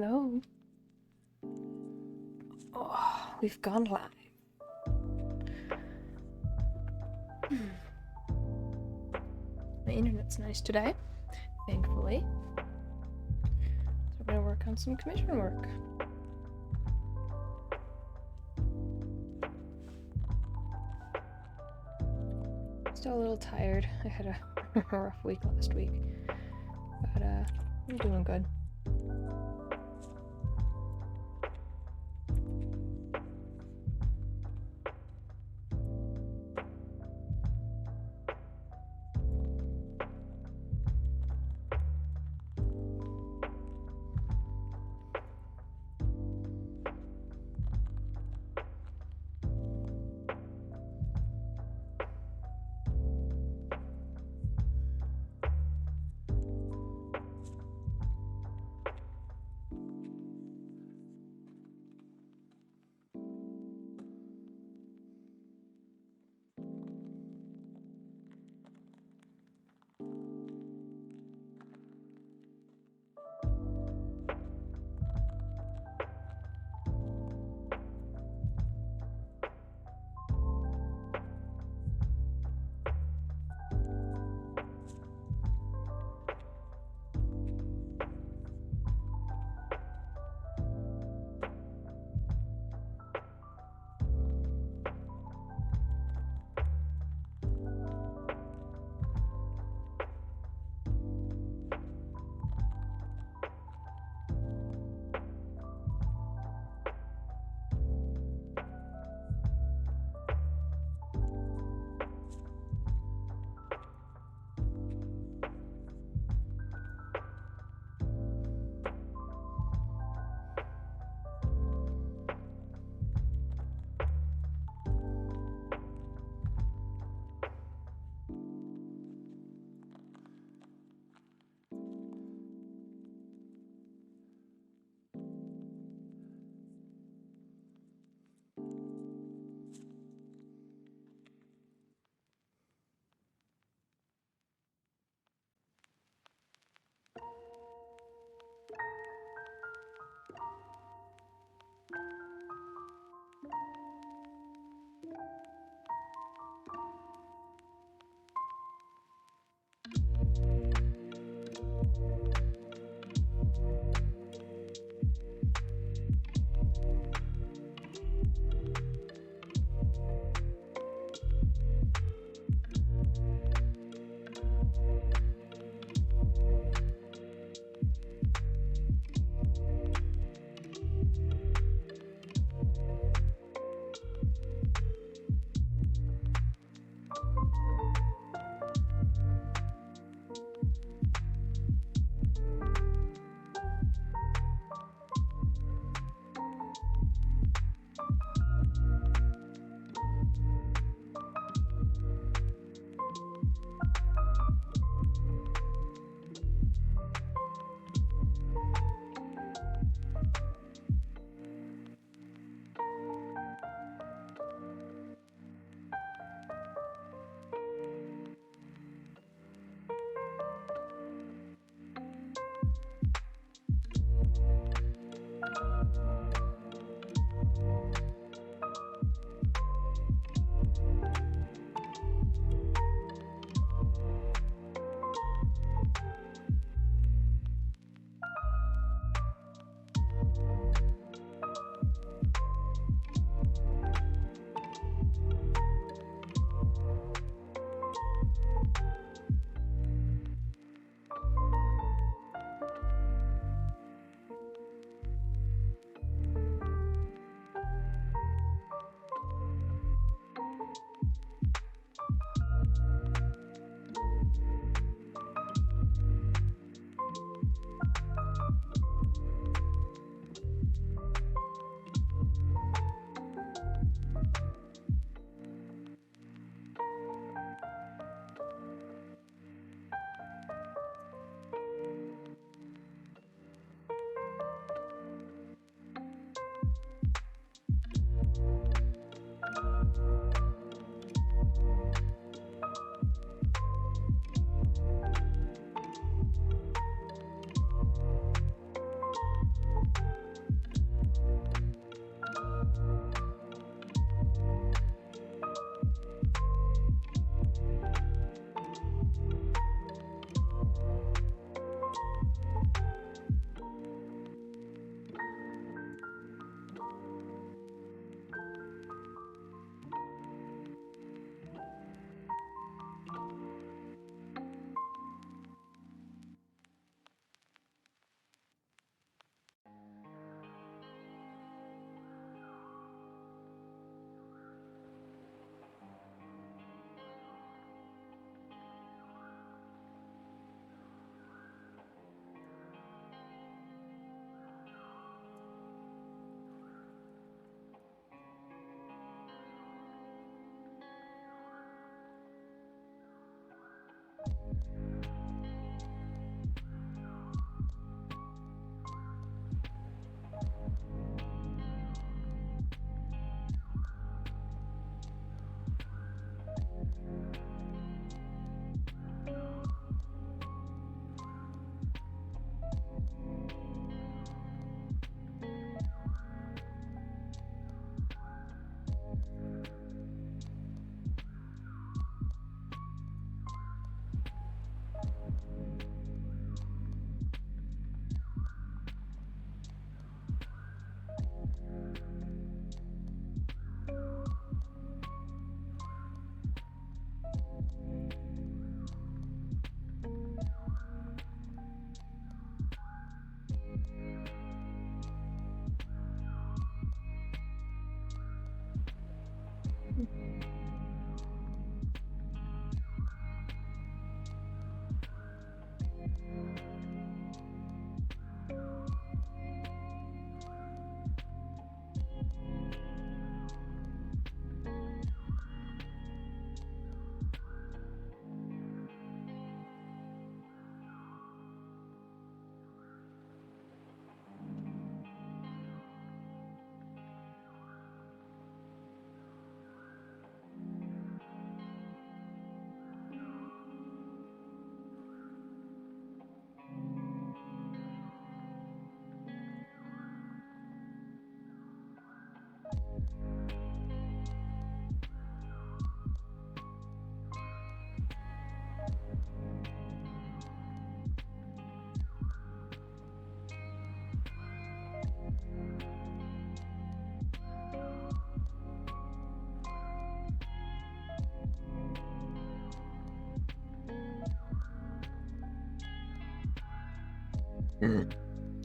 Hello. Oh, we've gone live. My internet's nice today, thankfully. So we're gonna work on some commission work. Still a little tired. I had a rough week last week, but I'm doing good.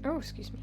Oh, excuse me.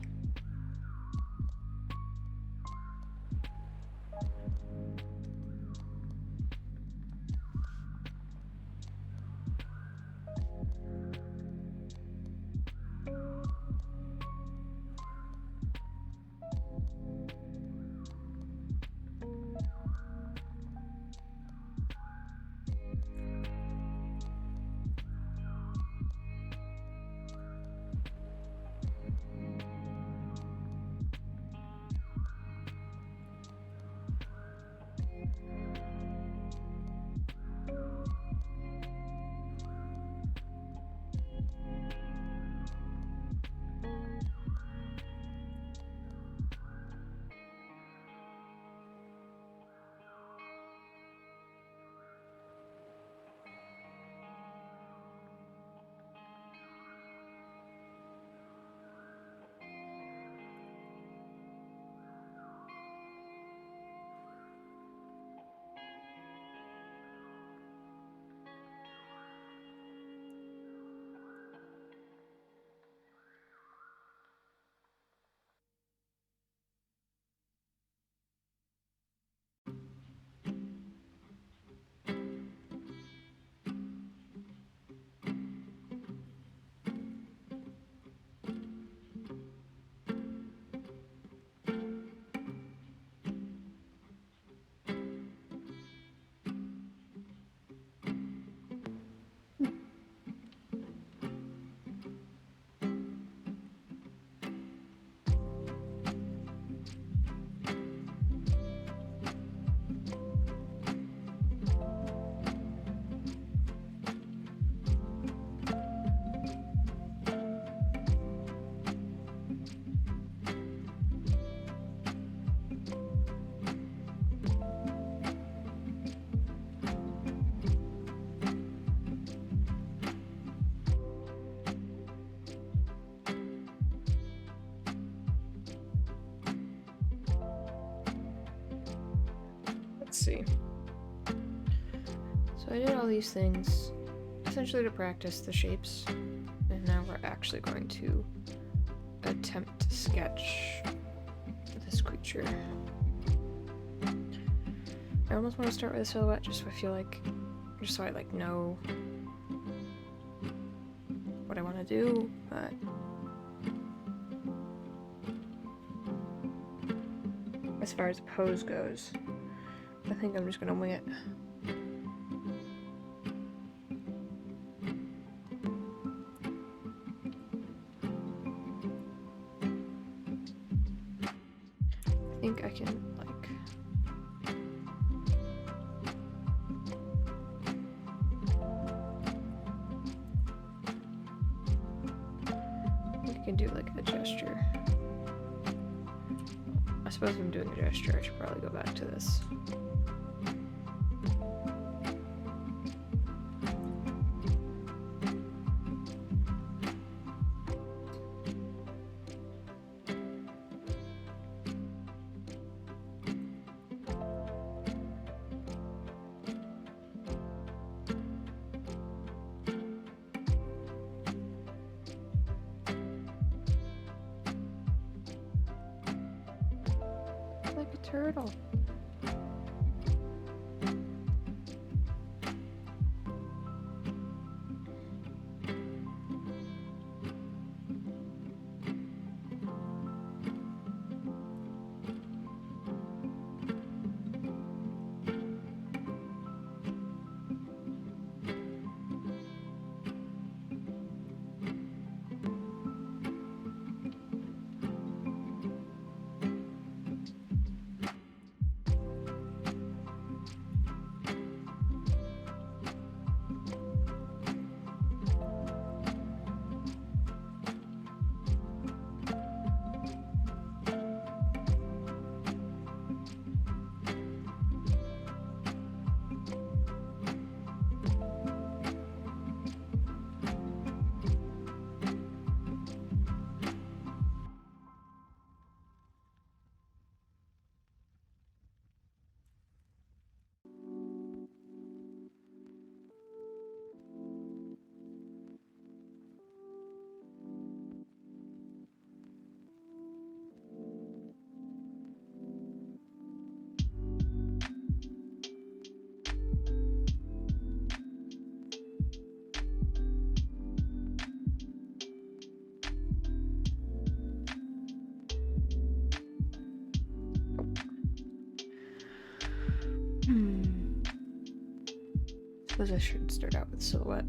Let's see. So I did all these things essentially to practice the shapes, and now we're actually going to attempt to sketch this creature. I almost want to start with a silhouette just so I feel like, just so I like know what I want to do, but as far as pose goes, I think I'm just gonna wing it. I think I can, like, I can do like a gesture. I suppose if I'm doing a gesture, I should probably go back to this. Like a turtle. Because I should start out with silhouette.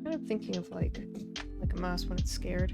I'm thinking of like a mouse when it's scared.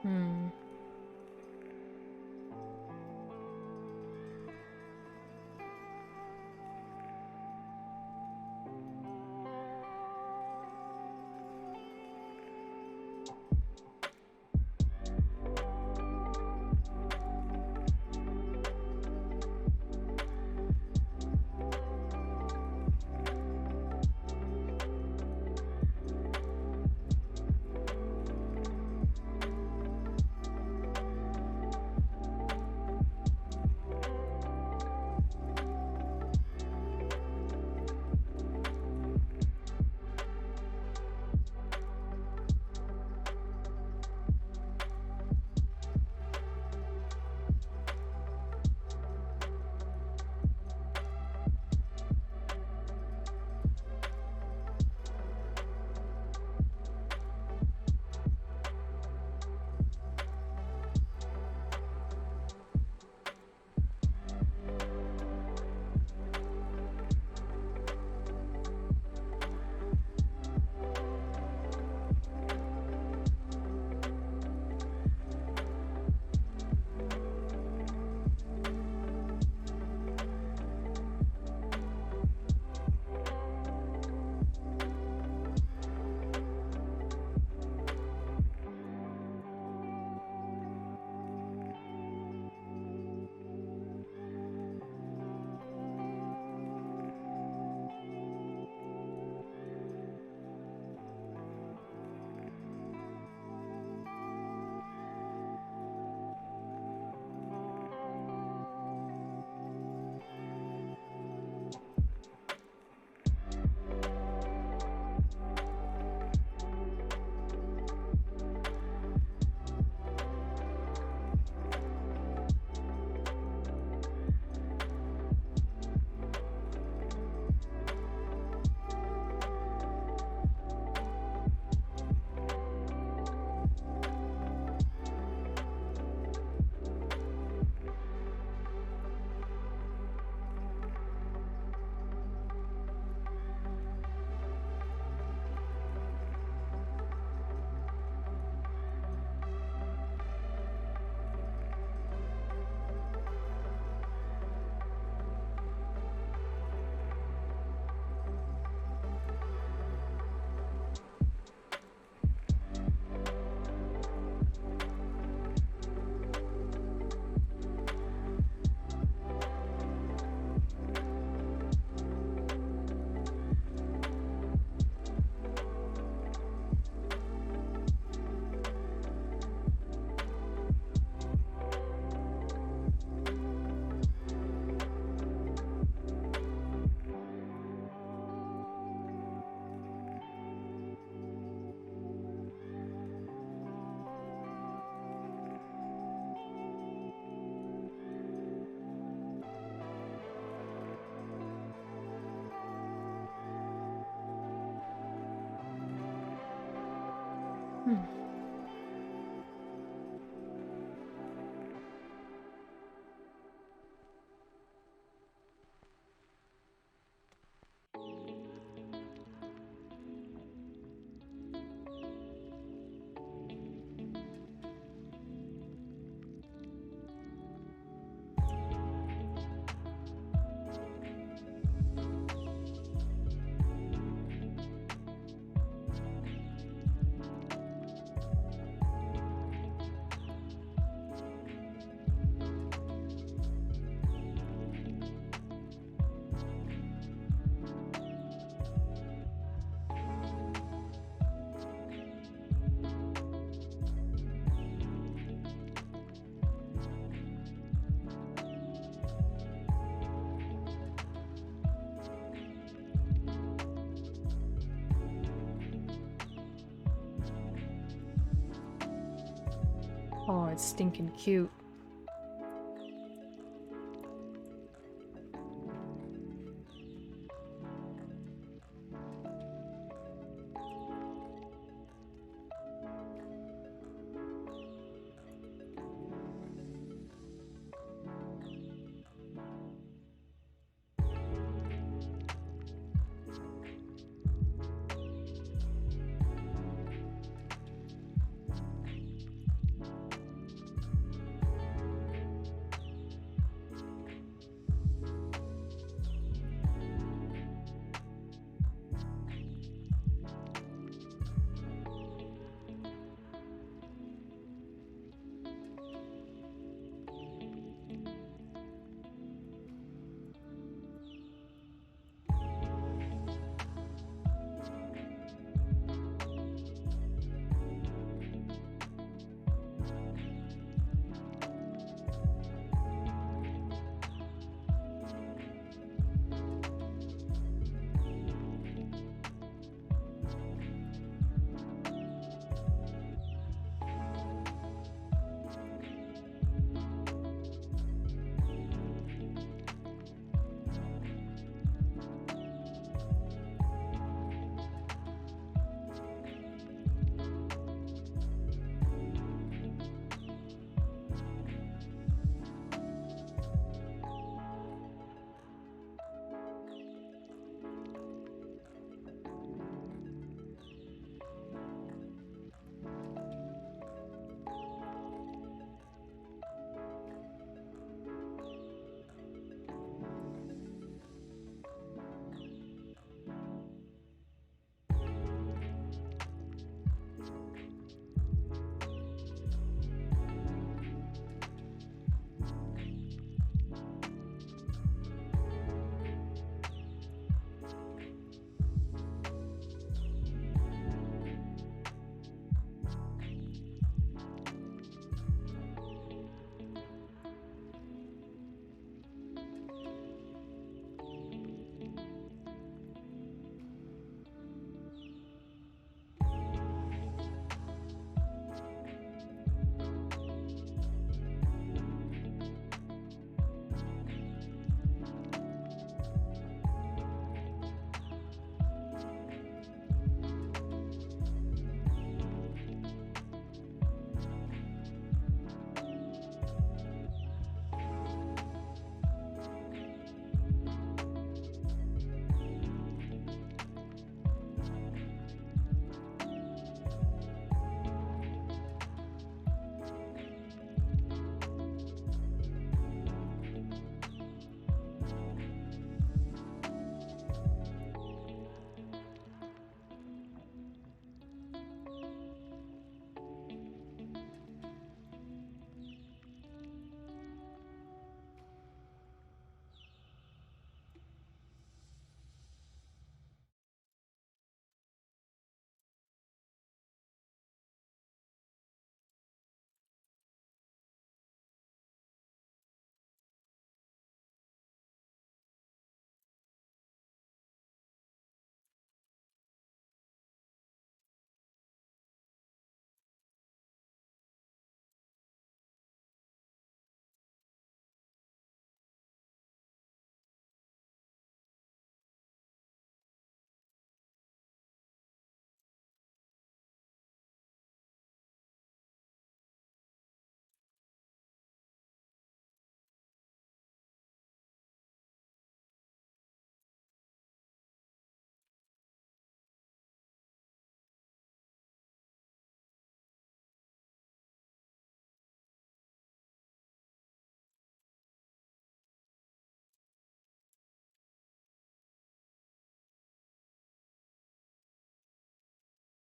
Hmm. Hmm. Oh, it's stinking cute.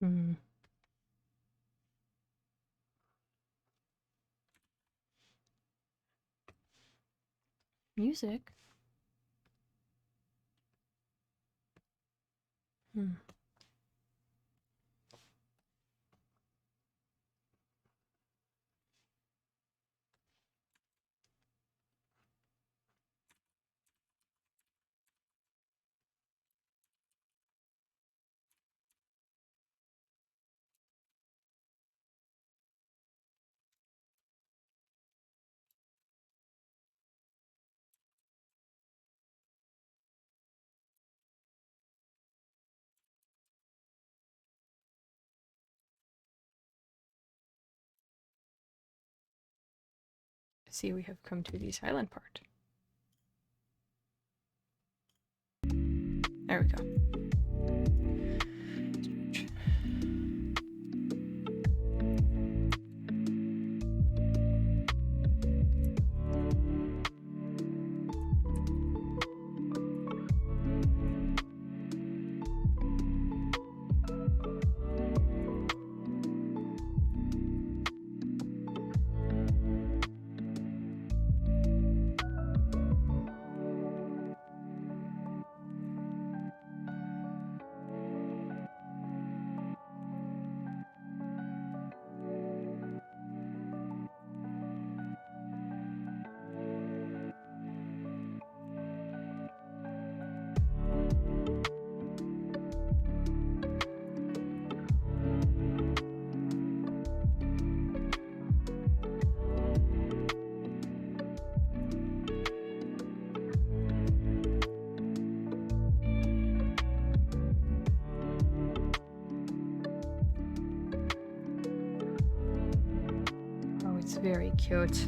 Hmm. Music? Hmm. See, we have come to the silent part. There we go. Oh, it's very cute.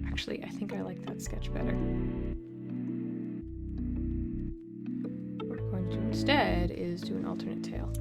Actually, I think I like that sketch better. What we're going to do instead is do an alternate tail.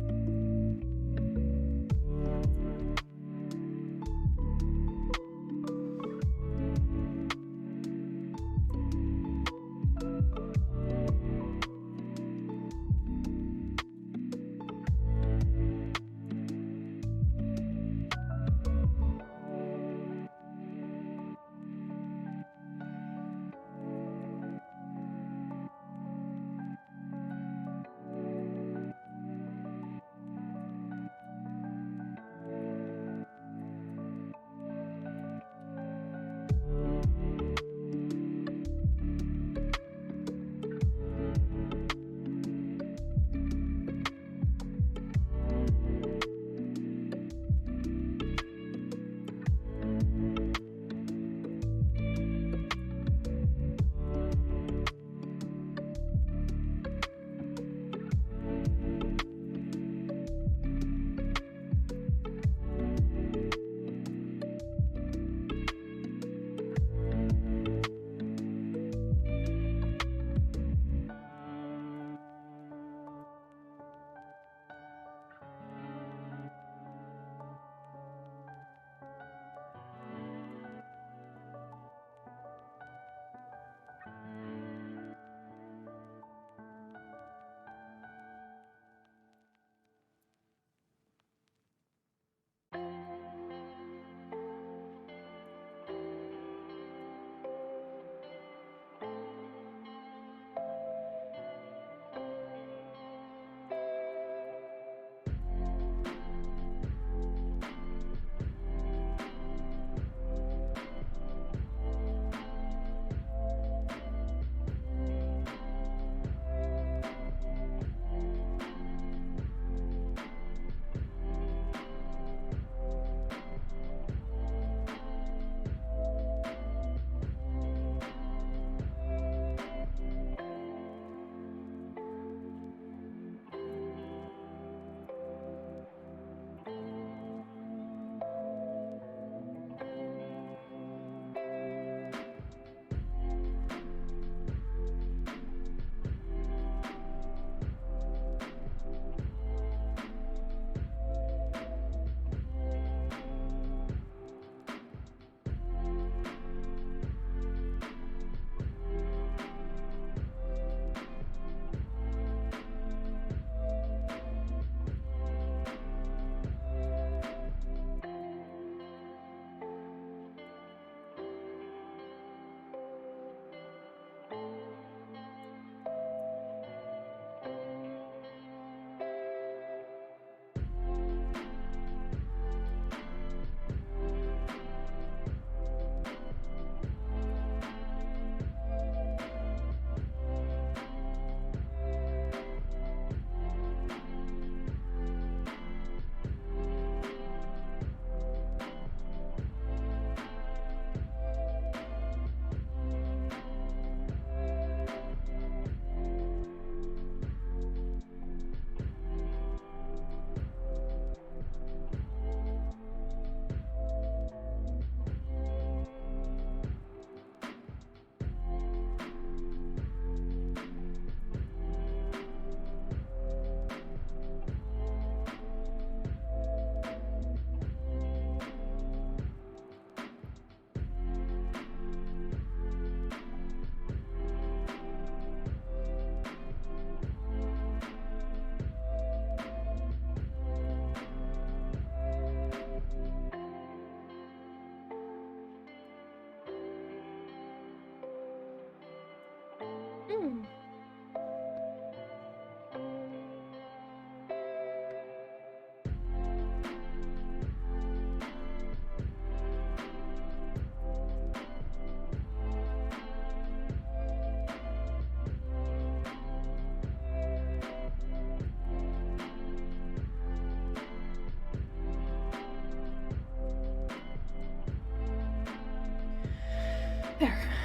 There.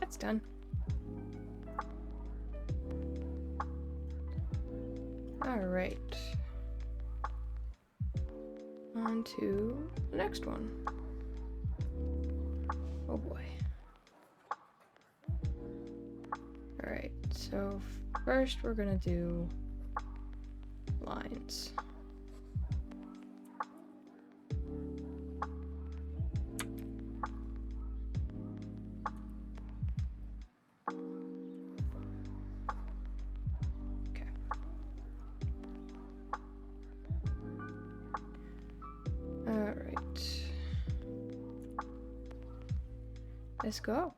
That's done. Alright. On to the next one. Oh boy. Alright, so first we're gonna do lines. Let's go.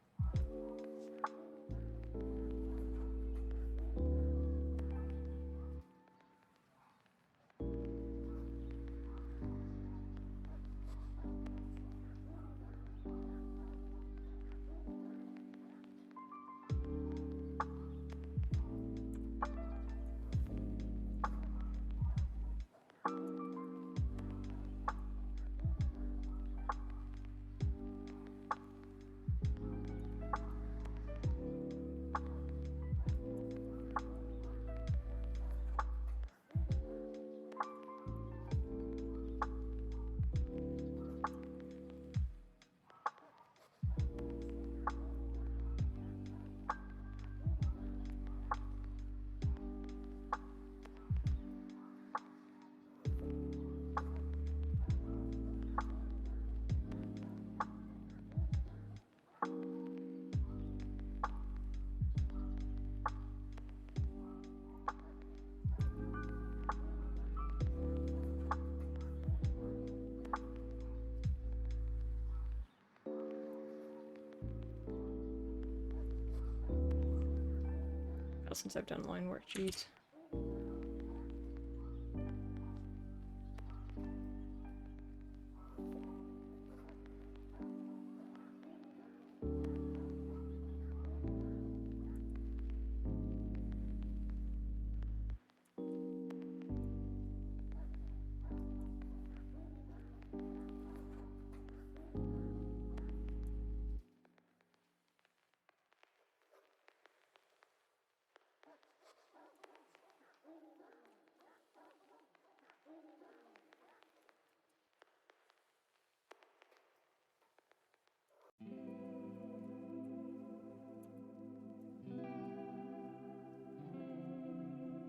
Since I've done line work, geez.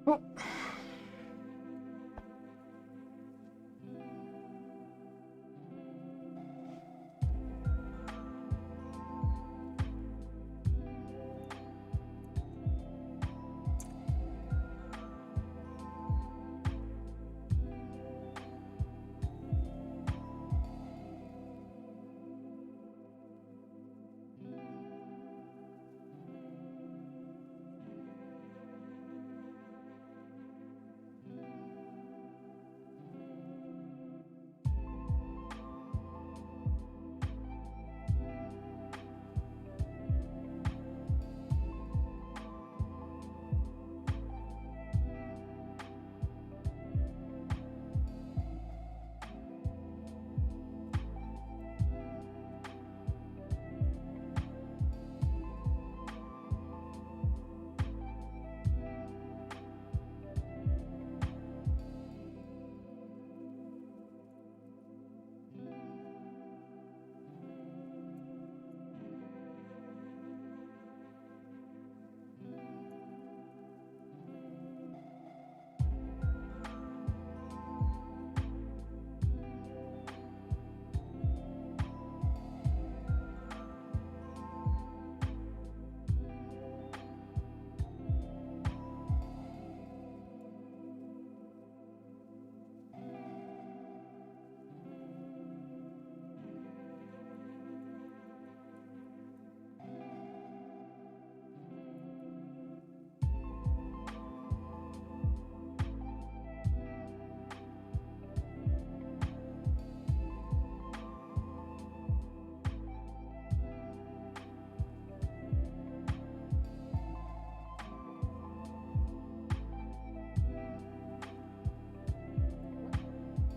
Oh.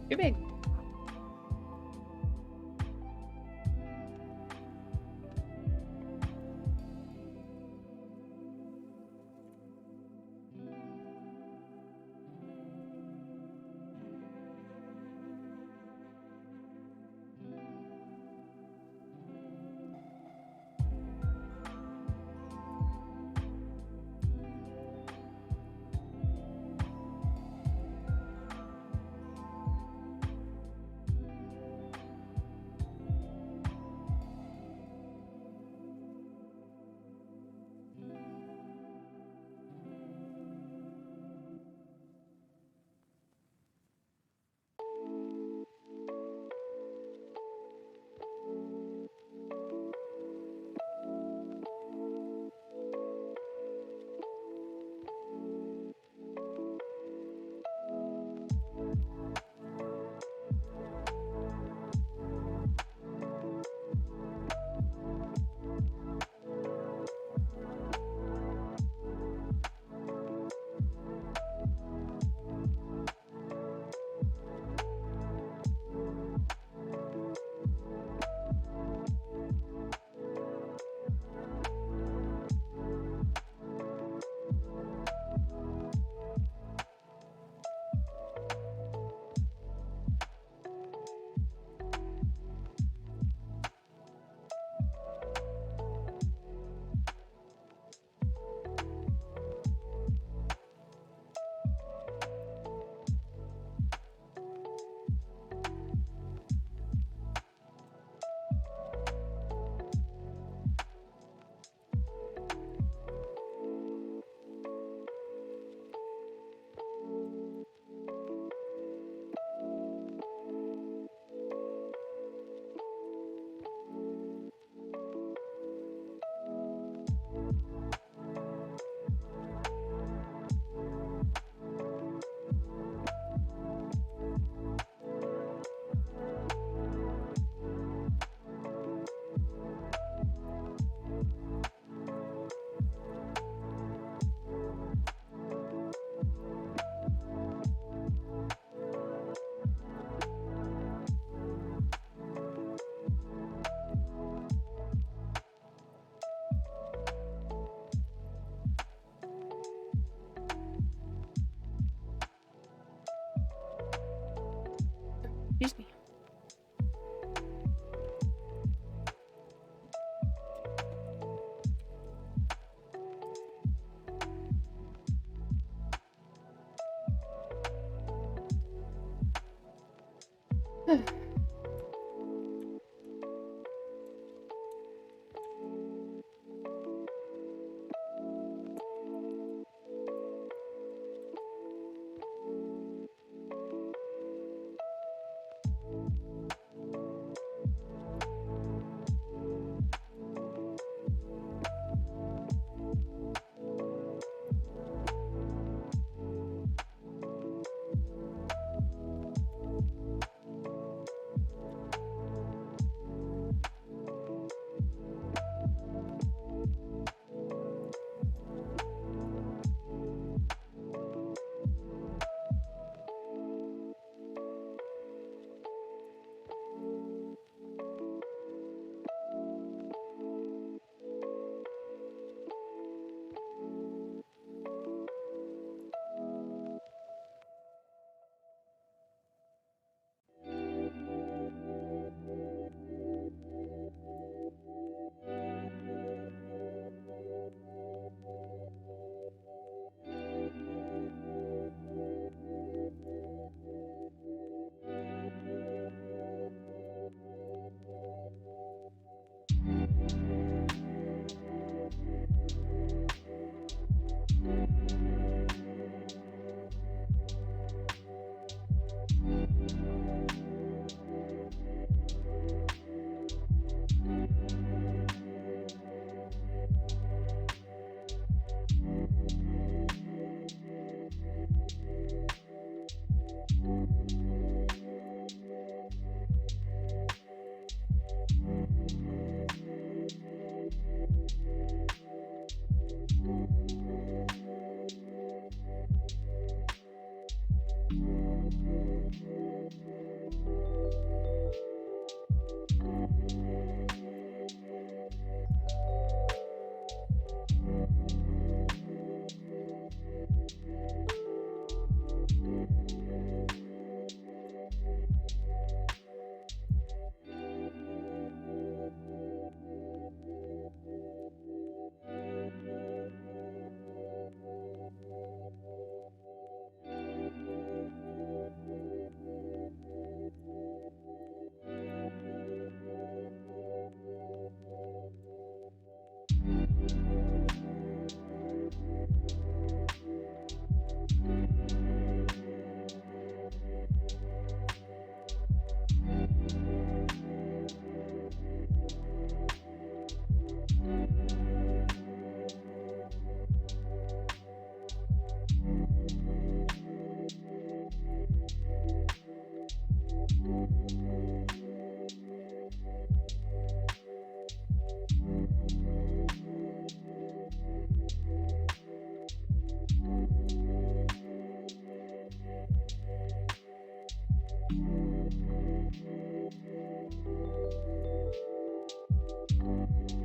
Too big. Excuse me.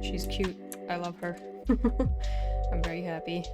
She's cute. I love her. I'm very happy.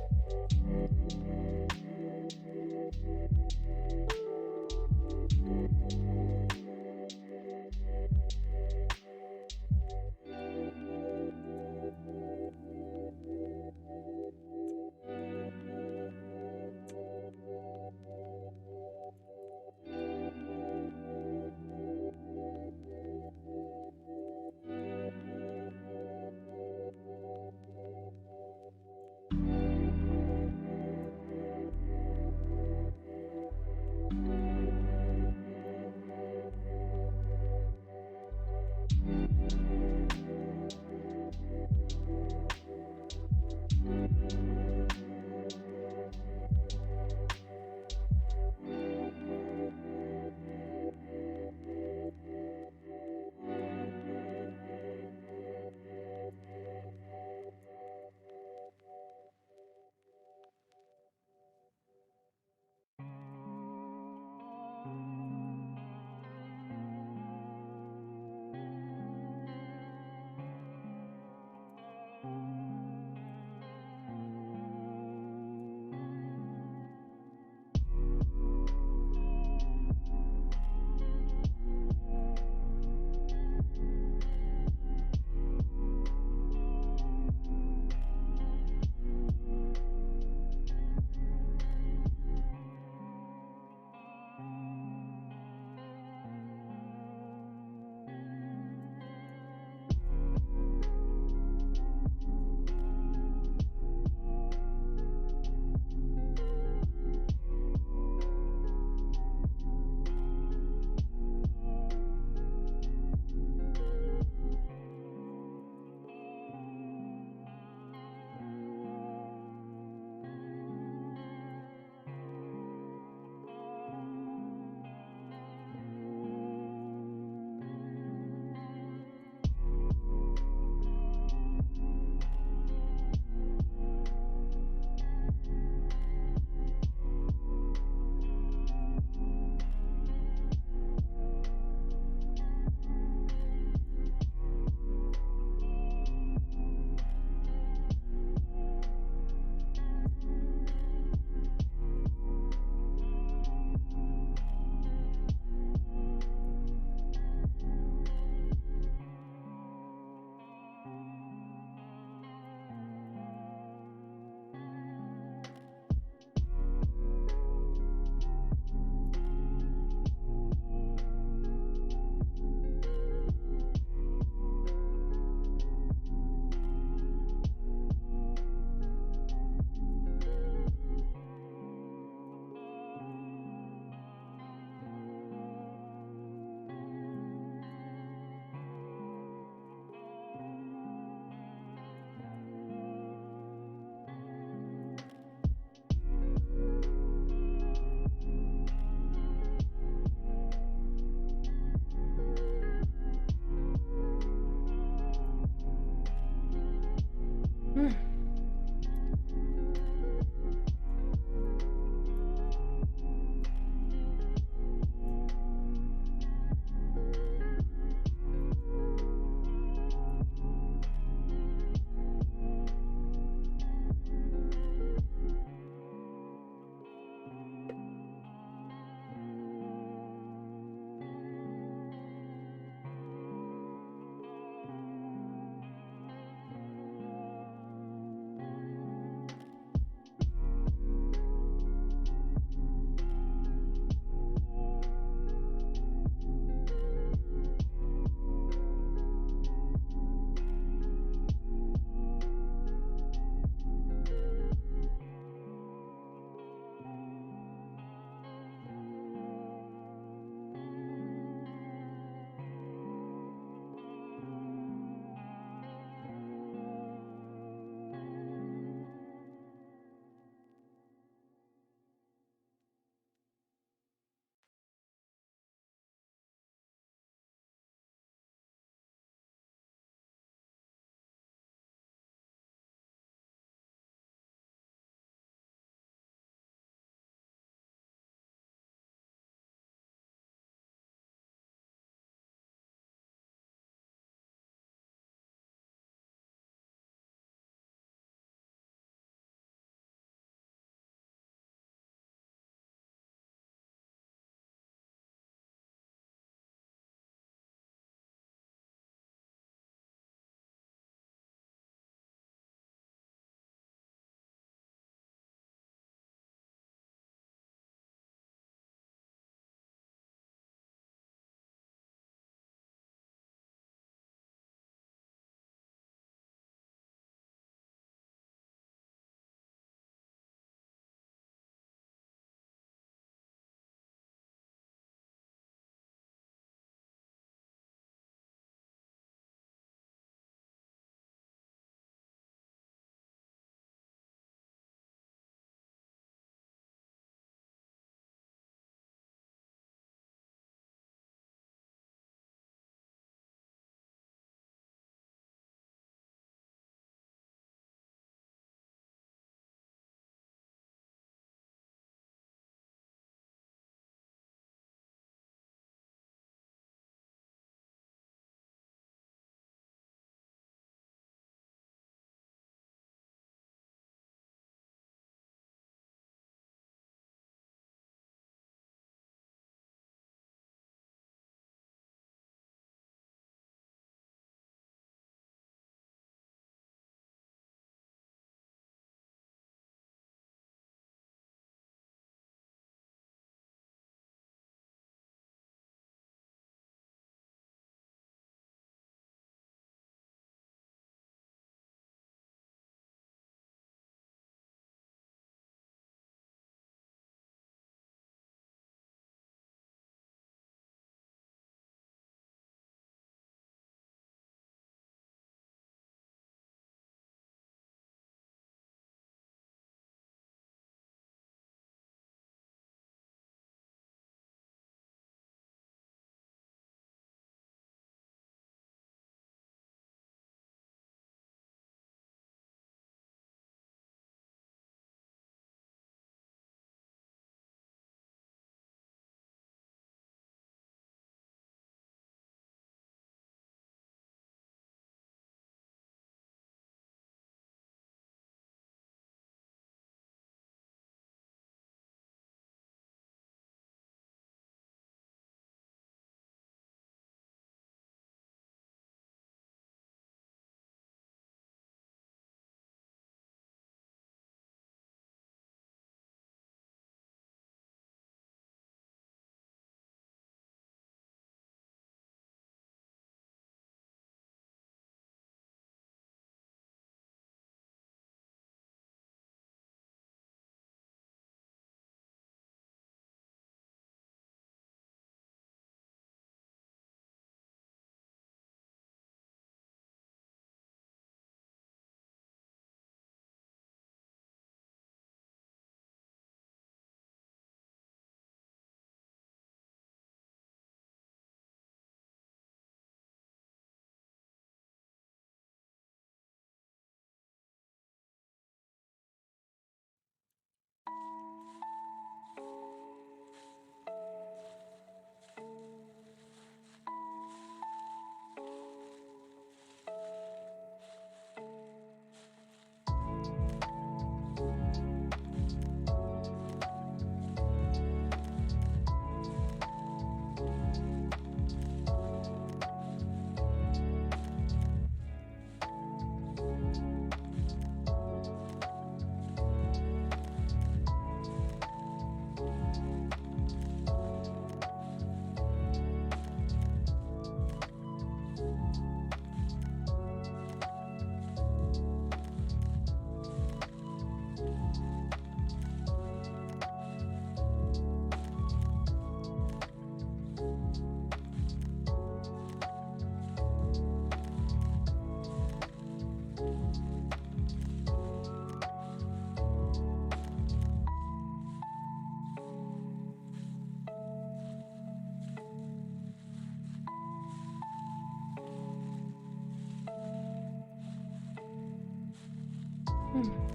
Hmm.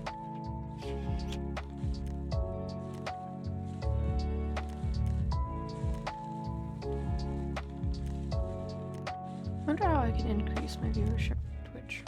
Wonder how I can increase my viewership on Twitch.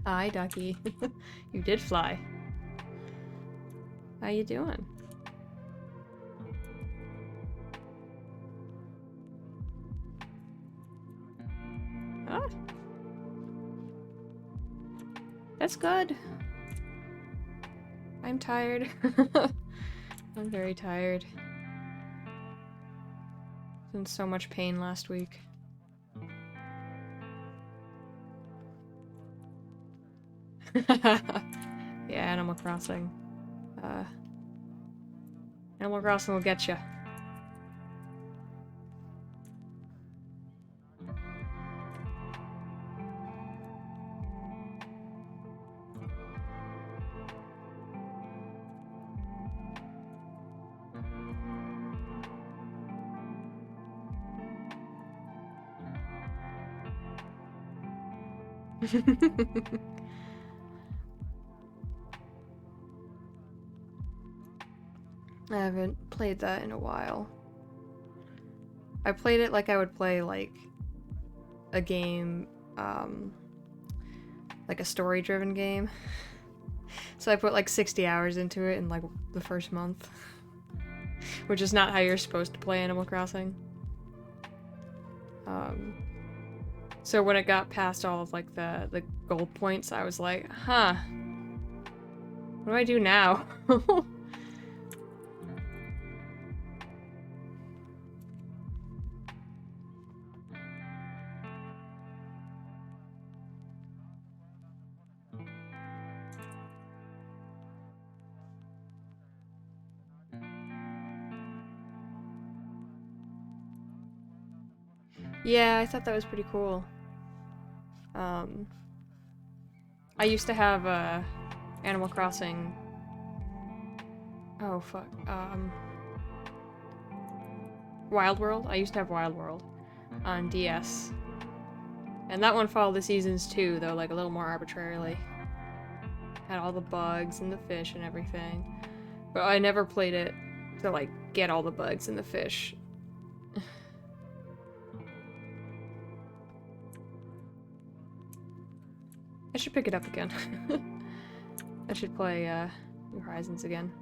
Hi, ducky. You did fly. How you doing? Ah. That's good. I'm tired. I'm very tired. I was in so much pain last week. Yeah, Animal Crossing. Animal Crossing will get you. I haven't played that in a while. I played it like I would play, like, a game, like a story-driven game. So I put, like, 60 hours into it in, like, the first month. Which is not how you're supposed to play Animal Crossing. So when it got past all of, like, the gold points, I was like, huh. What do I do now? Yeah, I thought that was pretty cool. I used to have Animal Crossing. Oh fuck. Wild World. I used to have Wild World on DS, and that one followed the seasons too, though like a little more arbitrarily. Had all the bugs and the fish and everything, but I never played it to like get all the bugs and the fish. I should pick it up again. I should play New Horizons again.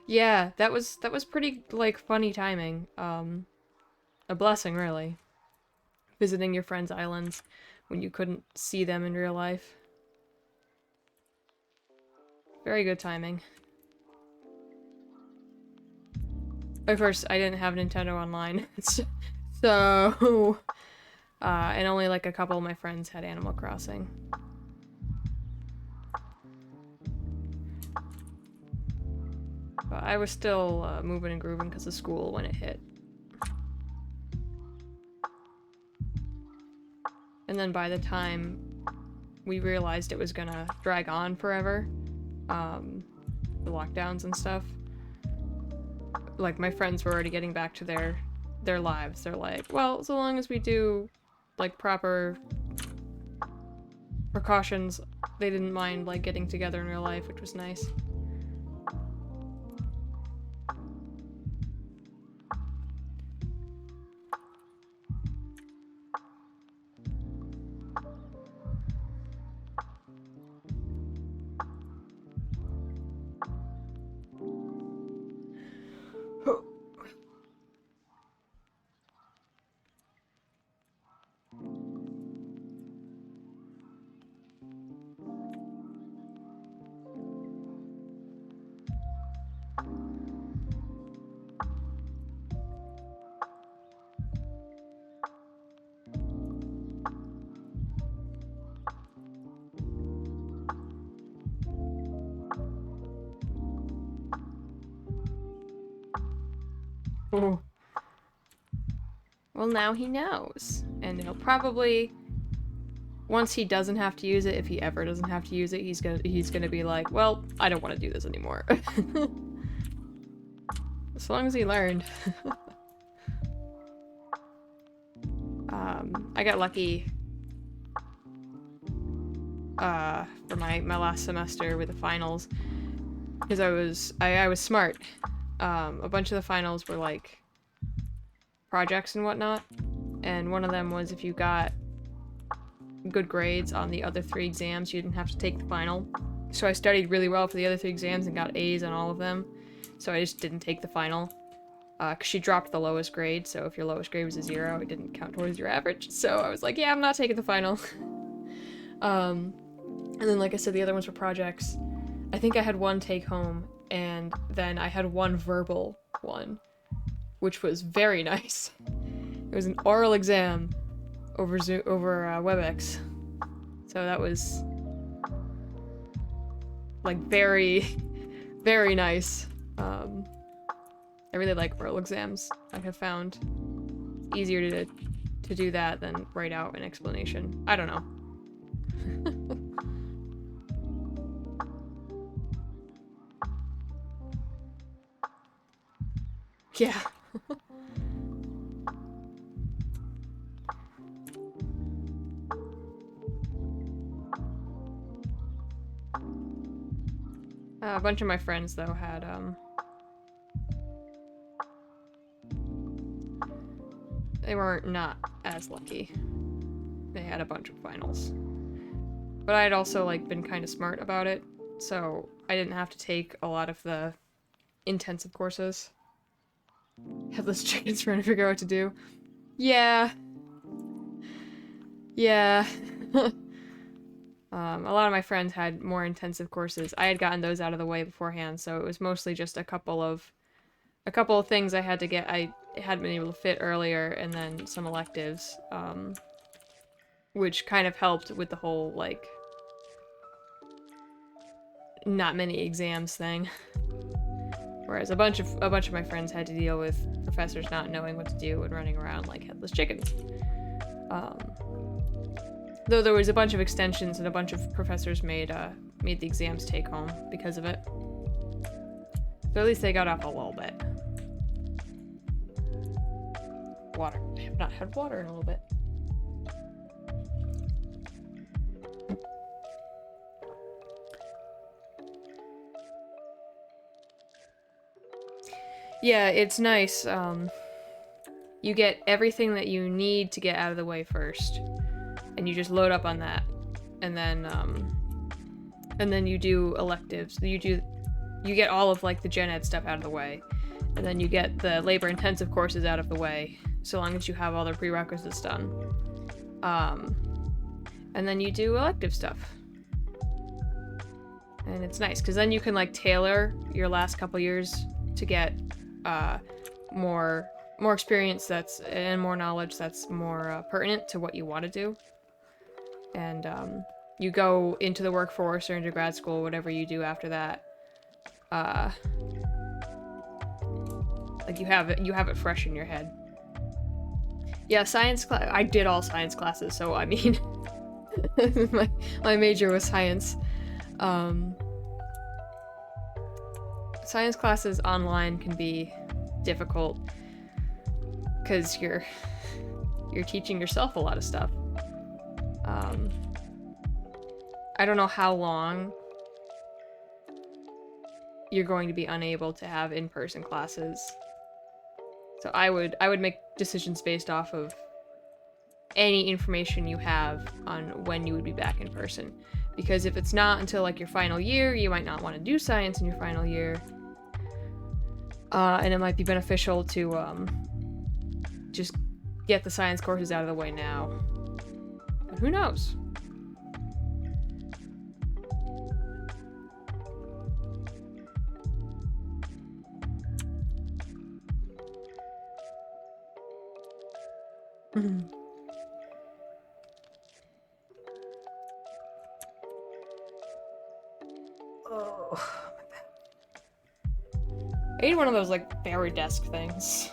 Yeah, that was pretty like funny timing. A blessing really. Visiting your friends' islands when you couldn't see them in real life. Very good timing. Of course, I didn't have Nintendo Online, so and only like a couple of my friends had Animal Crossing. But I was still moving and grooving because of school when it hit. And then by the time we realized it was gonna drag on forever, the lockdowns and stuff, like my friends were already getting back to their lives. They're like, well, so long as we do like proper precautions, they didn't mind like getting together in real life, which was nice. Oh. Well, now he knows. And he'll probably, once he doesn't have to use it, if he ever doesn't have to use it, he's gonna be like, well, I don't want to do this anymore. As long as he learned. I got lucky for my last semester with the finals, because I was smart. a bunch of the finals were like projects and whatnot, and one of them was if you got good grades on the other 3 exams, you didn't have to take the final. So I studied really well for the other 3 exams and got A's on all of them, so I just didn't take the final. Because she dropped the lowest grade, so if your lowest grade was a 0, it didn't count towards your average. So I was like, yeah, I'm not taking the final. And then, like I said, the other ones were projects. I think I had 1 take home, and then I had 1 verbal one, which was very nice. It was an oral exam over WebEx. So that was, like, very, very nice. I really like oral exams. I have found it's easier to do that than write out an explanation. I don't know. Yeah. A bunch of my friends, though, had, they weren't not as lucky. They had a bunch of finals. But I had also, like, been kind of smart about it, so I didn't have to take a lot of the intensive courses. Headless chickens trying to figure out what to do. Yeah. Yeah. A lot of my friends had more intensive courses. I had gotten those out of the way beforehand, so it was mostly just a couple of things I had to get. I hadn't been able to fit earlier, and then some electives, which kind of helped with the whole, like, not many exams thing. Whereas a bunch of my friends had to deal with professors not knowing what to do and running around like headless chickens. Though there was a bunch of extensions and a bunch of professors made the exams take home because of it. So at least they got off a little bit. Water. I have not had water in a little bit. Yeah, it's nice. You get everything that you need to get out of the way first, and you just load up on that, and then you do electives. You get all of, like, the gen ed stuff out of the way, and then you get the labor intensive courses out of the way, so long as you have all the prerequisites done. And then you do elective stuff. And it's nice, because then you can, like, tailor your last couple years to get more experience and more knowledge that's more pertinent to what you want to do. And you go into the workforce or into grad school, whatever you do after that. Like, you have it fresh in your head. Yeah, science class. I did all science classes, so I mean, my major was science. Science classes online can be difficult because you're teaching yourself a lot of stuff. I don't know how long you're going to be unable to have in-person classes. So I would make decisions based off of any information you have on when you would be back in person. Because if it's not until, like, your final year, you might not want to do science in your final year. And it might be beneficial to just get the science courses out of the way now. But who knows? Oh, my bad. I need one of those, like, berry desk things.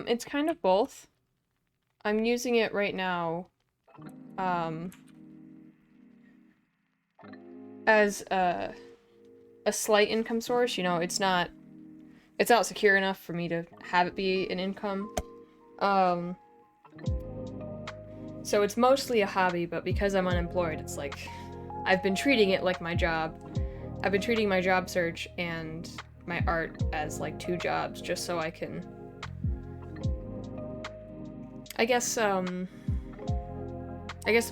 It's kind of both. I'm using it right now as a slight income source. You know, it's not secure enough for me to have it be an income. So it's mostly a hobby, but because I'm unemployed, it's like I've been treating it like my job. I've been treating my job search and my art as like 2 jobs, just so I can, I guess the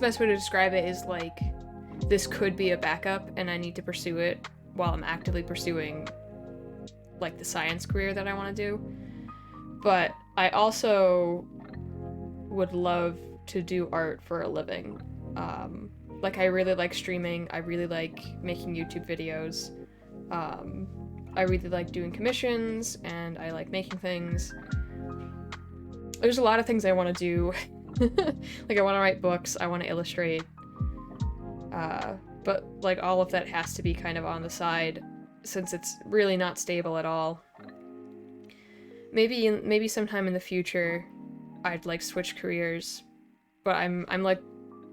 best way to describe it is like this could be a backup and I need to pursue it while I'm actively pursuing like the science career that I want to do. But I also would love to do art for a living. Like, I really like streaming, I really like making YouTube videos, I really like doing commissions, and I like making things. There's a lot of things I want to do. Like, I want to write books, I want to illustrate, but like all of that has to be kind of on the side, since it's really not stable at all. Maybe sometime in the future I'd like switch careers, but I'm like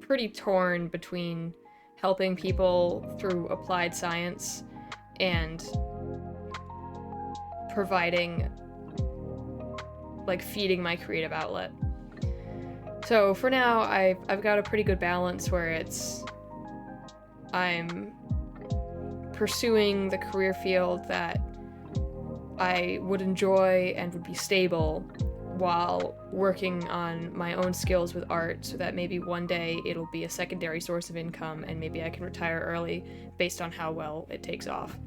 pretty torn between helping people through applied science and providing, like, feeding my creative outlet. So for now, I've got a pretty good balance where I'm pursuing the career field that I would enjoy and would be stable, while working on my own skills with art, so that maybe one day it'll be a secondary source of income and maybe I can retire early based on how well it takes off.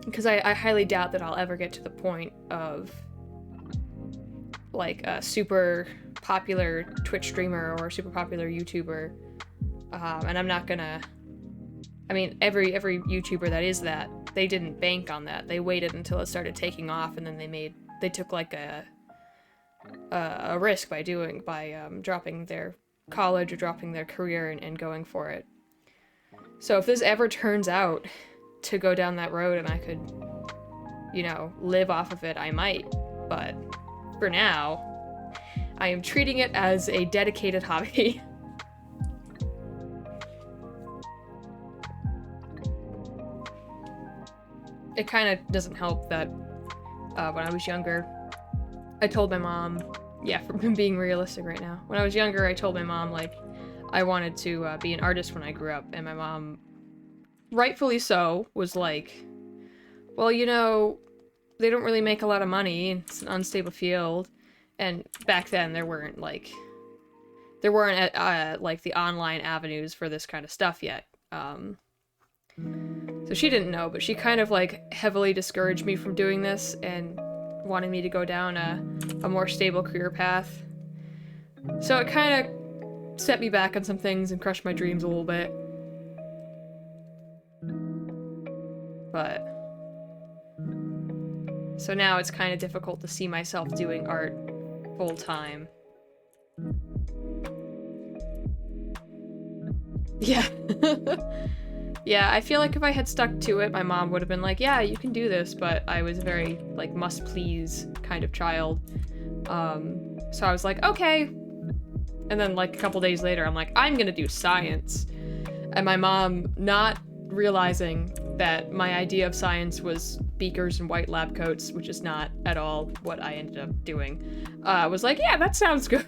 Because I highly doubt that I'll ever get to the point of like a super popular Twitch streamer or a super popular YouTuber, and I'm not gonna, I mean, every YouTuber that is that, they didn't bank on that. They waited until it started taking off, and then they took like a risk by dropping their college or dropping their career and going for it. So if this ever turns out to go down that road and I could, you know, live off of it, I might. But for now, I am treating it as a dedicated hobby. It kind of doesn't help that when I was younger, I told my mom, yeah, for being realistic right now, when I was younger, I told my mom, like, I wanted to be an artist when I grew up, and my mom, rightfully so, was like, well, you know, they don't really make a lot of money, it's an unstable field, and back then there weren't, like the online avenues for this kind of stuff yet. So she didn't know, but she kind of like heavily discouraged me from doing this and wanted me to go down a more stable career path. So it kind of set me back on some things and crushed my dreams a little bit. But so now it's kind of difficult to see myself doing art full time. Yeah. Yeah, I feel like if I had stuck to it, my mom would have been like, yeah, you can do this, but I was a very, like, must-please kind of child. So I was like, okay. And then, like, a couple days later, I'm like, I'm gonna do science. And my mom, not realizing that my idea of science was beakers and white lab coats, which is not at all what I ended up doing, was like, yeah, that sounds good.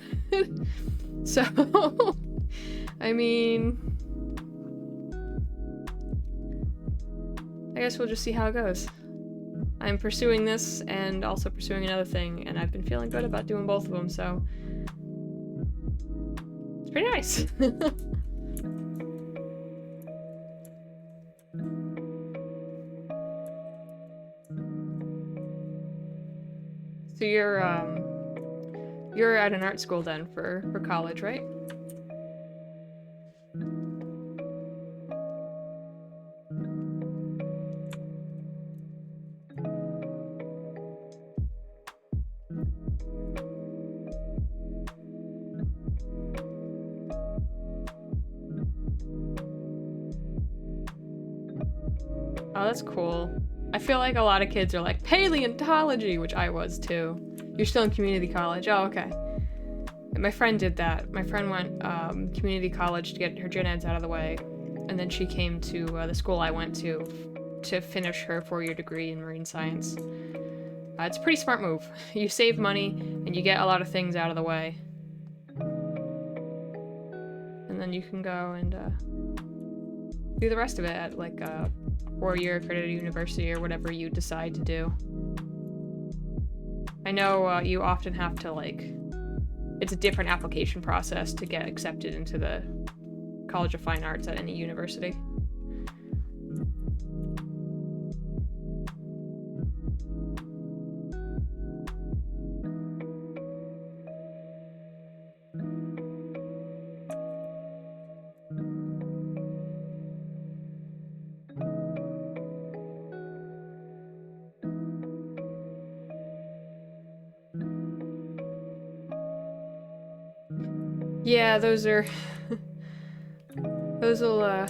So, I mean, I guess we'll just see how it goes. I'm pursuing this and also pursuing another thing, and I've been feeling good about doing both of them, so it's pretty nice. So you're at an art school then for college, right? Oh, that's cool. I feel like a lot of kids are like, paleontology, which I was too. You're still in community college. Oh, okay. My friend did that. My friend went community college to get her gen eds out of the way, and then she came to the school I went to finish her 4-year degree in marine science. It's a pretty smart move. You save money, and you get a lot of things out of the way. And then you can go and do the rest of it at like a 4-year accredited university or whatever you decide to do. I know you often have to, like, it's a different application process to get accepted into the College of Fine Arts at any university. Yeah, those are... those will,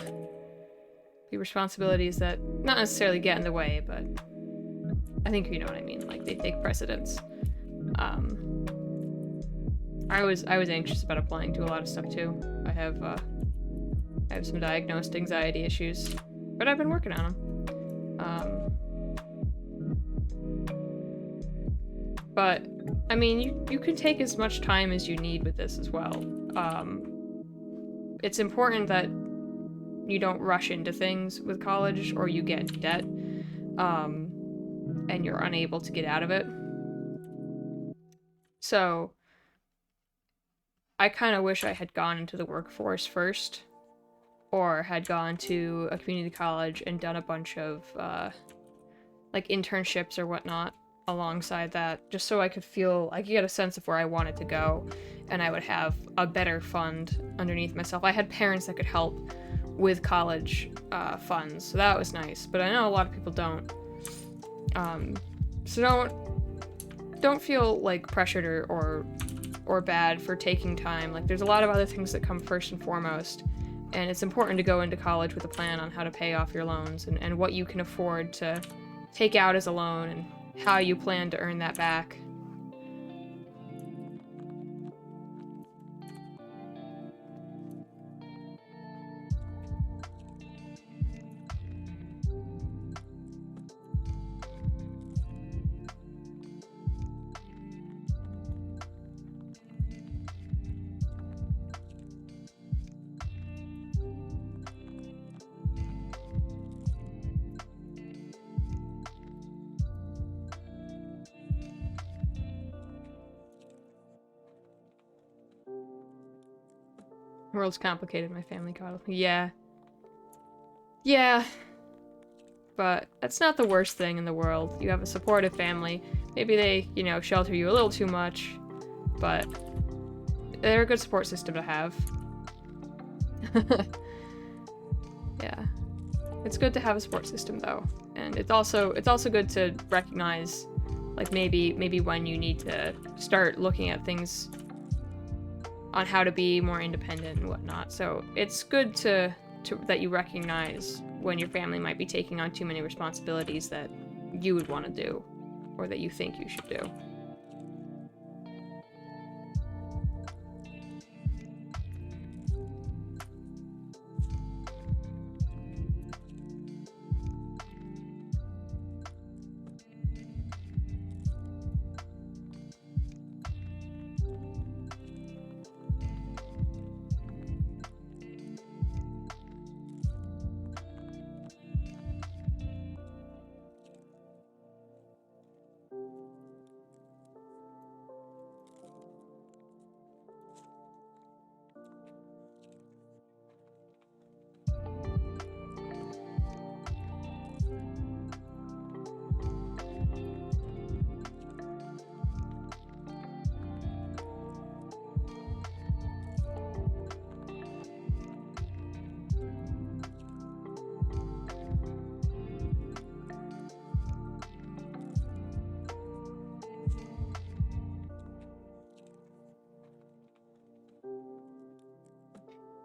be responsibilities that not necessarily get in the way, but I think you know what I mean. Like, they take precedence. I was anxious about applying to a lot of stuff, too. I have some diagnosed anxiety issues, but I've been working on them. But, I mean, you can take as much time as you need with this as well. It's important that you don't rush into things with college, or you get into debt, and you're unable to get out of it. So, I kind of wish I had gone into the workforce first, or had gone to a community college and done a bunch of, like, internships or whatnot alongside that, just so I could get a sense of where I wanted to go, and I would have a better fund underneath myself. I had parents that could help with college funds, so that was nice, but I know a lot of people don't. So don't feel like pressured or bad for taking time. Like, there's a lot of other things that come first and foremost, and it's important to go into college with a plan on how to pay off your loans and what you can afford to take out as a loan and how you plan to earn that back. World's complicated, my family called. Yeah. Yeah. But that's not the worst thing in the world. You have a supportive family. Maybe they, shelter you a little too much, but they're a good support system to have. Yeah. It's good to have a support system, though. And it's also good to recognize, like, maybe when you need to start looking at things on how to be more independent and whatnot. So it's good to that you recognize when your family might be taking on too many responsibilities that you would want to do, or that you think you should do.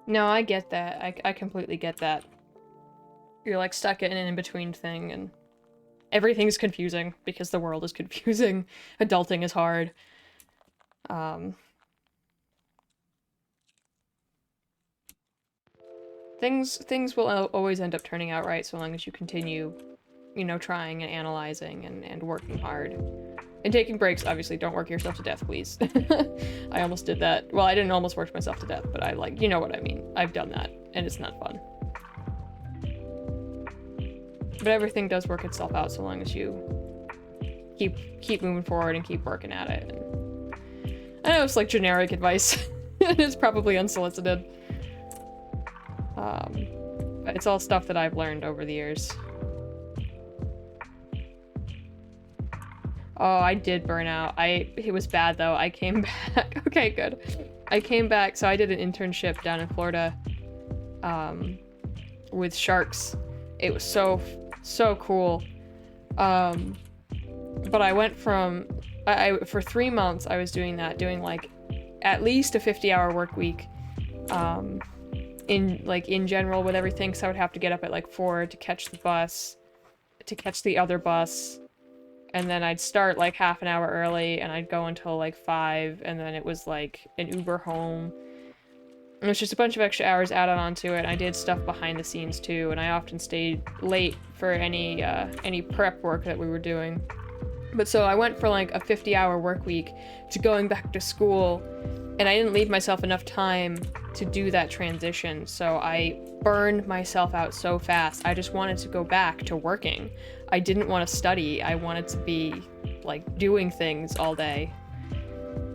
No, I get that. I completely get that. You're, like, stuck in an in-between thing, and everything's confusing because the world is confusing. Adulting is hard. things will always end up turning out right so long as you continue, you know, trying and analyzing and working hard. And taking breaks, obviously, don't work yourself to death, please. I almost did that. Well, I didn't almost work myself to death, but I, like, you know what I mean. I've done that, and it's not fun. But everything does work itself out so long as you keep moving forward and keep working at it. And I know it's like generic advice. It's probably unsolicited. But it's all stuff that I've learned over the years. Oh, I did burn out. It was bad though. I came back. Okay, good. I came back, so I did an internship down in Florida, with sharks. It was so cool. But I went from, for 3 months I was doing that, doing like at least a 50-hour work week, in general with everything. So I would have to get up at like 4 to catch the bus, to catch the other bus. And then I'd start like half an hour early and I'd go until like 5, and then it was like an Uber home. It was just a bunch of extra hours added onto it. I did stuff behind the scenes too, and I often stayed late for any prep work that we were doing. But so I went for like a 50-hour work week to going back to school, and I didn't leave myself enough time to do that transition. So I burned myself out so fast. I just wanted to go back to working. I didn't want to study. I wanted to be like doing things all day.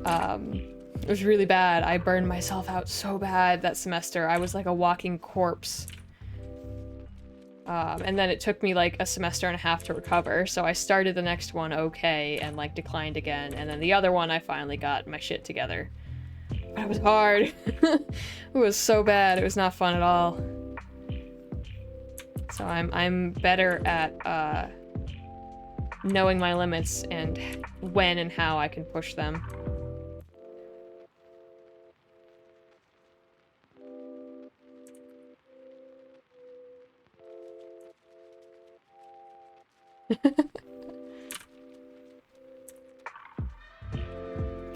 It was really bad. I burned myself out so bad that semester. I was like a walking corpse. And then it took me like a semester and a half to recover. So I started the next one okay and like declined again. And then the other one I finally got my shit together. But it was hard. It was so bad. It was not fun at all. So I'm better at knowing my limits and when and how I can push them.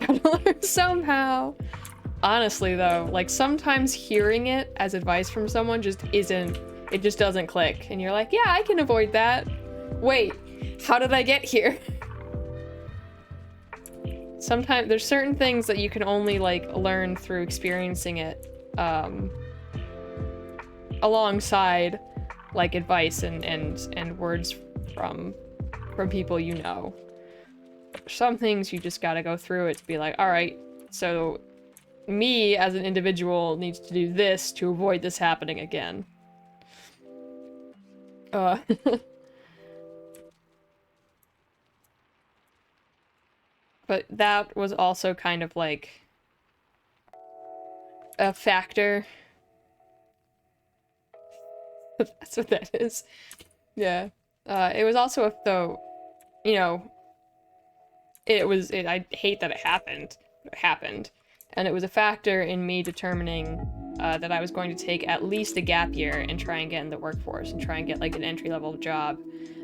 Gotta learn somehow. Honestly though, like sometimes hearing it as advice from someone just doesn't click. And you're like, yeah, I can avoid that. Wait, how did I get here? Sometimes there's certain things that you can only like learn through experiencing it, alongside like advice and words from people you know. Some things you just gotta go through it to be like, all right, so me as an individual needs to do this to avoid this happening again. But that was also kind of like a factor. That's what that is. Yeah. It was also though, you know, I hate that it happened. It happened. And it was a factor in me determining that I was going to take at least a gap year and try and get in the workforce and try and get like an entry-level job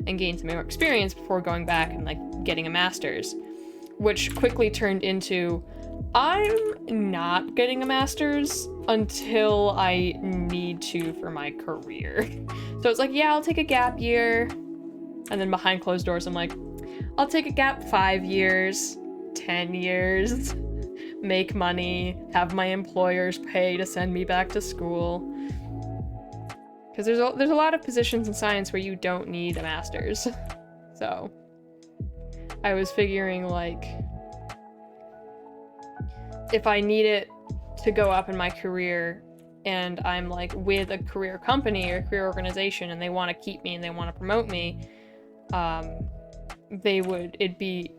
and gain some more experience before going back and like getting a master's, which quickly turned into I'm not getting a master's until I need to for my career. So it's like, yeah, I'll take a gap year. And then behind closed doors, I'm like, I'll take a gap 5 years, 10 years, make money, have my employers pay to send me back to school. Because there's a lot of positions in science where you don't need a master's. So I was figuring like, if I need it to go up in my career and I'm like with a career company or a career organization and they want to keep me and they want to promote me, it'd be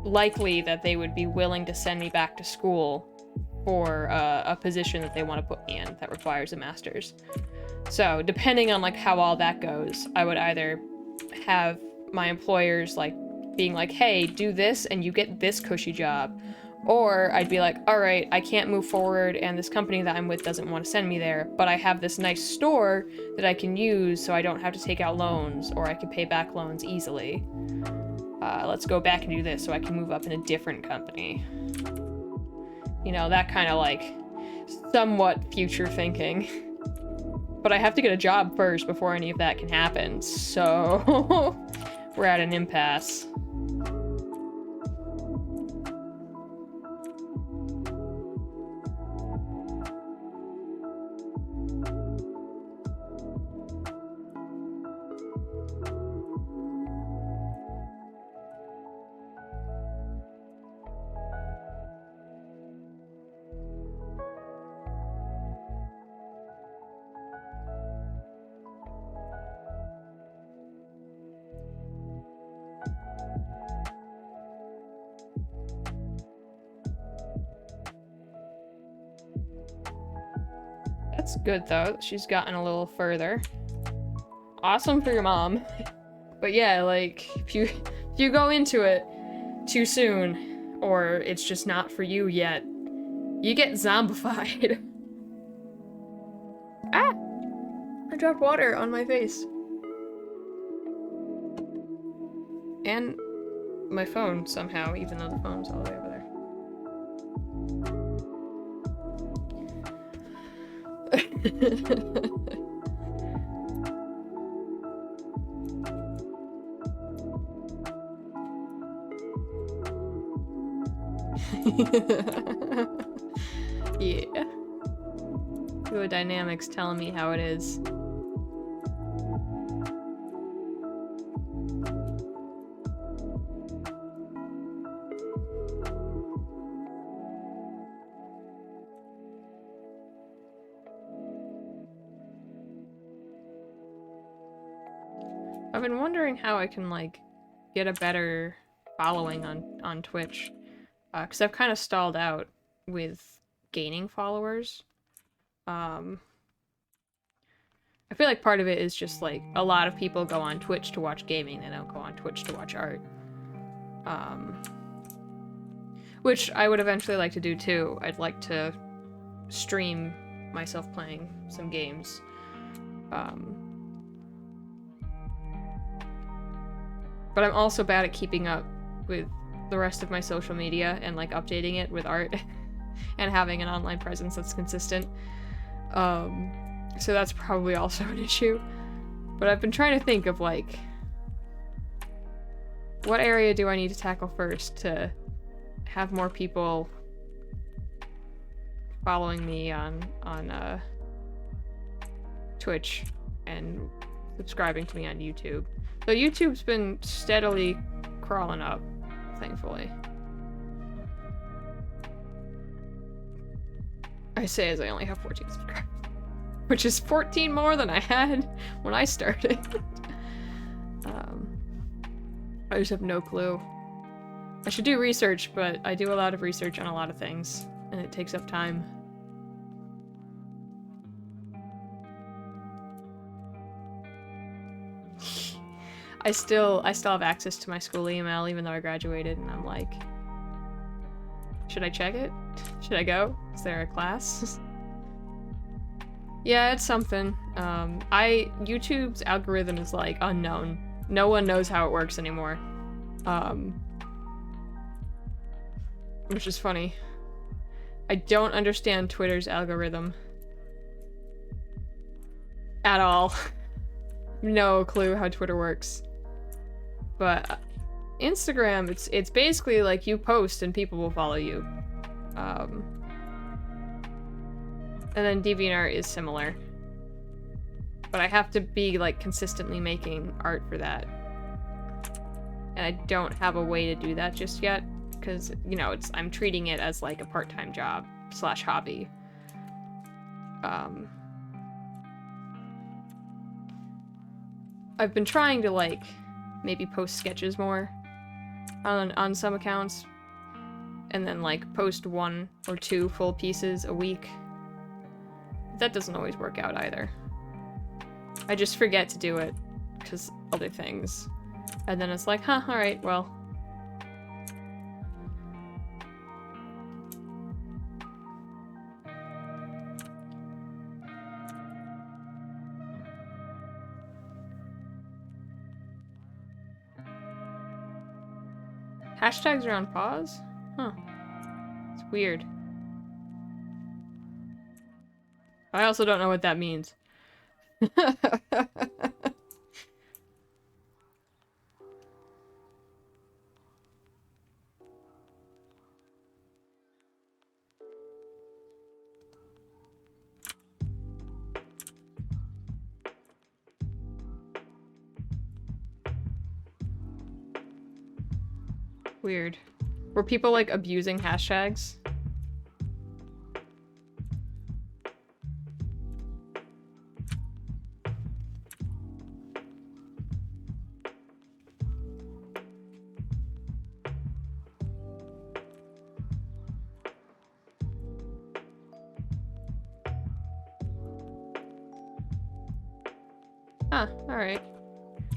likely that they would be willing to send me back to school for a position that they want to put me in that requires a master's. So depending on like how all that goes, I would either have my employers like being like, hey, do this and you get this cushy job. Or I'd be like, all right, I can't move forward and this company that I'm with doesn't want to send me there, but I have this nice store that I can use so I don't have to take out loans or I can pay back loans easily. Let's go back and do this so I can move up in a different company. You know, that kind of like somewhat future thinking. But I have to get a job first before any of that can happen, so we're at an impasse. That's good, though. She's gotten a little further. Awesome for your mom. But yeah, like, if you go into it too soon, or it's just not for you yet, you get zombified. Ah! I dropped water on my face. And my phone, somehow, even though the phone's all the way over there. Yeah. Fluid dynamics telling me how it is. I've been wondering how I can, like, get a better following on Twitch. Because I've kind of stalled out with gaining followers. I feel like part of it is just, like, a lot of people go on Twitch to watch gaming, they don't go on Twitch to watch art. Which I would eventually like to do, too. I'd like to stream myself playing some games. But I'm also bad at keeping up with the rest of my social media and, like, updating it with art and having an online presence that's consistent. So that's probably also an issue. But I've been trying to think of, like, what area do I need to tackle first to have more people following me on Twitch and subscribing to me on YouTube. So YouTube's been steadily crawling up, thankfully. I say as I only have 14 subscribers, which is 14 more than I had when I started. I just have no clue. I should do research, but I do a lot of research on a lot of things, and it takes up time. I still have access to my school email even though I graduated, and I'm like, should I check it? Should I go? Is there a class? Yeah, it's something. YouTube's algorithm is, like, unknown. No one knows how it works anymore. Which is funny. I don't understand Twitter's algorithm. At all. No clue how Twitter works. But Instagram, it's basically like you post and people will follow you. And then DeviantArt is similar. But I have to be, like, consistently making art for that. And I don't have a way to do that just yet. Because, you know, I'm treating it as, like, a part-time job / hobby. I've been trying to, like, maybe post sketches more on some accounts. And then, like, post 1 or 2 full pieces a week. That doesn't always work out either. I just forget to do it because other things. And then it's like, huh, alright, well. Hashtags are on pause? Huh. It's weird. I also don't know what that means. Weird. Were people, like, abusing hashtags? Huh, alright.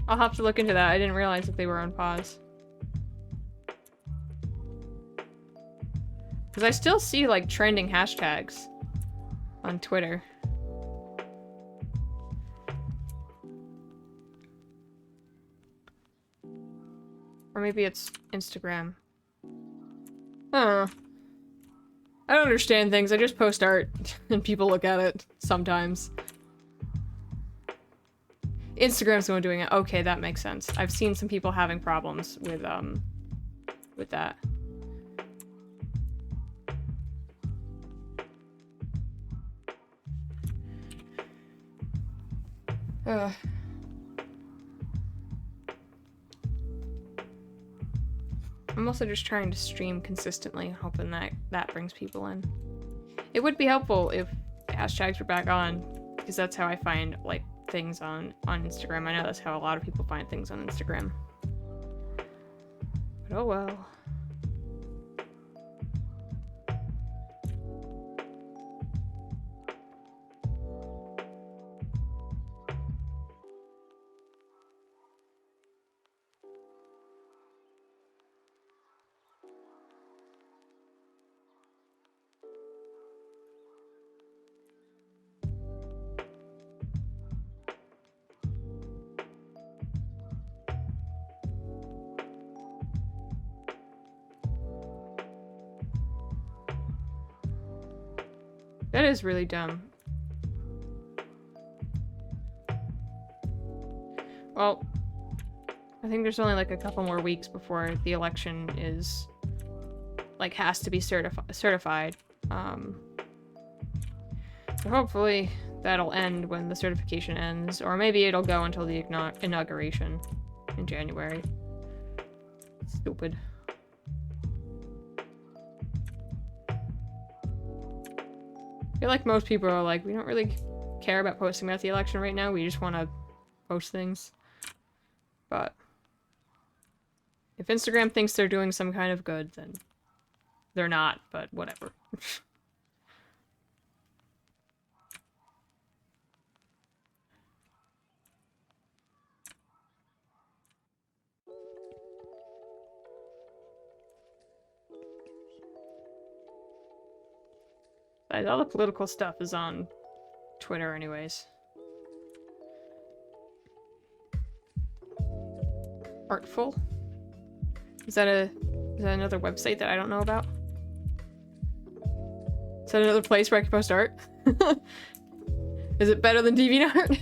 I'll have to look into that. I didn't realize that they were on pause. Because I still see, like, trending hashtags on Twitter. Or maybe it's Instagram. I don't understand things. I just post art and people look at it sometimes. Instagram's the one doing it. Okay, that makes sense. I've seen some people having problems with that. I'm also just trying to stream consistently, hoping that that brings people in. It would be helpful if hashtags were back on, because that's how I find, like, things on Instagram. I know that's how a lot of people find things on Instagram. But oh well. That is really dumb. Well, I think there's only like a couple more weeks before the election is, like, has to be certified. So hopefully that'll end when the certification ends, or maybe it'll go until the inauguration in January. Stupid. I feel like most people are like, we don't really care about posting about the election right now, we just want to post things. But if Instagram thinks they're doing some kind of good, then they're not, but whatever. All the political stuff is on Twitter anyways. Artful? Is that another website that I don't know about? Is that another place where I can post art? Is it better than DeviantArt?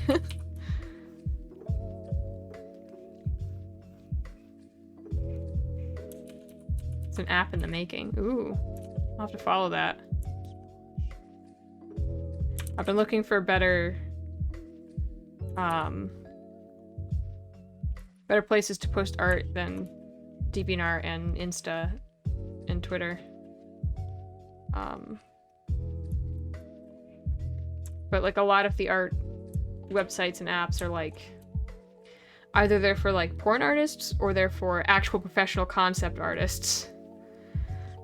It's an app in the making. Ooh. I'll have to follow that. I've been looking for better places to post art than DeviantArt and Insta and Twitter. But like a lot of the art websites and apps are like either they're for like porn artists or they're for actual professional concept artists.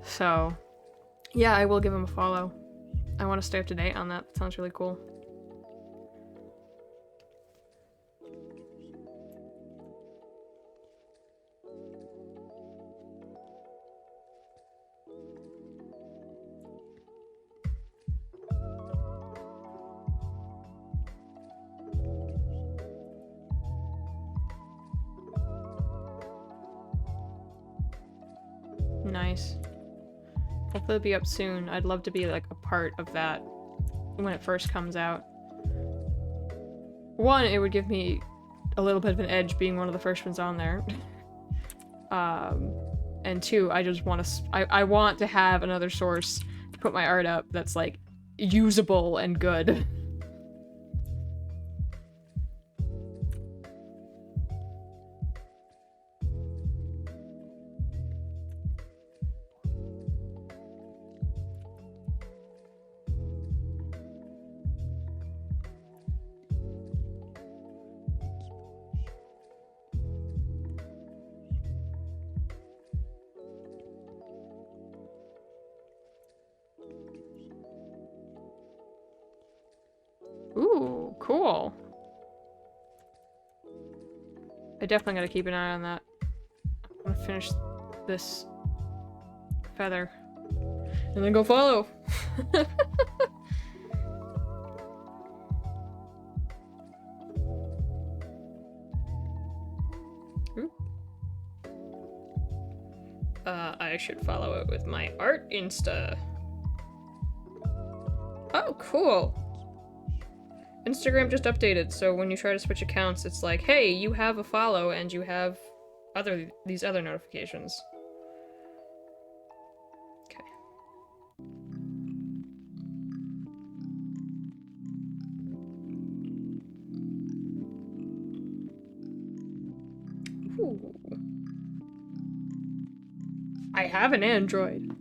So yeah, I will give them a follow. I want to stay up to date on that. That sounds really cool. Nice. Hopefully it'll be up soon. I'd love to be like a part of that when it first comes out. one, it would give me a little bit of an edge being one of the first ones on there. And two, I just want to, I want to have another source to put my art up that's, like, usable and good. Ooh, cool. I definitely gotta keep an eye on that. I'm gonna finish this feather. And then go follow! Ooh. I should follow it with my art Insta. Oh, cool! Instagram just updated, so when you try to switch accounts, it's like, hey, you have a follow and you have these other notifications. Okay. Ooh. I have an Android.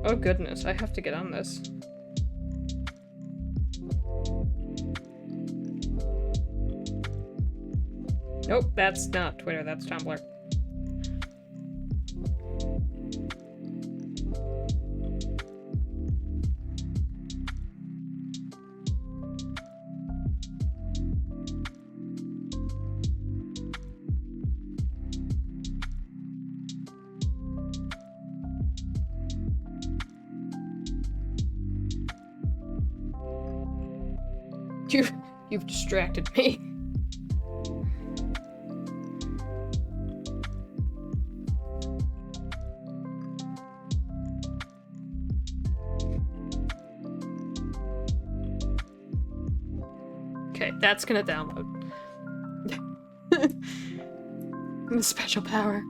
Oh goodness, I have to get on this. Nope, that's not Twitter, that's Tumblr. You've distracted me. Okay, that's gonna download. The special power.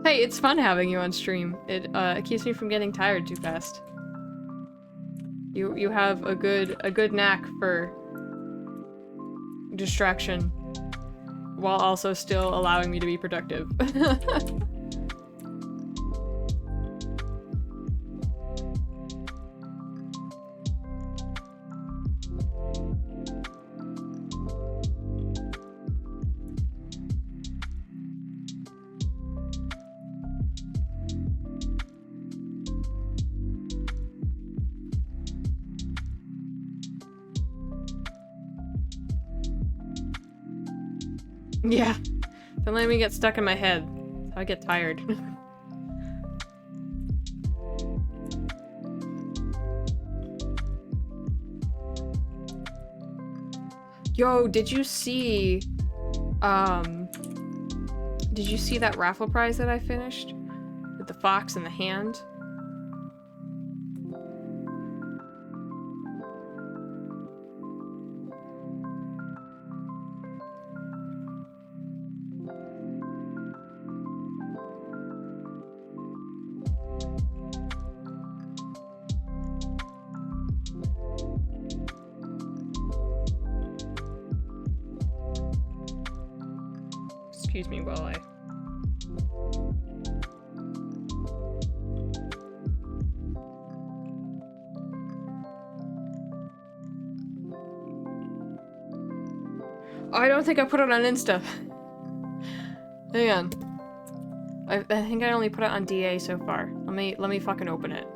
Hey, it's fun having you on stream. It keeps me from getting tired too fast. You have a good knack for distraction while also still allowing me to be productive. Yeah, don't let me get stuck in my head. I get tired. Yo, did you see that raffle prize that I finished? With the fox and the hand? Excuse me while I... Oh, I don't think I put it on Insta. Hang on. I think I only put it on DA so far. Let me fucking open it.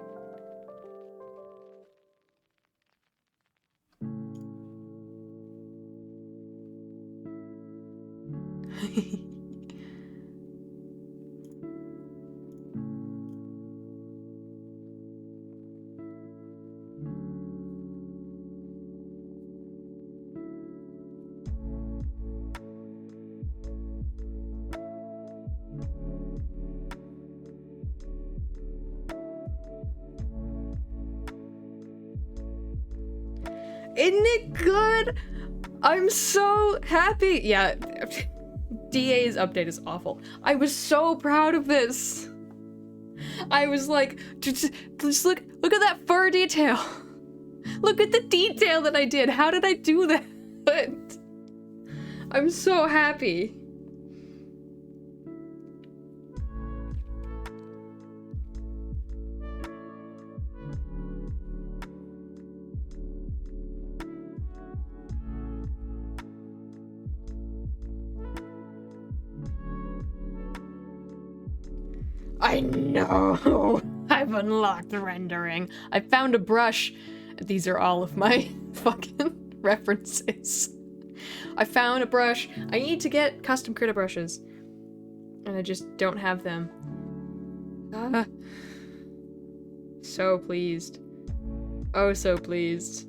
Isn't it good? I'm so happy. Yeah, DA's update is awful. I was so proud of this. I was like, just look at that fur detail. Look at the detail that I did. How did I do that? I'm so happy. I know! I've unlocked rendering. I found a brush. These are all of my fucking references. I found a brush. I need to get custom critter brushes. And I just don't have them. So pleased. Oh, so pleased.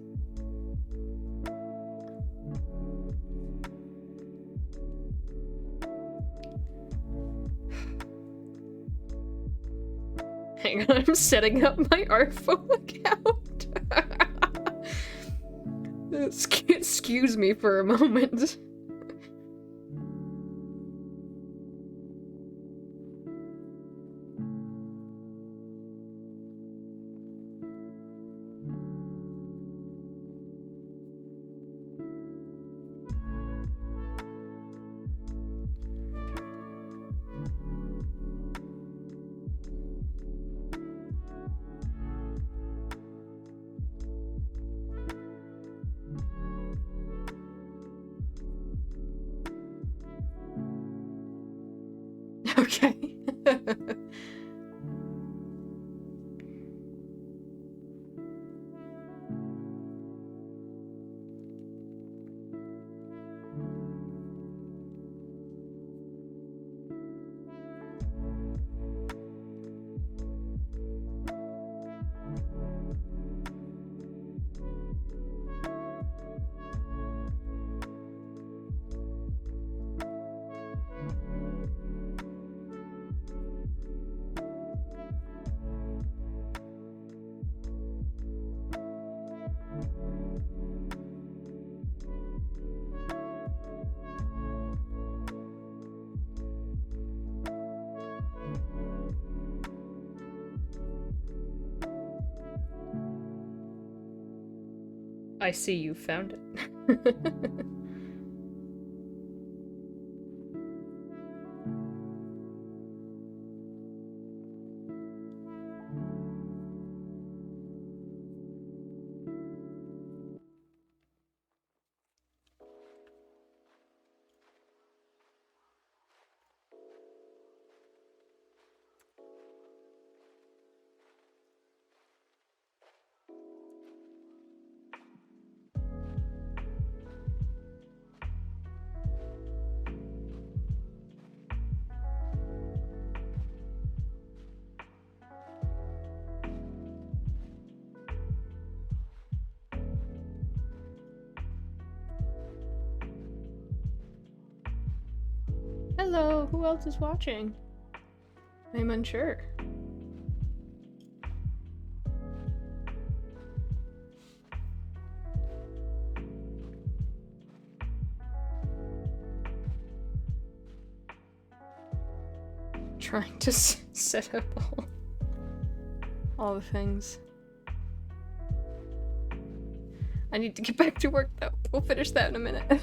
Hang on, I'm setting up my Artful account. Excuse me for a moment. Okay. I see you found it. Hello, who else is watching? I'm unsure. Trying to set up all the things. I need to get back to work though. We'll finish that in a minute.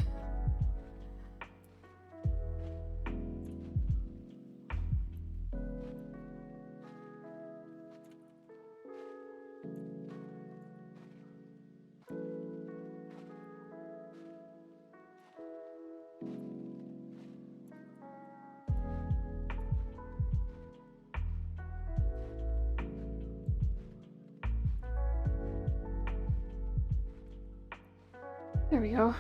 There we go.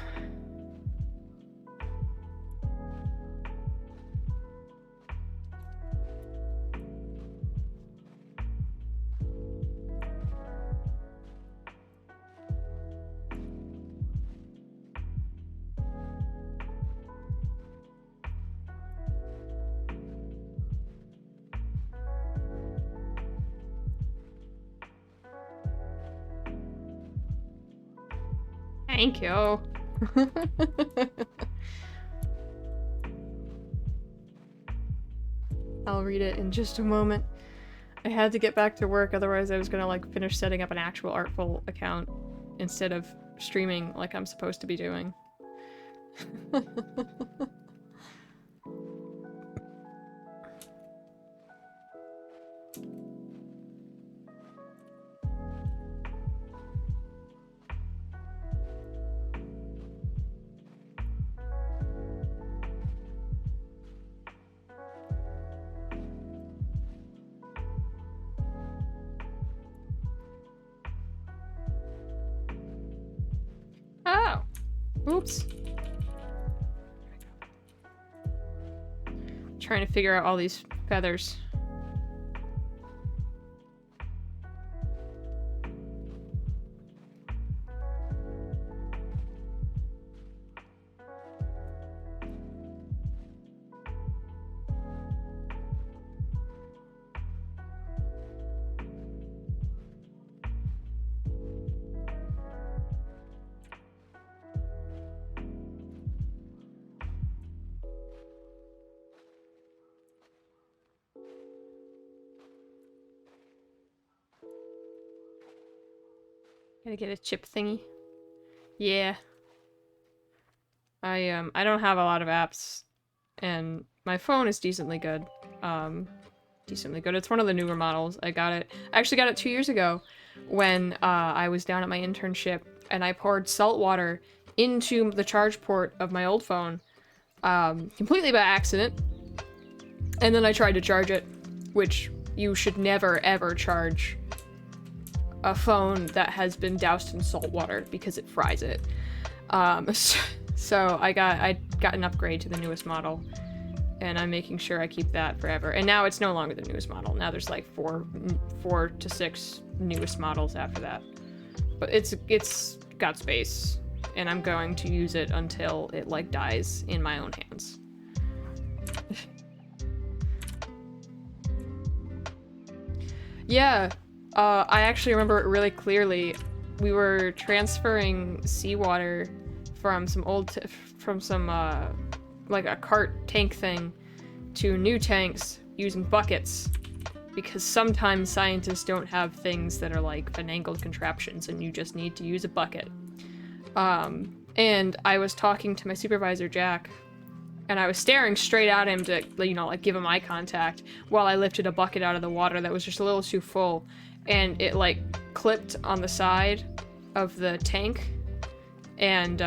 Thank you. I'll read it in just a moment. I had to get back to work, otherwise I was gonna like finish setting up an actual Artful account instead of streaming like I'm supposed to be doing. Oh! Oops. Trying to figure out all these feathers. Gotta get a chip thingy. Yeah. I don't have a lot of apps, and my phone is decently good. Decently good. It's one of the newer models. I actually got it 2 years ago when I was down at my internship, and I poured salt water into the charge port of my old phone, completely by accident. And then I tried to charge it, which you should never ever charge a phone that has been doused in salt water because it fries it. So I got an upgrade to the newest model, and I'm making sure I keep that forever. And now it's no longer the newest model. Now there's like four to six newest models after that. But it's got space, and I'm going to use it until it like dies in my own hands. Yeah. I actually remember it really clearly. We were transferring seawater from some like a cart tank thing to new tanks using buckets, because sometimes scientists don't have things that are like finagled contraptions and you just need to use a bucket. And I was talking to my supervisor, Jack, and I was staring straight at him to, you know, like give him eye contact while I lifted a bucket out of the water that was just a little too full. And it like clipped on the side of the tank and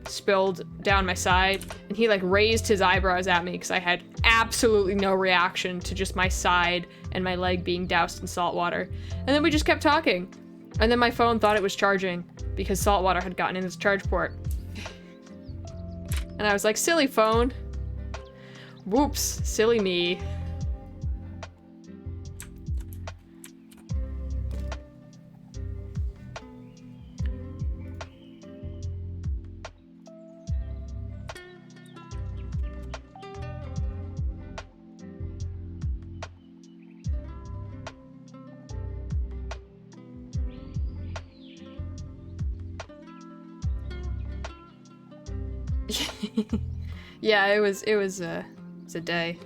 spilled down my side. And he like raised his eyebrows at me because I had absolutely no reaction to just my side and my leg being doused in salt water. And then we just kept talking. And then my phone thought it was charging because salt water had gotten in its charge port. And I was like, silly phone. Whoops, silly me. Yeah, it was a day.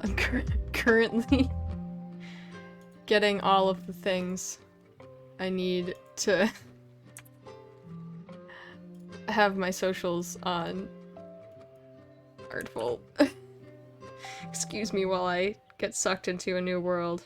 I'm currently getting all of the things I need to have my socials on Artful. Excuse me while I get sucked into a new world.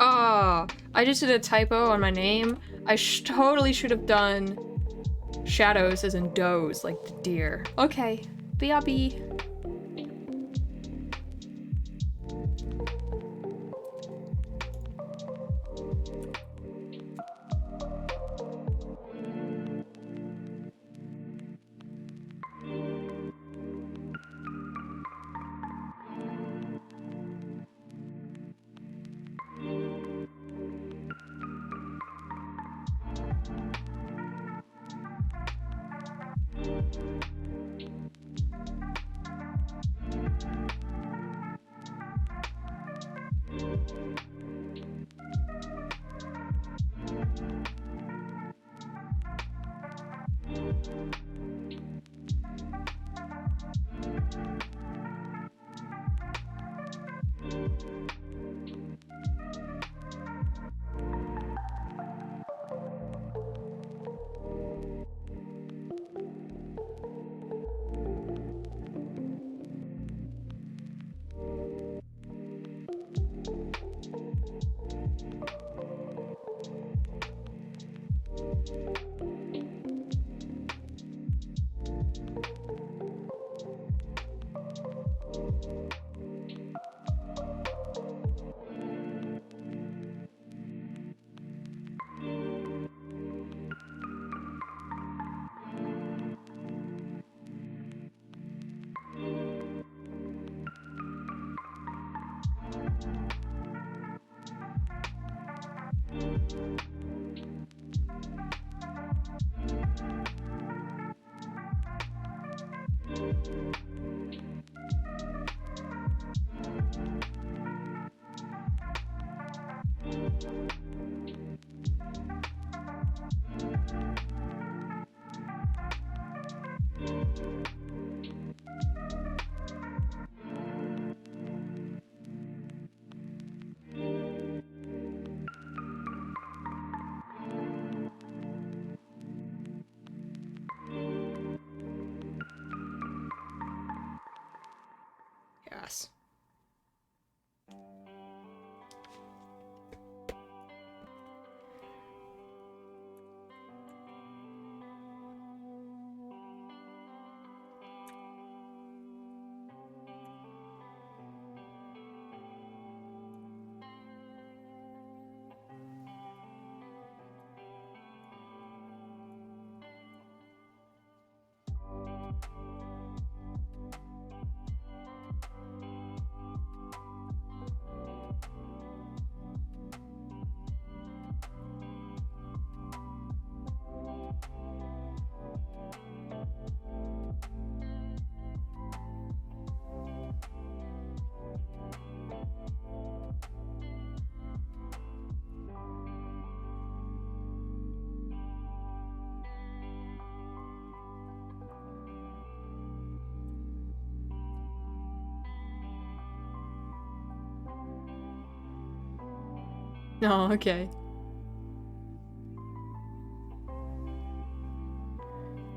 Oh, I just did a typo on my name. I totally should have done shadows as in does, like the deer. Okay, BRB. Yes. Oh, okay.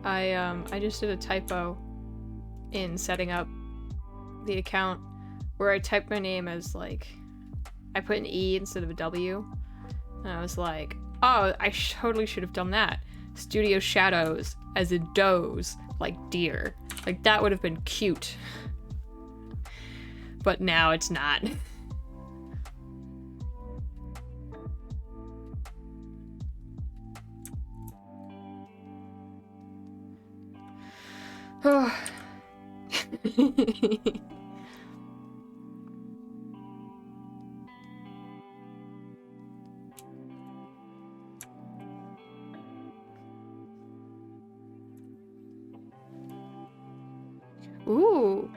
I just did a typo in setting up the account where I typed my name as, like, I put an E instead of a W. And I was like, oh, I totally should have done that. Studio Shadows as in does, like deer. Like, that would have been cute. But now it's not. Oh. Ooh.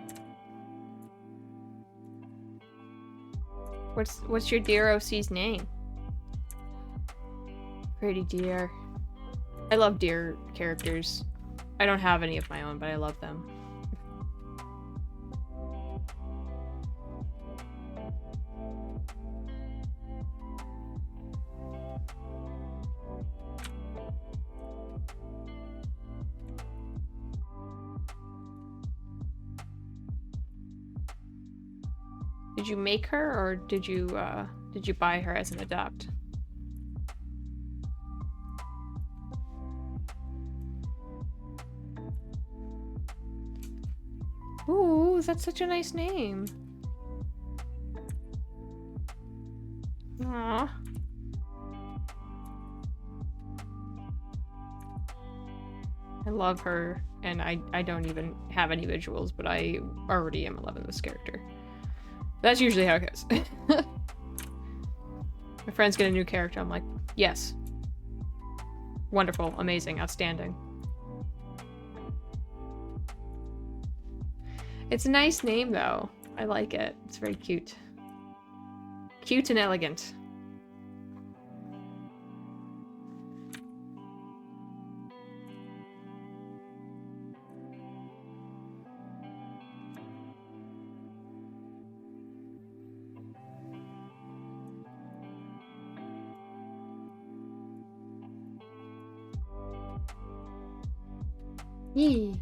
What's your dear OC's name? Pretty deer. I love deer characters. I don't have any of my own, but I love them. Did you make her, or did you buy her as an adopt? Ooh, that's such a nice name. Aww. I love her, and I don't even have any visuals, but I already am in love with this character. That's usually how it goes. My friends get a new character, I'm like, yes. Wonderful, amazing, outstanding. It's a nice name, though. I like it. It's very cute. Cute and elegant. Yee.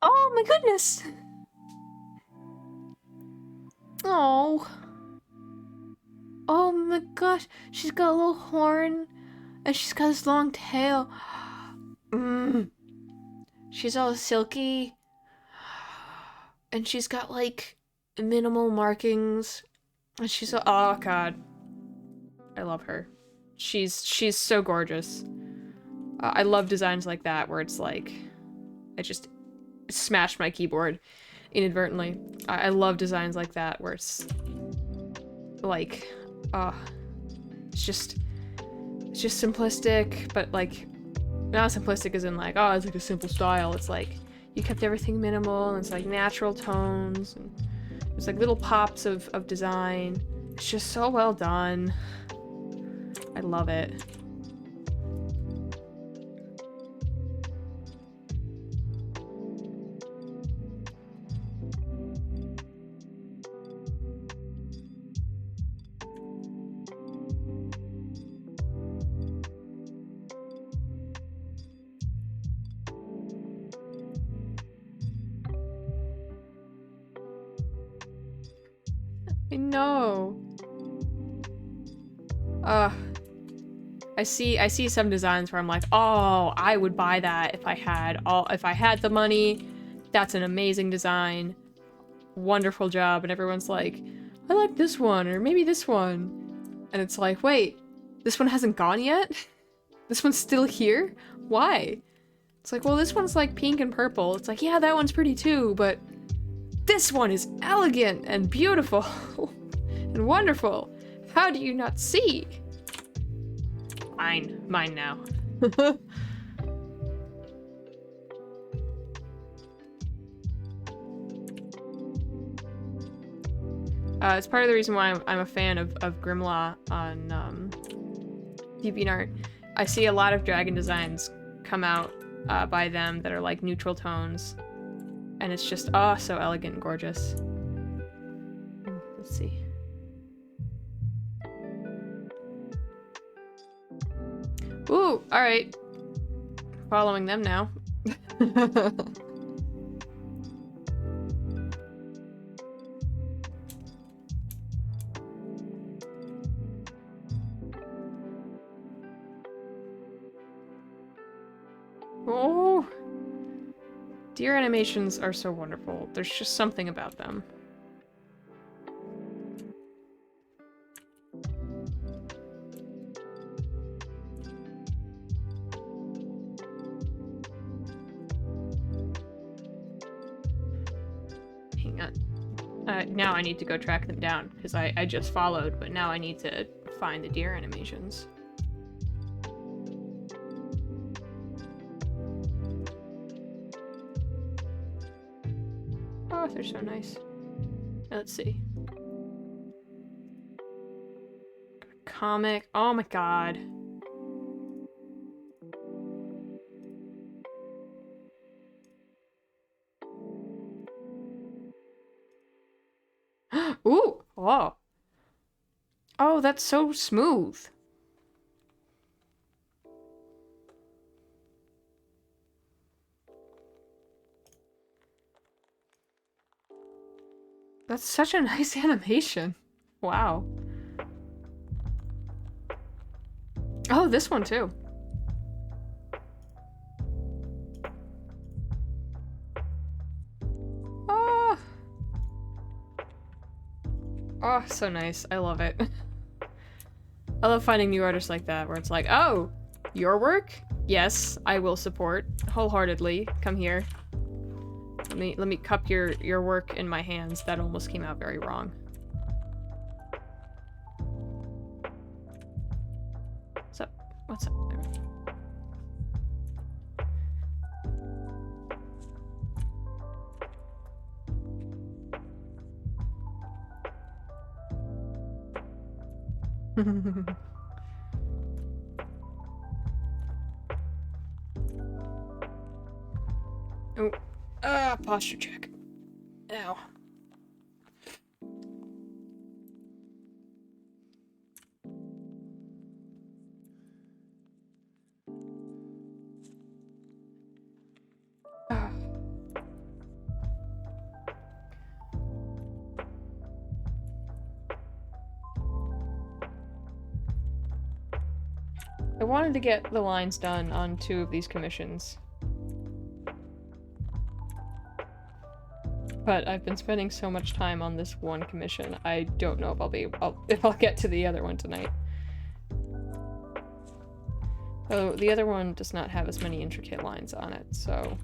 Oh my goodness! Oh. Oh my gosh, she's got a little horn, and she's got this long tail. She's all silky, and she's got like minimal markings, and she's so, oh god, I love her. She's so gorgeous. I love designs like that where it's like, I just smashed my keyboard inadvertently. I love designs like that where it's like, it's just simplistic, but like, not simplistic as in like, oh, it's like a simple style. It's like, you kept everything minimal, and it's like natural tones, and there's like little pops of design. It's just so well done. I love it. I know. I see some designs where I'm like, oh, I would buy that if I had the money. That's an amazing design. Wonderful job. And everyone's like, I like this one, or maybe this one. And it's like, wait, this one hasn't gone yet? This one's still here? Why? It's like, well, this one's like pink and purple. It's like, yeah, that one's pretty too, but this one is elegant and beautiful and wonderful. How do you not see? Mine now. It's part of the reason why I'm a fan of Grimlaw on DeviantArt. I see a lot of dragon designs come out by them that are like neutral tones, and it's just so elegant and gorgeous. Let's see. Ooh, all right. Following them now. Oh. Deer animations are so wonderful. There's just something about them. Hang on. Now I need to go track them down, because I just followed, but now I need to find the deer animations. Oh, they're so nice. Let's see. Comic. Oh my god. Ooh! Oh. Oh, that's so smooth. That's such a nice animation. Wow. Oh, this one too. Oh. Oh, so nice. I love it. I love finding new artists like that, where it's like, oh, your work? Yes, I will support wholeheartedly. Come here. Let me cup your work in my hands. That almost came out very wrong. What's up? What's up? Oh. Posture check. Ow. I wanted to get the lines done on 2 of these commissions. But I've been spending so much time on this one commission, I don't know if I'll get to the other one tonight. Oh, the other one does not have as many intricate lines on it, so...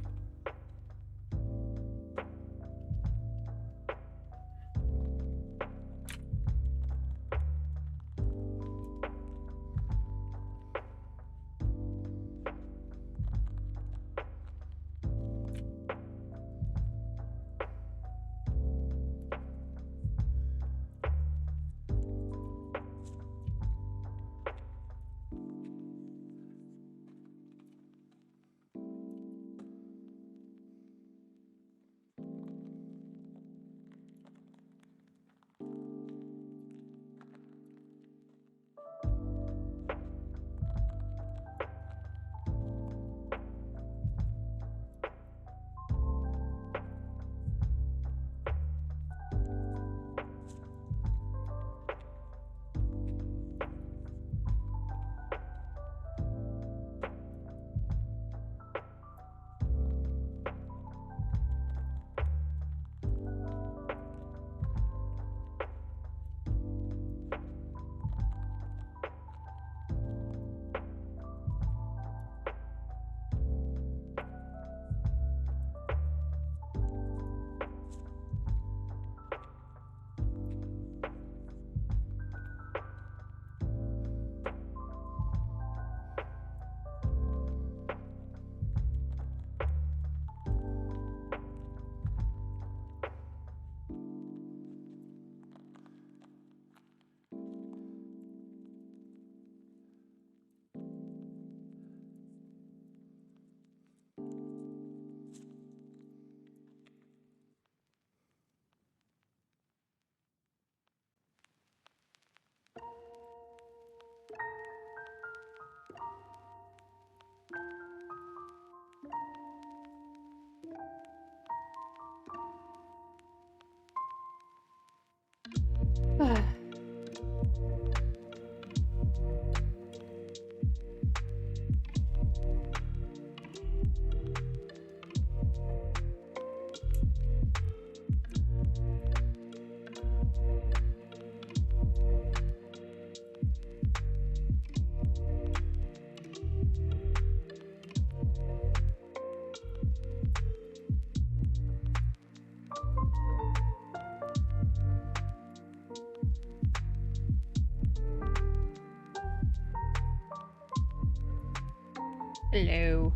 Hello.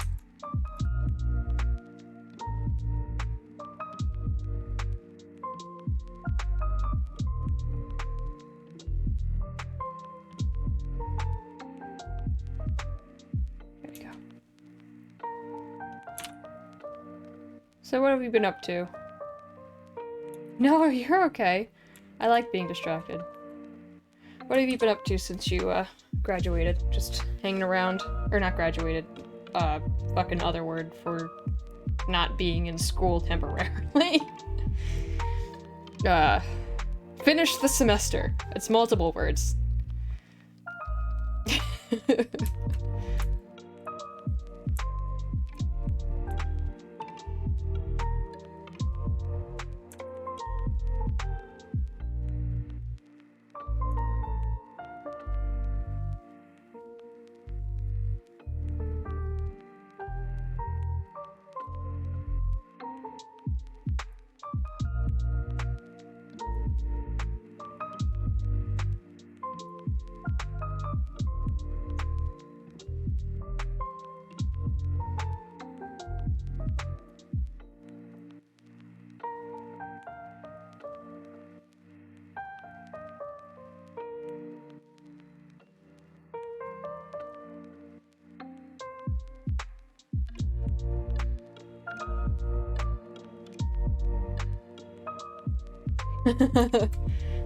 There we go. So what have you been up to? No, you're okay. I like being distracted. What have you been up to since you, graduated? Just hanging around? Or not graduated. Fucking other word for not being in school temporarily. Finish the semester. It's multiple words.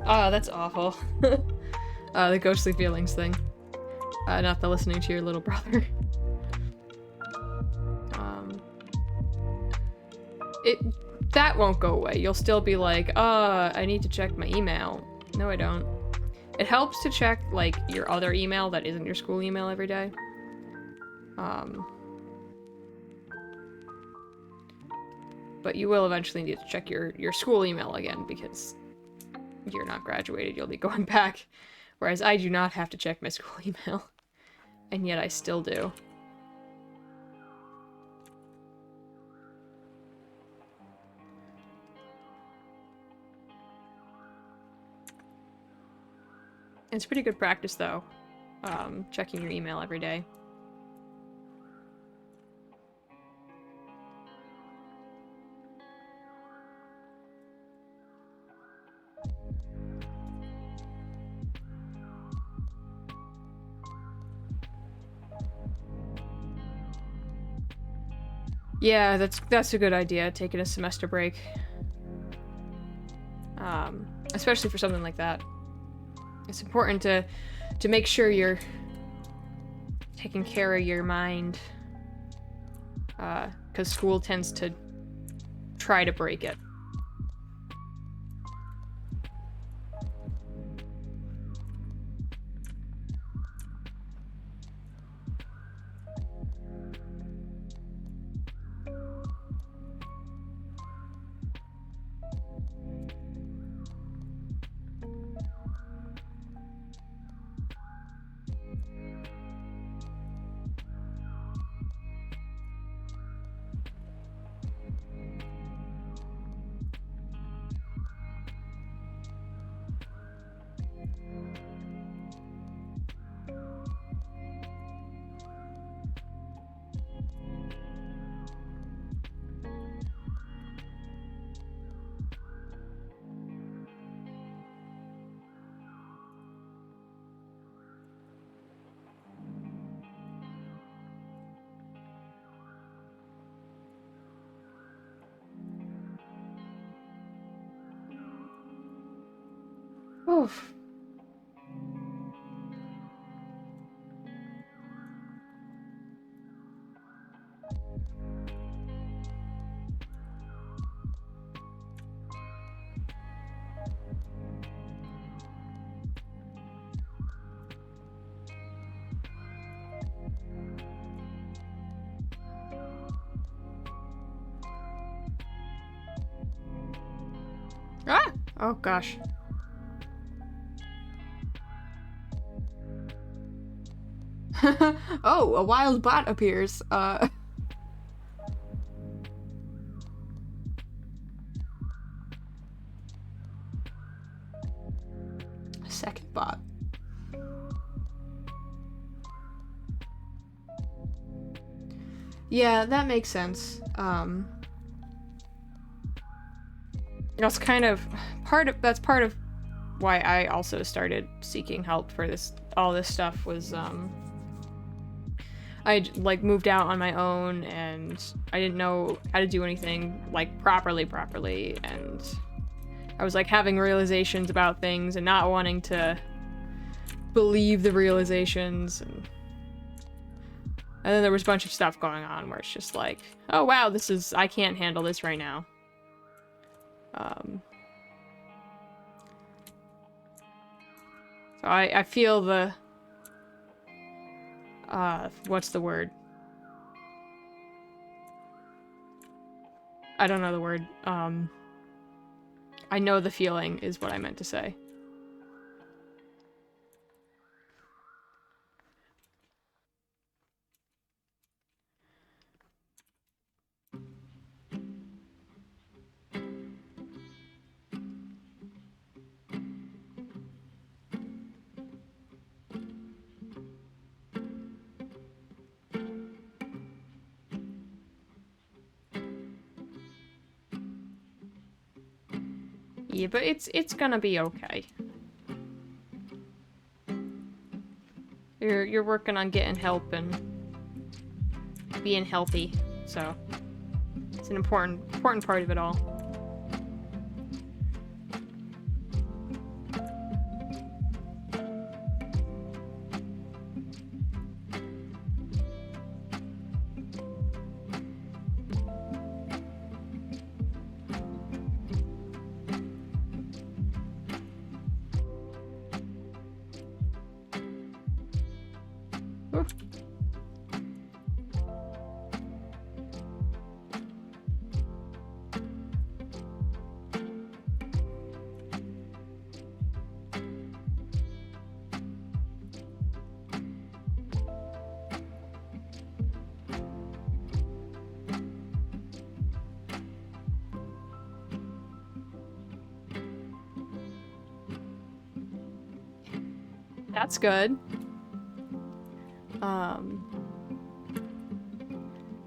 Oh, that's awful. The ghostly feelings thing. Not the listening to your little brother. That won't go away. You'll still be like, I need to check my email. No, I don't. It helps to check, like, your other email that isn't your school email every day. But you will eventually need to check your school email again because you're not graduated. You'll be going back. Whereas I do not have to check my school email. And yet I still do. It's pretty good practice, though. Checking your email every day. Yeah, that's a good idea, taking a semester break. Especially for something like that. It's important to make sure you're taking care of your mind, because school tends to try to break it. Oof. Ah! Oh gosh. Oh, a wild bot appears. A second bot. Yeah, that makes sense. That's kind of that's part of why I also started seeking help for all this stuff was, I like moved out on my own and I didn't know how to do anything like properly, and I was like having realizations about things and not wanting to believe the realizations, and then there was a bunch of stuff going on where it's just like, oh wow, I can't handle this right now. So I feel the, what's the word? I don't know the word. I know the feeling is what I meant to say. Yeah, but it's gonna be okay. You're working on getting help and being healthy, so it's an important part of it all. That's good. I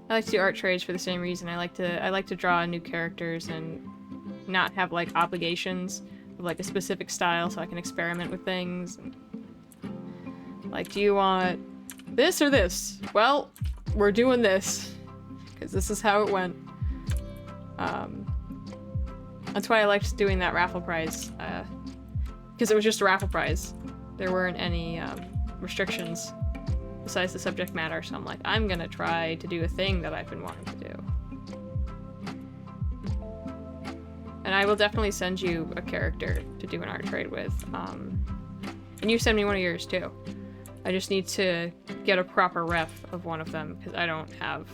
like to do art trades for the same reason. I like to draw new characters and not have like obligations of like a specific style, so I can experiment with things. And, like, do you want this or this? Well, we're doing this because this is how it went. That's why I liked doing that raffle prize, because it was just a raffle prize. There weren't any restrictions besides the subject matter, so I'm like, I'm gonna try to do a thing that I've been wanting to do. And I will definitely send you a character to do an art trade with, and you send me one of yours too. I just need to get a proper ref of one of them, because I don't have...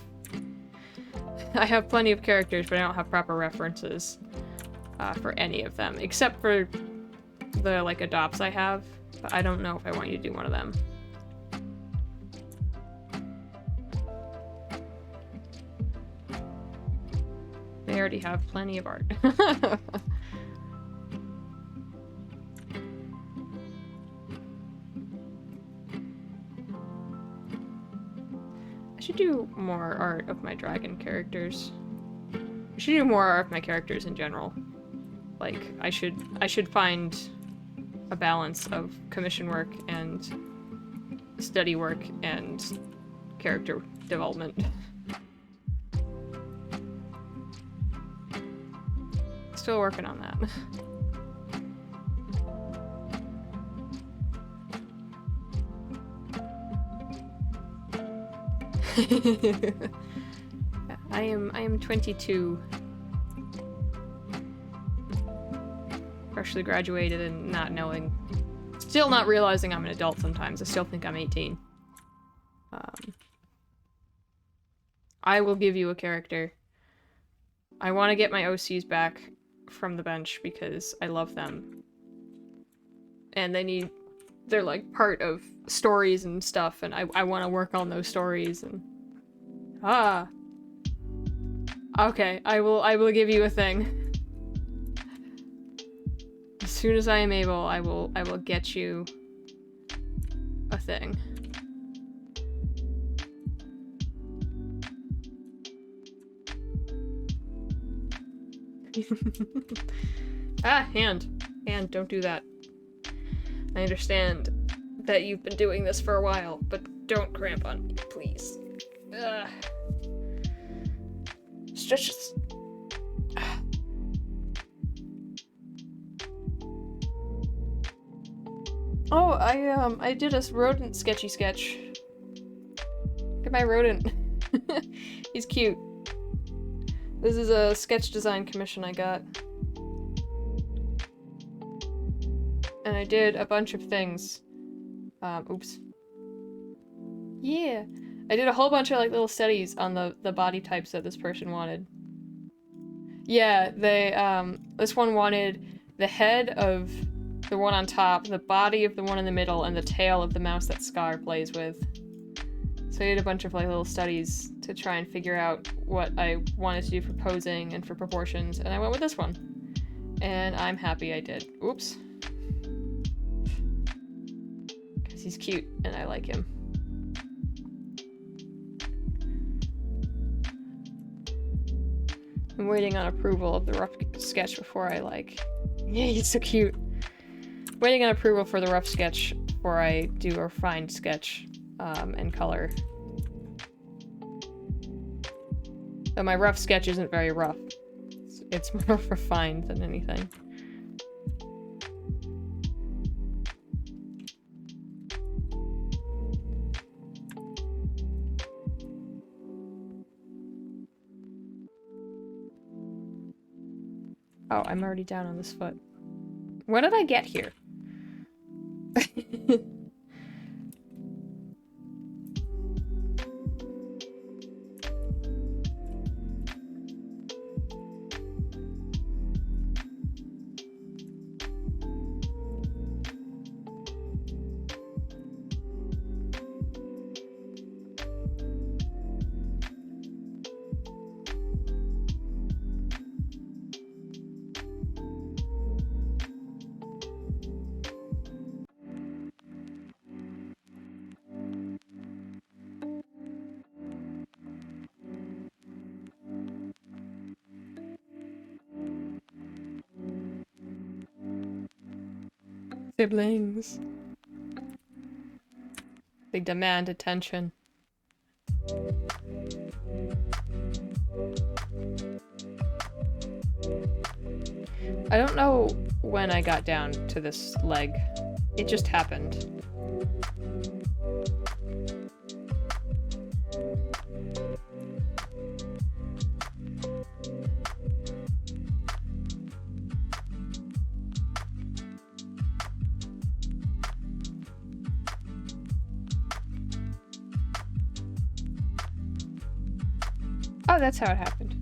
I have plenty of characters, but I don't have proper references for any of them, except for the, like, adopts I have, but I don't know if I want you to do one of them. They already have plenty of art. I should do more art of my dragon characters. I should do more art of my characters in general. Like, I should find a balance of commission work and study work and character development. Still working on that. I am 22. Freshly graduated and not knowing, still not realizing I'm an adult sometimes. I still think I'm 18. I will give you a character. I want to get my OCs back from the bench because I love them. And they're like part of stories and stuff, and I want to work on those stories and... Okay, I will give you a thing. As soon as I am able, I will get you a thing. Ah, hand. Hand, don't do that. I understand that you've been doing this for a while, but don't cramp on me, please. Ugh. Stretches. Oh, I did a rodent sketch. Look at my rodent. He's cute. This is a sketch design commission I got. And I did a bunch of things. Oops. Yeah. I did a whole bunch of like little studies on the body types that this person wanted. Yeah, they, this one wanted the head of the one on top, the body of the one in the middle, and the tail of the mouse that Scar plays with. So I did a bunch of like little studies to try and figure out what I wanted to do for posing and for proportions, and I went with this one. And I'm happy I did. Oops. Because he's cute, and I like him. I'm waiting on approval of the rough sketch before I like... Yeah, he's so cute. Waiting on approval for the rough sketch before I do a refined sketch, and color. Though my rough sketch isn't very rough. It's more refined than anything. Oh, I'm already down on this foot. When did I get here? Siblings. They demand attention. I don't know when I got down to this leg. It just happened. Oh, that's how it happened.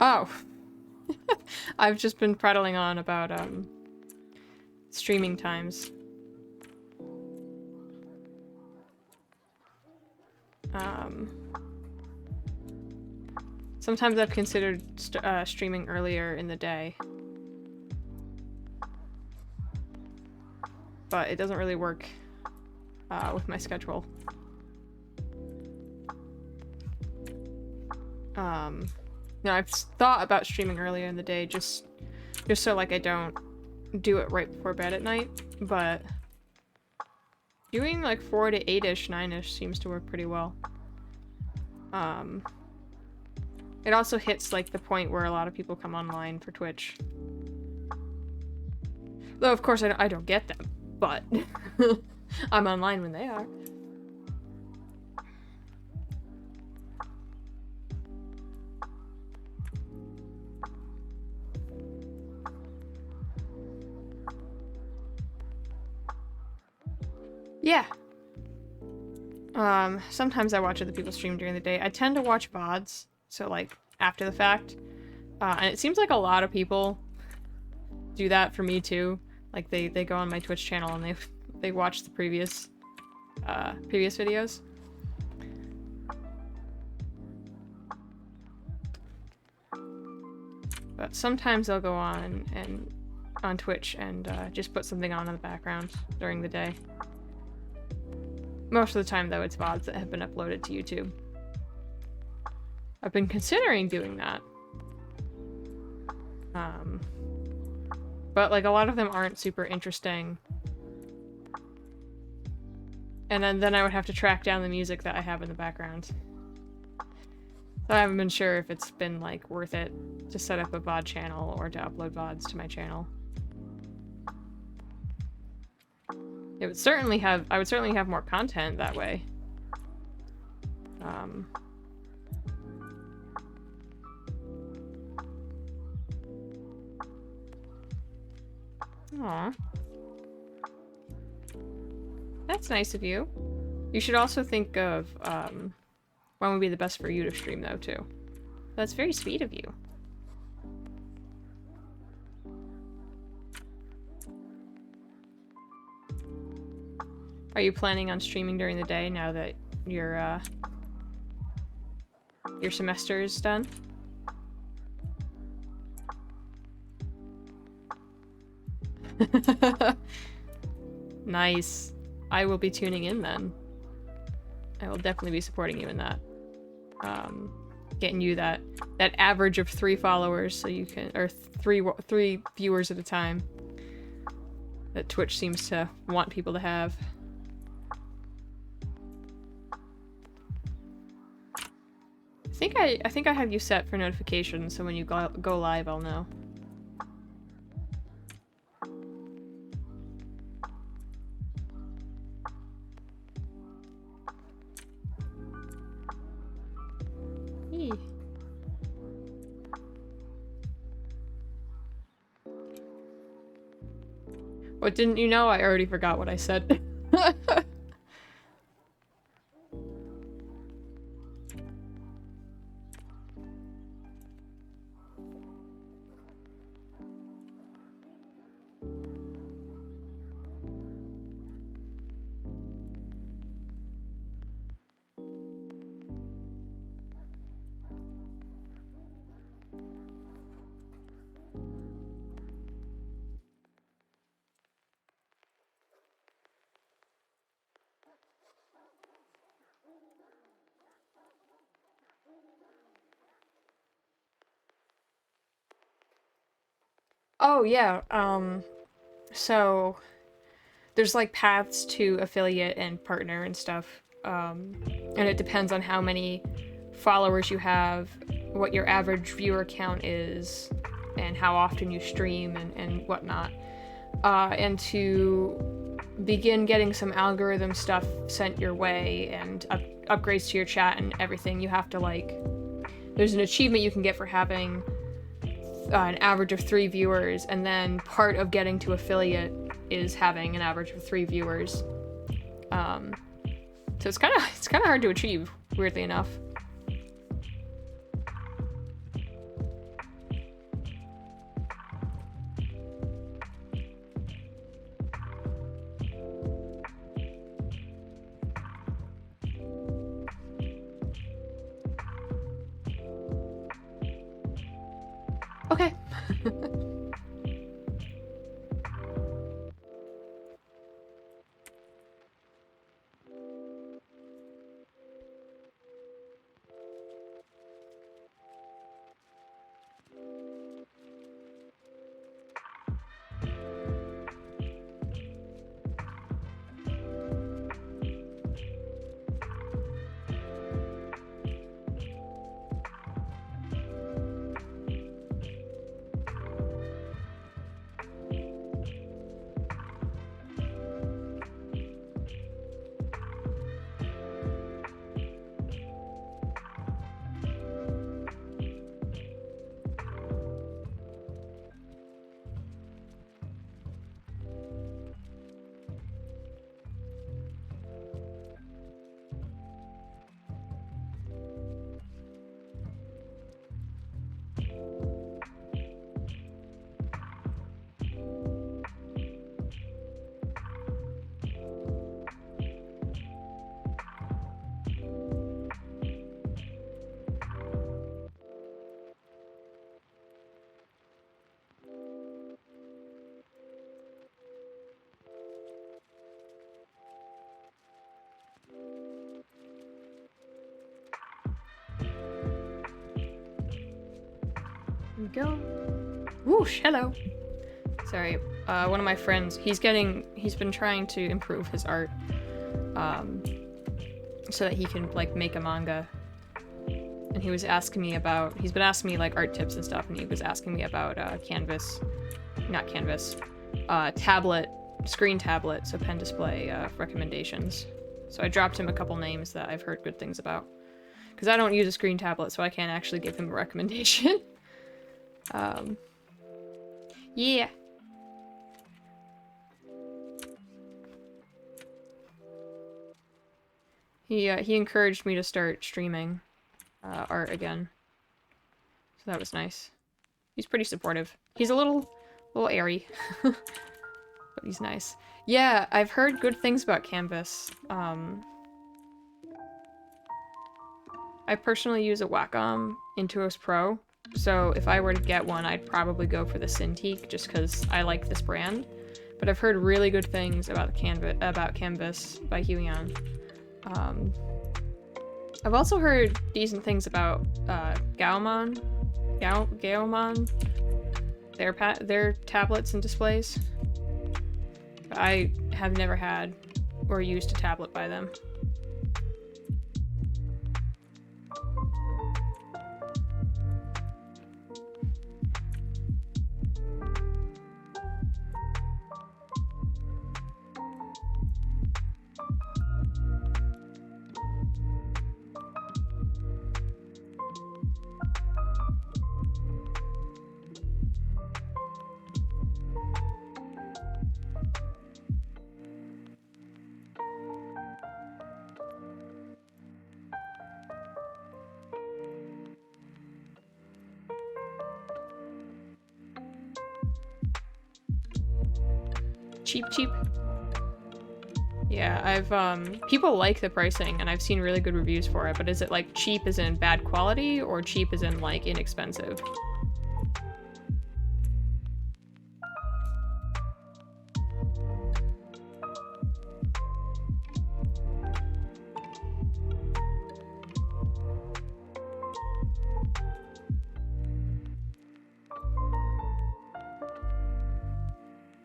Oh. I've just been prattling on about, streaming times. Sometimes I've considered streaming earlier in the day. But it doesn't really work with my schedule. No, I've thought about streaming earlier in the day just so like I don't do it right before bed at night, but doing like 4 to 8-ish, 9-ish seems to work pretty well. It also hits like the point where a lot of people come online for Twitch. Though of course I don't get them, but I'm online when they are. Yeah. Sometimes I watch other people stream during the day. I tend to watch VODs, so like after the fact. And it seems like a lot of people do that for me too. Like they go on my Twitch channel and they watch the previous videos. But sometimes they'll go on Twitch and just put something on in the background during the day. Most of the time, though, it's VODs that have been uploaded to YouTube. I've been considering doing that. But, like, a lot of them aren't super interesting. And then I would have to track down the music that I have in the background. So I haven't been sure if it's been, like, worth it to set up a VOD channel or to upload VODs to my channel. I would certainly have more content that way. Aw. That's nice of you. You should also think of, when would be the best for you to stream, though, too. That's very sweet of you. Are you planning on streaming during the day now that your semester is done? Nice. I will be tuning in then. I will definitely be supporting you in that. Getting you that average of 3 followers so you can, or three viewers at a time that Twitch seems to want people to have. I think I have you set for notifications, so when you go live, I'll know. Eee. What, didn't you know? I already forgot what I said. Oh, yeah, so there's like paths to affiliate and partner and stuff, and it depends on how many followers you have, what your average viewer count is, and how often you stream and whatnot. And to begin getting some algorithm stuff sent your way and upgrades to your chat and everything, you have to, like, there's an achievement you can get for having an average of 3 viewers, and then part of getting to affiliate is having an average of 3 viewers. So it's kind of hard to achieve, weirdly enough. we go. Whoosh, hello. Sorry, one of my friends, he's been trying to improve his art, so that he can, like, make a manga. And he was asking me about, he's been asking me, like, art tips and stuff, and he was asking me about, tablet, screen tablet, so pen display, recommendations. So I dropped him a couple names that I've heard good things about. Because I don't use a screen tablet, so I can't actually give him a recommendation. Yeah. He encouraged me to start streaming art again. So that was nice. He's pretty supportive. He's a little airy. But he's nice. Yeah, I've heard good things about Canvas. I personally use a Wacom Intuos Pro, so if I were to get one, I'd probably go for the Cintiq, just because I like this brand. But I've heard really good things about Canvas by Huion. I've also heard decent things about Gaomon, their tablets and displays. But I have never had or used a tablet by them. Cheap. Yeah, I've, people like the pricing, and I've seen really good reviews for it, but is it, like, cheap as in bad quality, or cheap as in, like, inexpensive?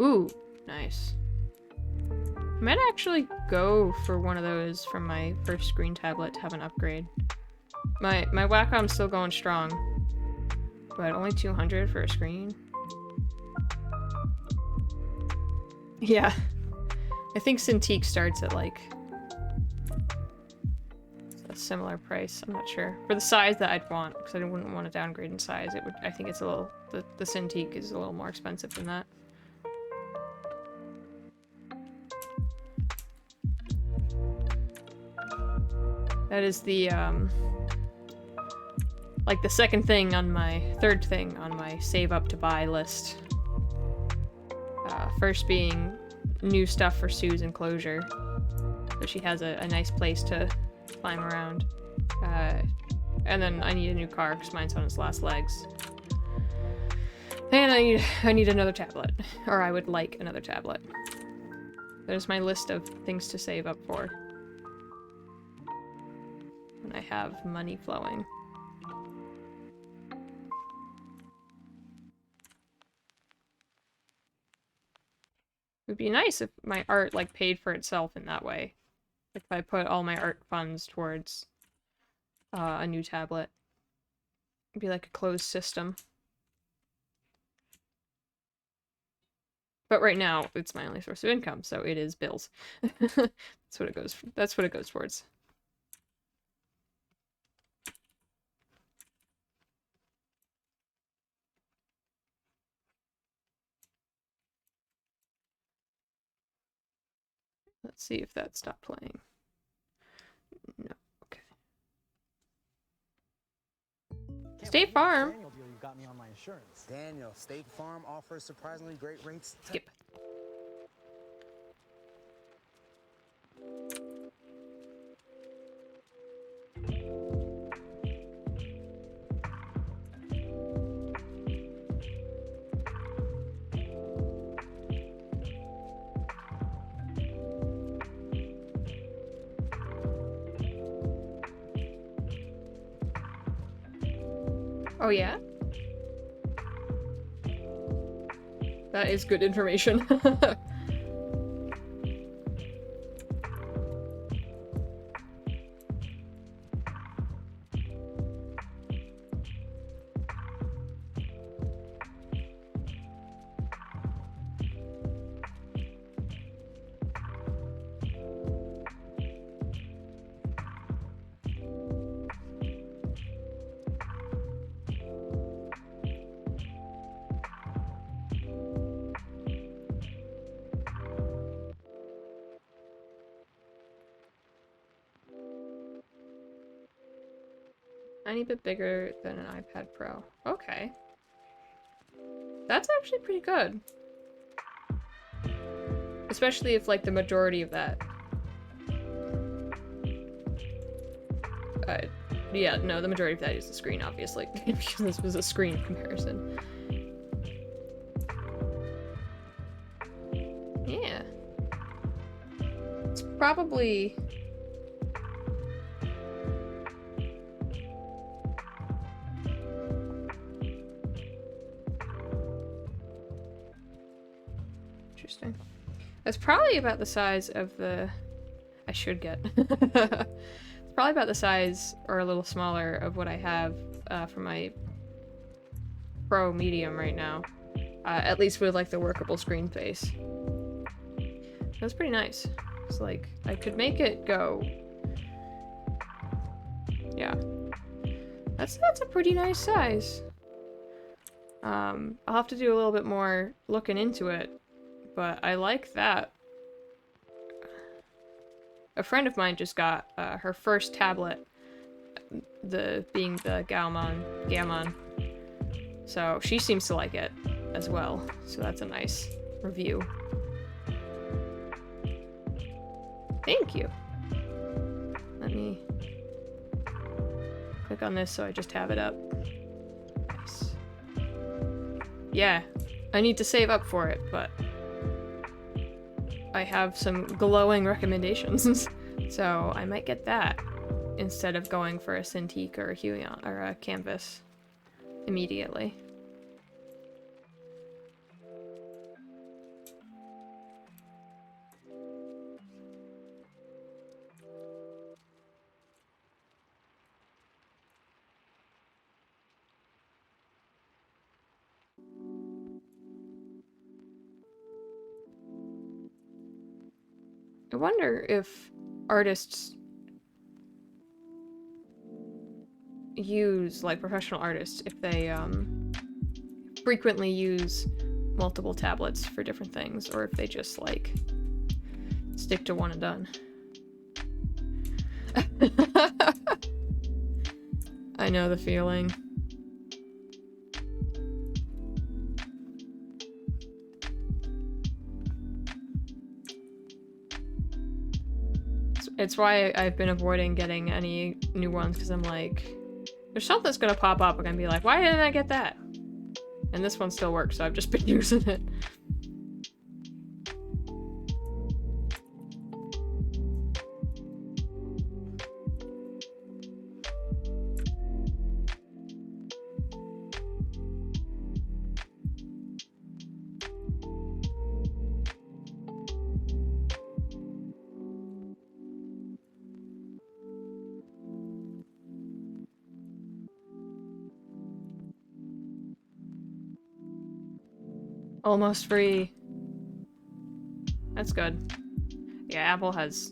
Ooh, nice. I might actually go for one of those from my first screen tablet to have an upgrade. My Wacom's still going strong, but only 200 for a screen? Yeah. I think Cintiq starts at, like, a similar price. I'm not sure. For the size that I'd want, because I wouldn't want to downgrade in size. I think it's a little... The Cintiq is a little more expensive than that. That is the, like the third thing on my save up to buy list. First being new stuff for Sue's enclosure. So she has a nice place to climb around. And then I need a new car because mine's on its last legs. And I need another tablet. Or I would like another tablet. There's my list of things to save up for. When I have money flowing. It would be nice if my art, like, paid for itself in that way. If I put all my art funds towards a new tablet. It'd be like a closed system. But right now, it's my only source of income, so it is bills. That's what it goes towards. Let's see if that stopped playing. No, okay. State Farm. Daniel deal you got me on my insurance. Daniel, State Farm offers surprisingly great rates. Skip. Oh yeah? That is good information. Tiny bit bigger than an iPad Pro. Okay. That's actually pretty good. Especially if, like, the majority of that... yeah, no, the majority of that is the screen, obviously. Because this was a screen comparison. Yeah. It's probably... Interesting. That's probably about the size of the... I should get. It's probably about the size, or a little smaller, of what I have for my Pro Medium right now. At least with, like, the workable screen face. That's pretty nice. It's like, I could make it go... Yeah. That's a pretty nice size. I'll have to do a little bit more looking into it, but I like that. A friend of mine just got her first tablet, being the Gammon. So she seems to like it as well. So that's a nice review. Thank you. Let me click on this so I just have it up. Nice. Yeah, I need to save up for it, but I have some glowing recommendations. So I might get that instead of going for a Cintiq or a Huion or a Canvas immediately. I wonder if artists use, like professional artists, if they frequently use multiple tablets for different things, or if they just like stick to one and done. I know the feeling. It's why I've been avoiding getting any new ones, because I'm like, there's something that's gonna pop up, I'm gonna be like, why didn't I get that? And this one still works, so I've just been using it. Almost free. That's good. Yeah, Apple has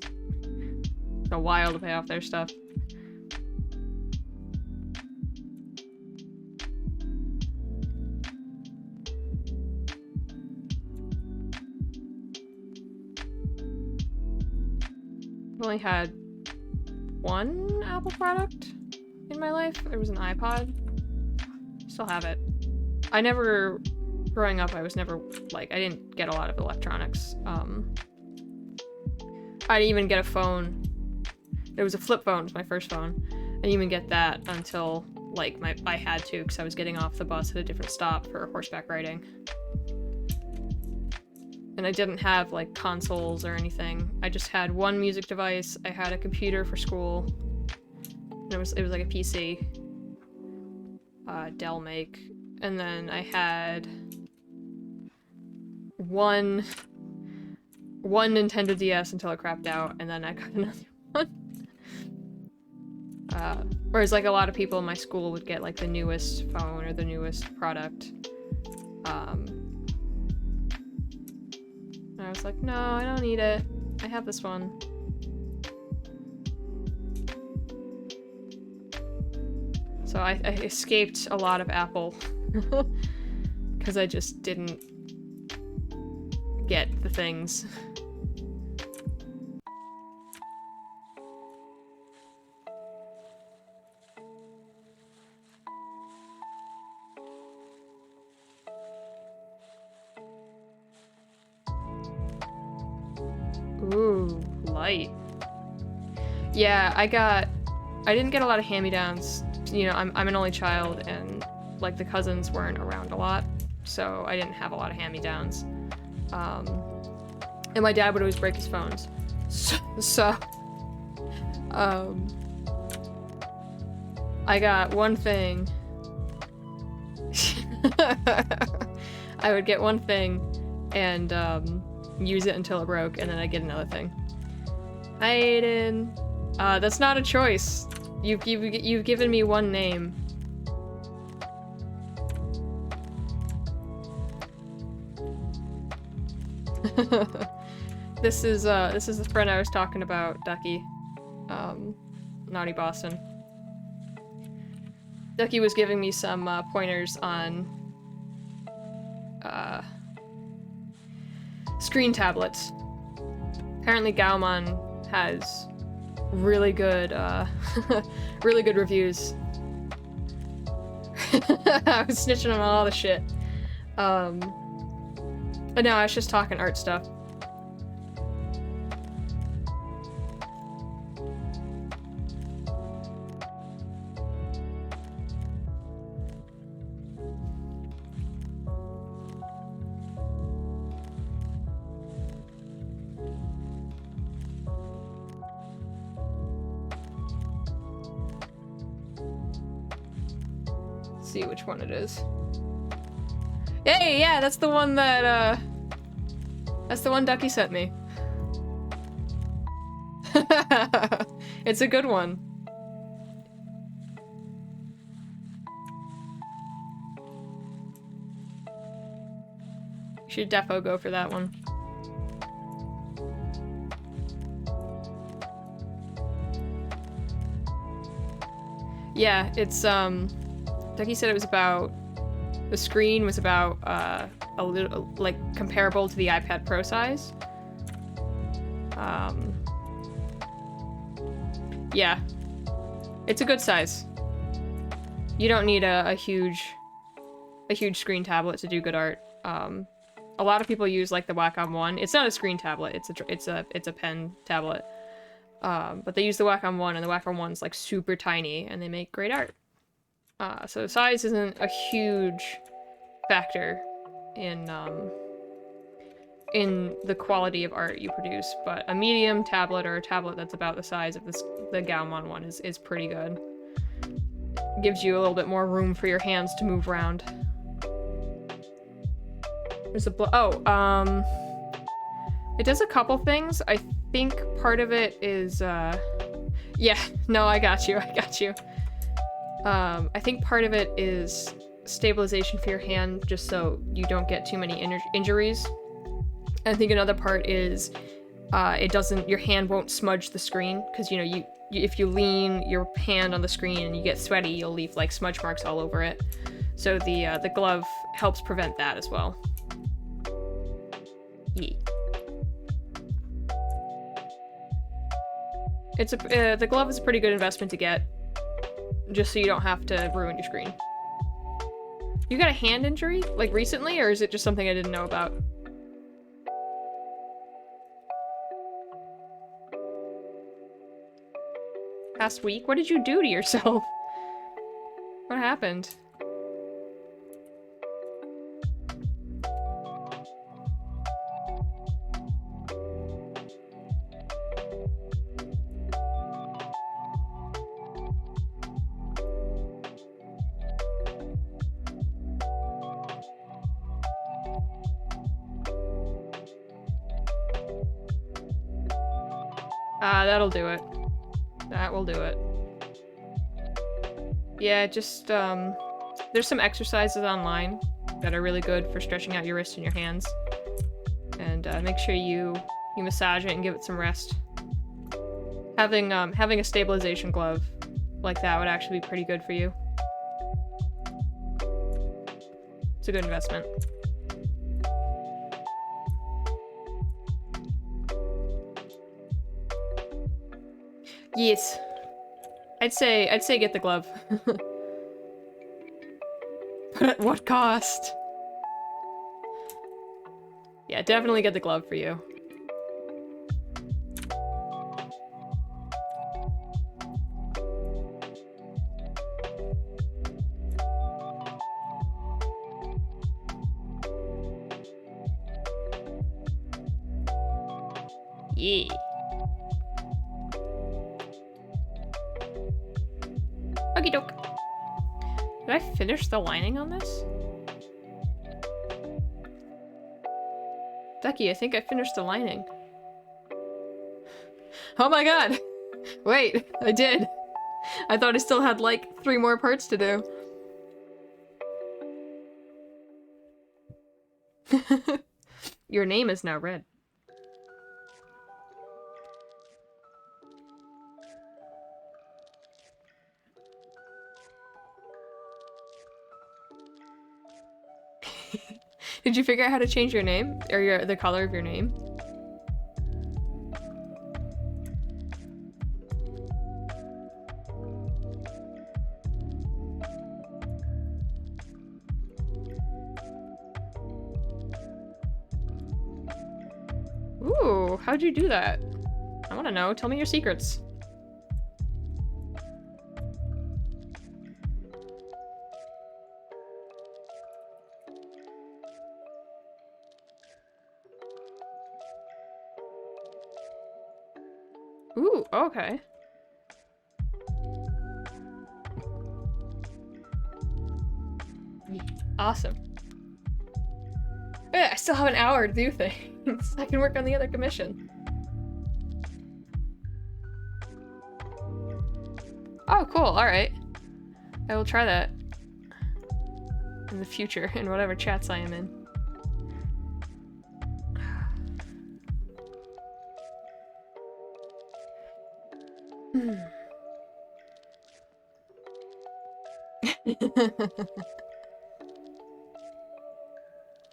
a while to pay off their stuff. I've only had one Apple product in my life. There was an iPod. Still have it. Growing up, I was never, like, I didn't get a lot of electronics. I didn't even get a phone. There was a flip phone, it was my first phone. I didn't even get that until, like, I had to, because I was getting off the bus at a different stop for horseback riding. And I didn't have, like, consoles or anything. I just had one music device, I had a computer for school, and it was like a PC. Dell make. And then I had one Nintendo DS until it crapped out, and then I got another one. Whereas like a lot of people in my school would get like the newest phone or the newest product. And I was like, no, I don't need it. I have this one. So I escaped a lot of Apple because I just didn't get the things. Ooh, light. Yeah, I didn't get a lot of hand-me-downs. You know, I'm an only child, and like the cousins weren't around a lot, so I didn't have a lot of hand-me-downs. And my dad would always break his phones. So I got one thing. I would get one thing and use it until it broke, and then I'd get another thing. Aiden, that's not a choice. You've given me one name. This is the friend I was talking about, Ducky. Naughty Boston. Ducky was giving me some pointers on screen tablets. Apparently Gaomon has really good really good reviews. I was snitching on all the shit. But no, I was just talking art stuff. See which one it is. Hey, yeah, that's the one that, that's the one Ducky sent me. It's a good one. You should defo go for that one. Yeah, it's, Ducky said it was about, the screen was about, a little, like, comparable to the iPad Pro size. Yeah. It's a good size. You don't need a huge screen tablet to do good art. A lot of people use, like, the Wacom One. It's not a screen tablet, it's a pen tablet. But they use the Wacom One, and the Wacom One's, like, super tiny, and they make great art. So size isn't a huge factor in the quality of art you produce, but a medium tablet or a tablet that's about the size of the Gaomon one is pretty good. Gives you a little bit more room for your hands to move around. There's a it does a couple things. I think part of it is yeah, no, I got you. I think part of it is stabilization for your hand, just so you don't get too many injuries. And I think another part is your hand won't smudge the screen, because you know, if you lean your hand on the screen and you get sweaty, you'll leave like smudge marks all over it. So the glove helps prevent that as well. Yeah. The glove is a pretty good investment to get, just so you don't have to ruin your screen. You got a hand injury, like recently, or is it just something I didn't know about? Past week? What did you do to yourself? What happened? That'll do it. That will do it. Yeah, just, there's some exercises online that are really good for stretching out your wrists and your hands. And, make sure you massage it and give it some rest. Having a stabilization glove like that would actually be pretty good for you. It's a good investment. Yes. I'd say get the glove. But at what cost? Yeah, definitely get the glove for you. Yeah. Okie doke. Did I finish the lining on this? Ducky, I think I finished the lining. Oh my god! Wait, I did. I thought I still had like 3 more parts to do. Your name is now red. Did you figure out how to change your name? Or the color of your name? Ooh, how'd you do that? I wanna know. Tell me your secrets. Ooh, okay. Awesome. Yeah, I still have an hour to do things. I can work on the other commission. Oh, cool. Alright. I will try that. In the future, in whatever chats I am in.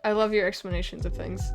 I love your explanations of things.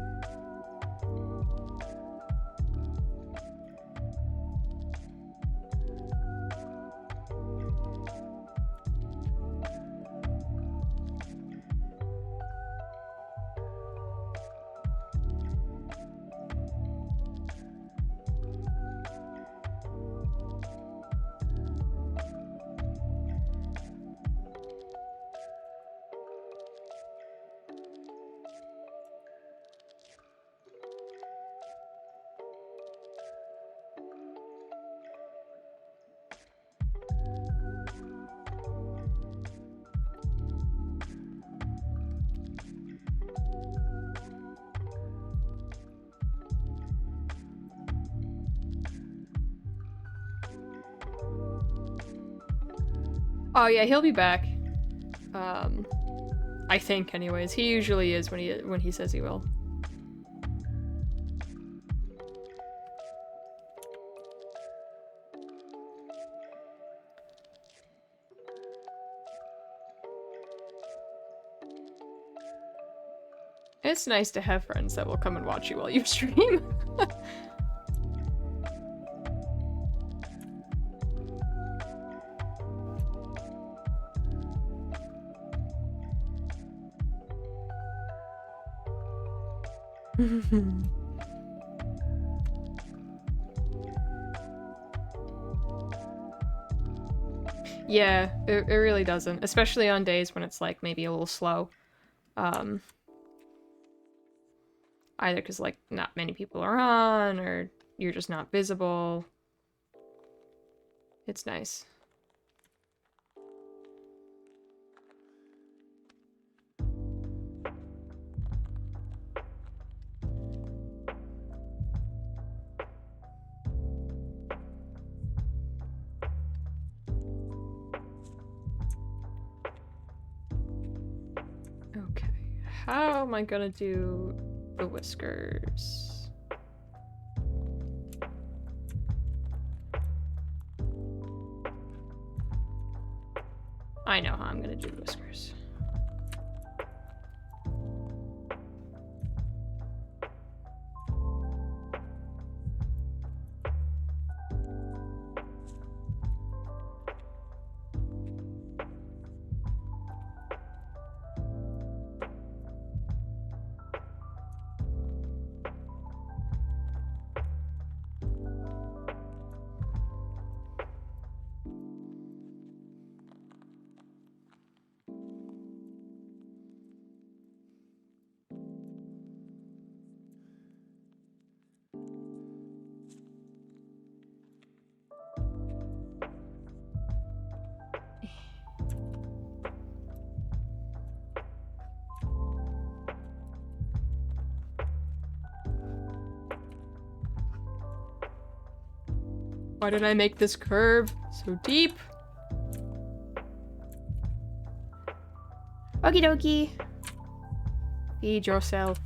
Oh yeah, he'll be back. I think anyways. He usually is when he says he will. It's nice to have friends that will come and watch you while you stream. Yeah, it really doesn't. Especially on days when it's like maybe a little slow. Either because like not many people are on or you're just not visible. It's nice. how am I gonna do the whiskers? I know how I'm gonna do the whiskers. Why did I make this curve so deep? Okie dokie. Feed yourself.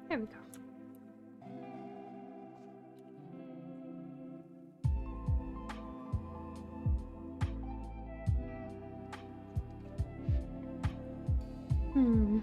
There we go. Hmm.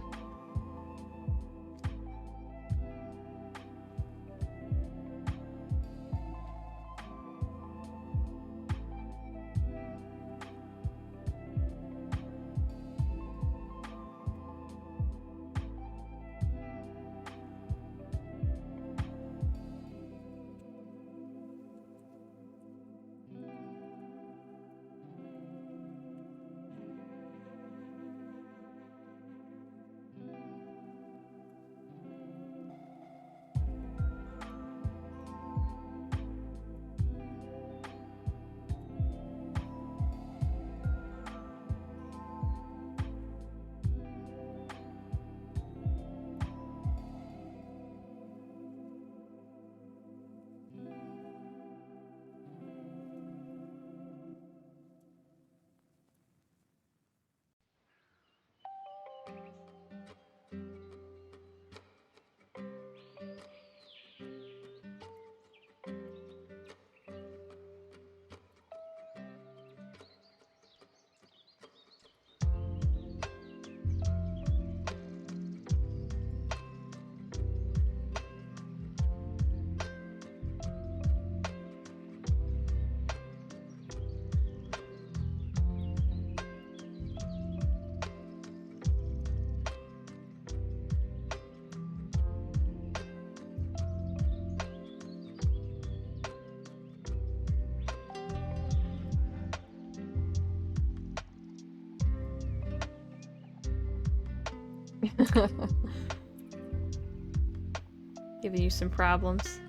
Giving you some problems.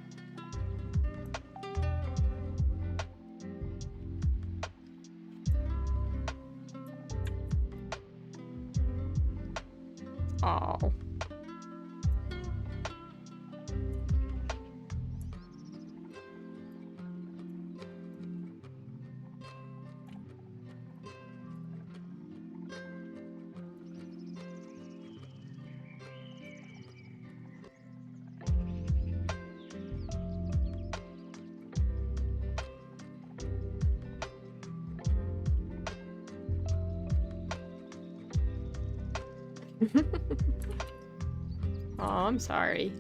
Oh. Oh, I'm sorry.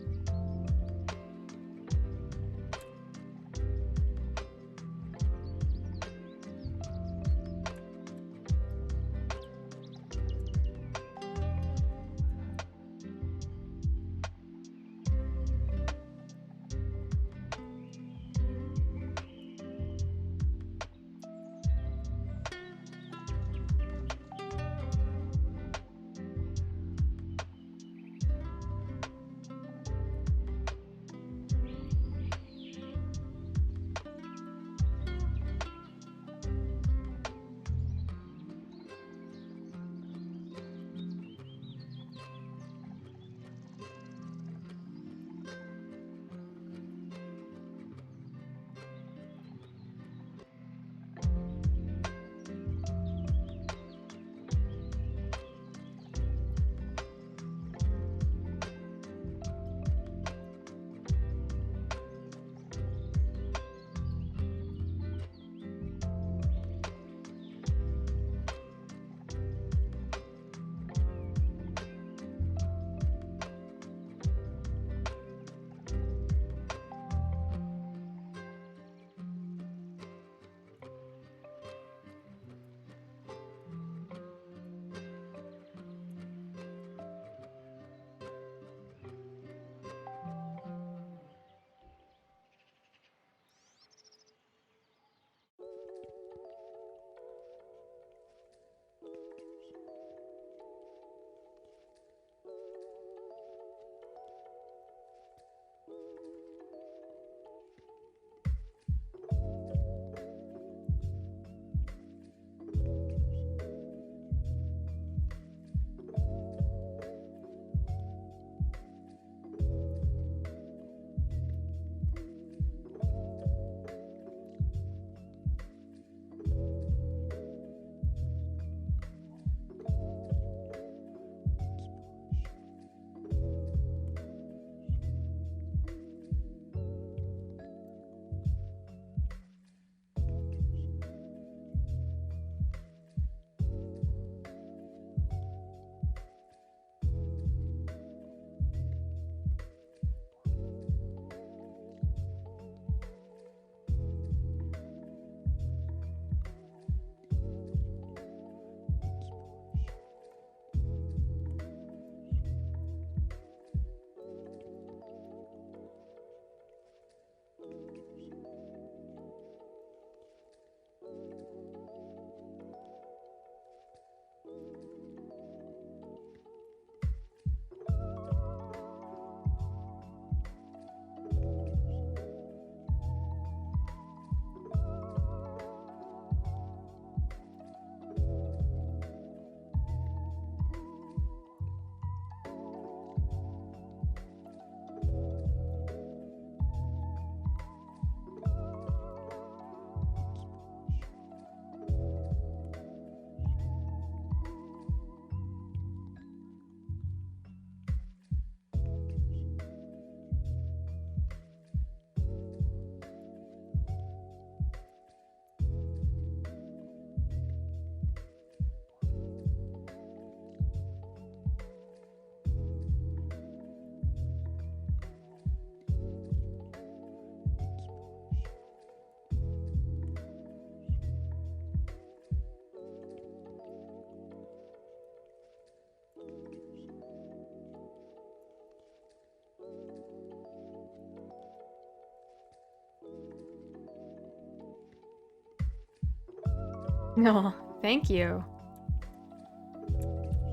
No, thank you.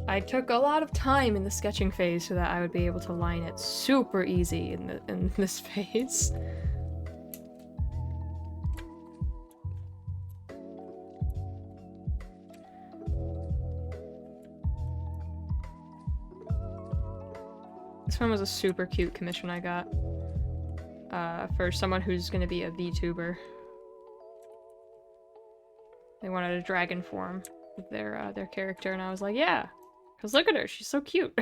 I took a lot of time in the sketching phase so that I would be able to line it super easy in this phase. This one was a super cute commission I got for someone who's gonna be a VTuber. They wanted a dragon form of their character, and I was like, yeah, because look at her, she's so cute.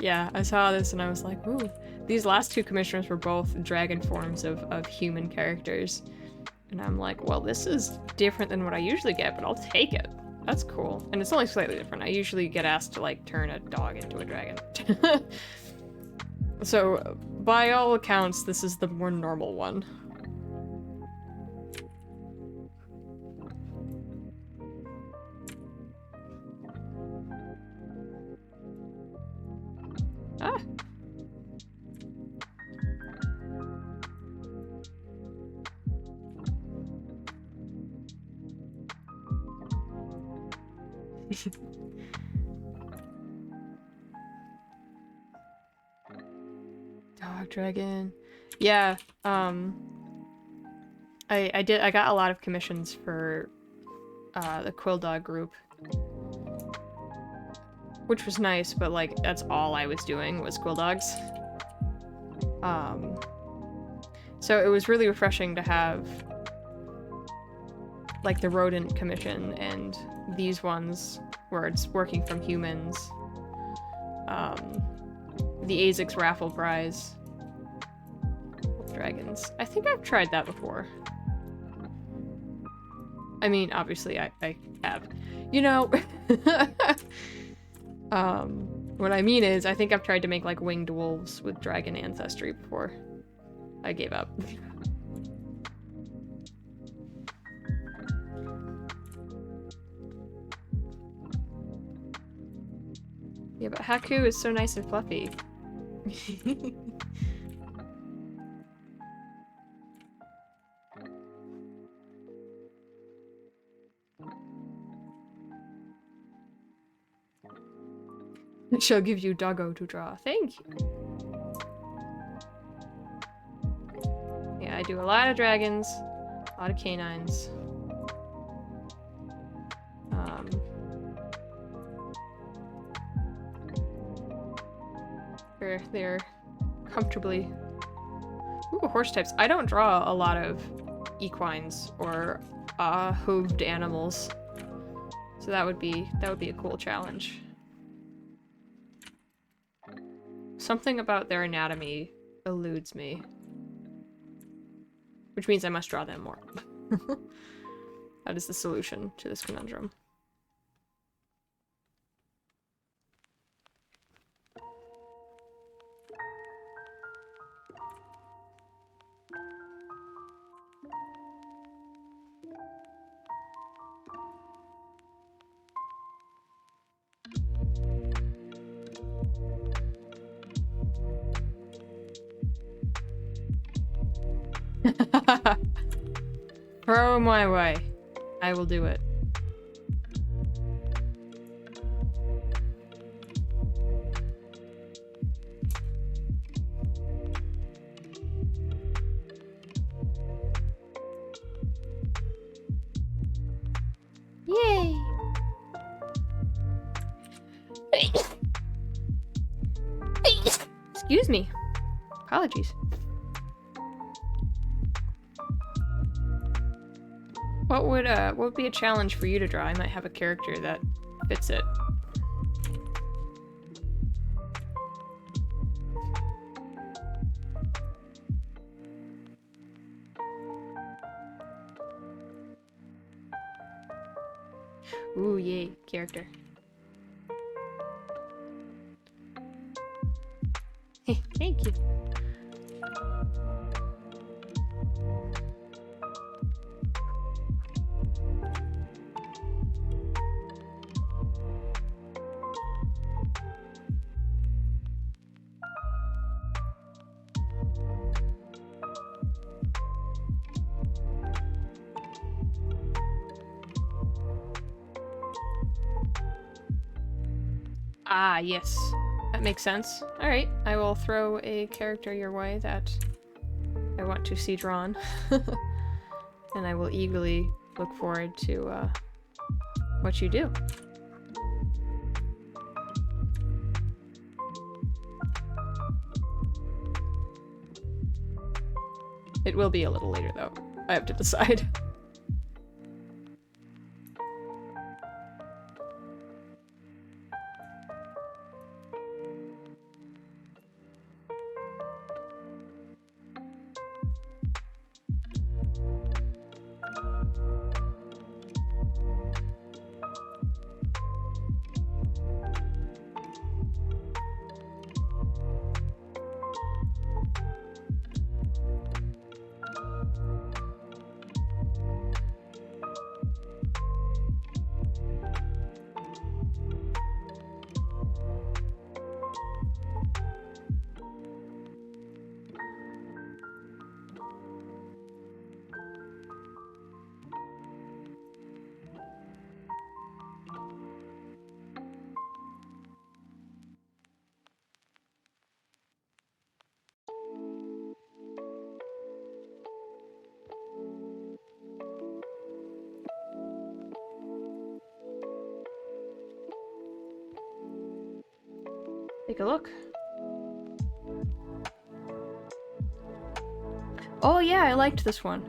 Yeah, I saw this and I was like, ooh. These last two commissioners were both dragon forms of human characters. And I'm like, well, this is different than what I usually get, but I'll take it. That's cool. And it's only slightly different. I usually get asked to, like, turn a dog into a dragon. So, by all accounts, this is the more normal one. Ah! Dog dragon. Yeah, I got a lot of commissions for the Quill Dog group. Which was nice, but like that's all I was doing was Quill Dogs. So it was really refreshing to have like the rodent commission and these ones where it's working from humans. The ASICS raffle prize. Dragons. I think I've tried that before. I mean, obviously I have. You know, what I mean is I think I've tried to make like winged wolves with dragon ancestry before. I gave up. Yeah, but Haku is so nice and fluffy. She'll give you doggo to draw. Thank you. Yeah, I do a lot of dragons, a lot of canines. They're comfortably... Ooh, horse types. I don't draw a lot of equines or hooved animals. So that would be a cool challenge. Something about their anatomy eludes me. Which means I must draw them more. That is the solution to this conundrum. Throw my way. I will do it. Yay! Excuse me. Apologies. What would be a challenge for you to draw? I might have a character that fits it. Ooh, yay, character. Hey, thank you. Ah, yes. That makes sense. Alright, I will throw a character your way that I want to see drawn. And I will eagerly look forward to what you do. It will be a little later, though. I have to decide. take a look. Oh yeah, I liked this one.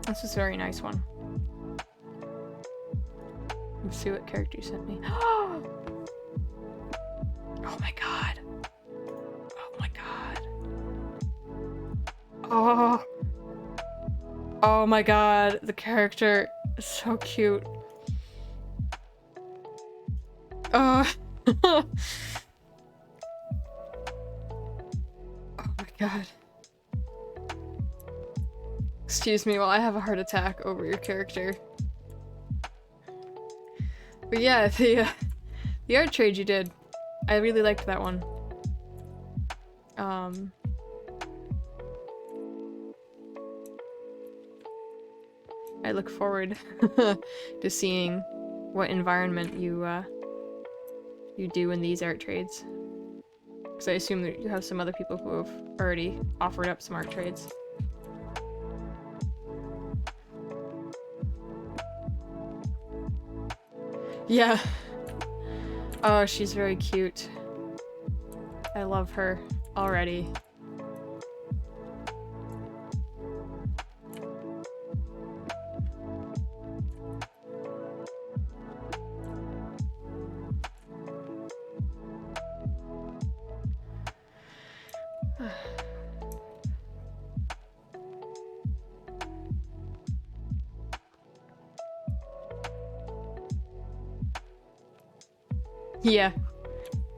This is a very nice one. Let's see what character you sent me. Oh my god. Oh my god. Oh. Oh my god. The character is so cute. Oh. Oh my god. Excuse me while I have a heart attack over your character. But yeah, the art trade you did, I really liked that one. I look forward to seeing what environment you do in these art trades. Because I assume that you have some other people who have already offered up some art trades. Yeah. Oh, she's very cute. I love her already. Yeah.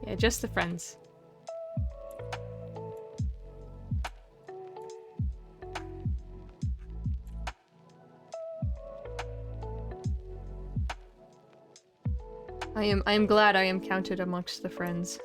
Yeah, just the friends. I am glad I am counted amongst the friends.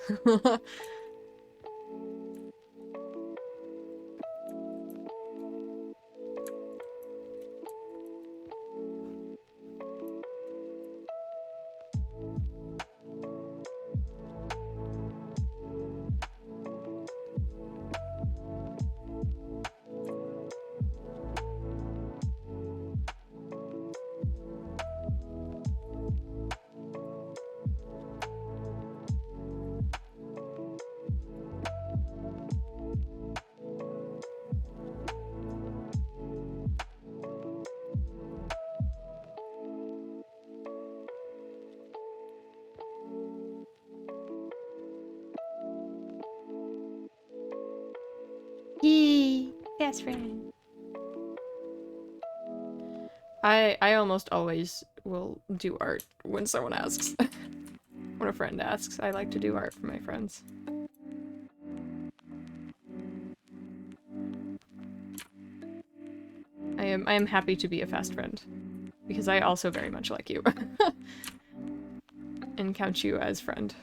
Yee, best friend. I almost always will do art when someone asks. When a friend asks, I like to do art for my friends. I am happy to be a fast friend because I also very much like you and count you as friend.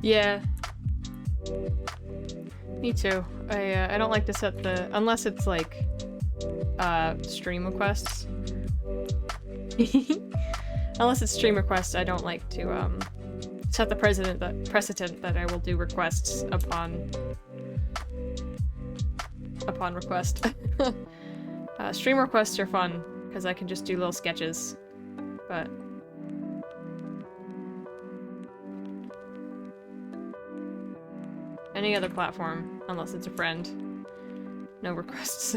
Yeah. Me too. I don't like to set the unless it's like stream requests. Unless it's stream requests, I don't like to set the precedent that I will do requests upon request. Stream requests are fun because I can just do little sketches, but any other platform, unless it's a friend, no requests.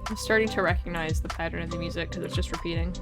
I'm starting to recognize the pattern of the music because it's just repeating.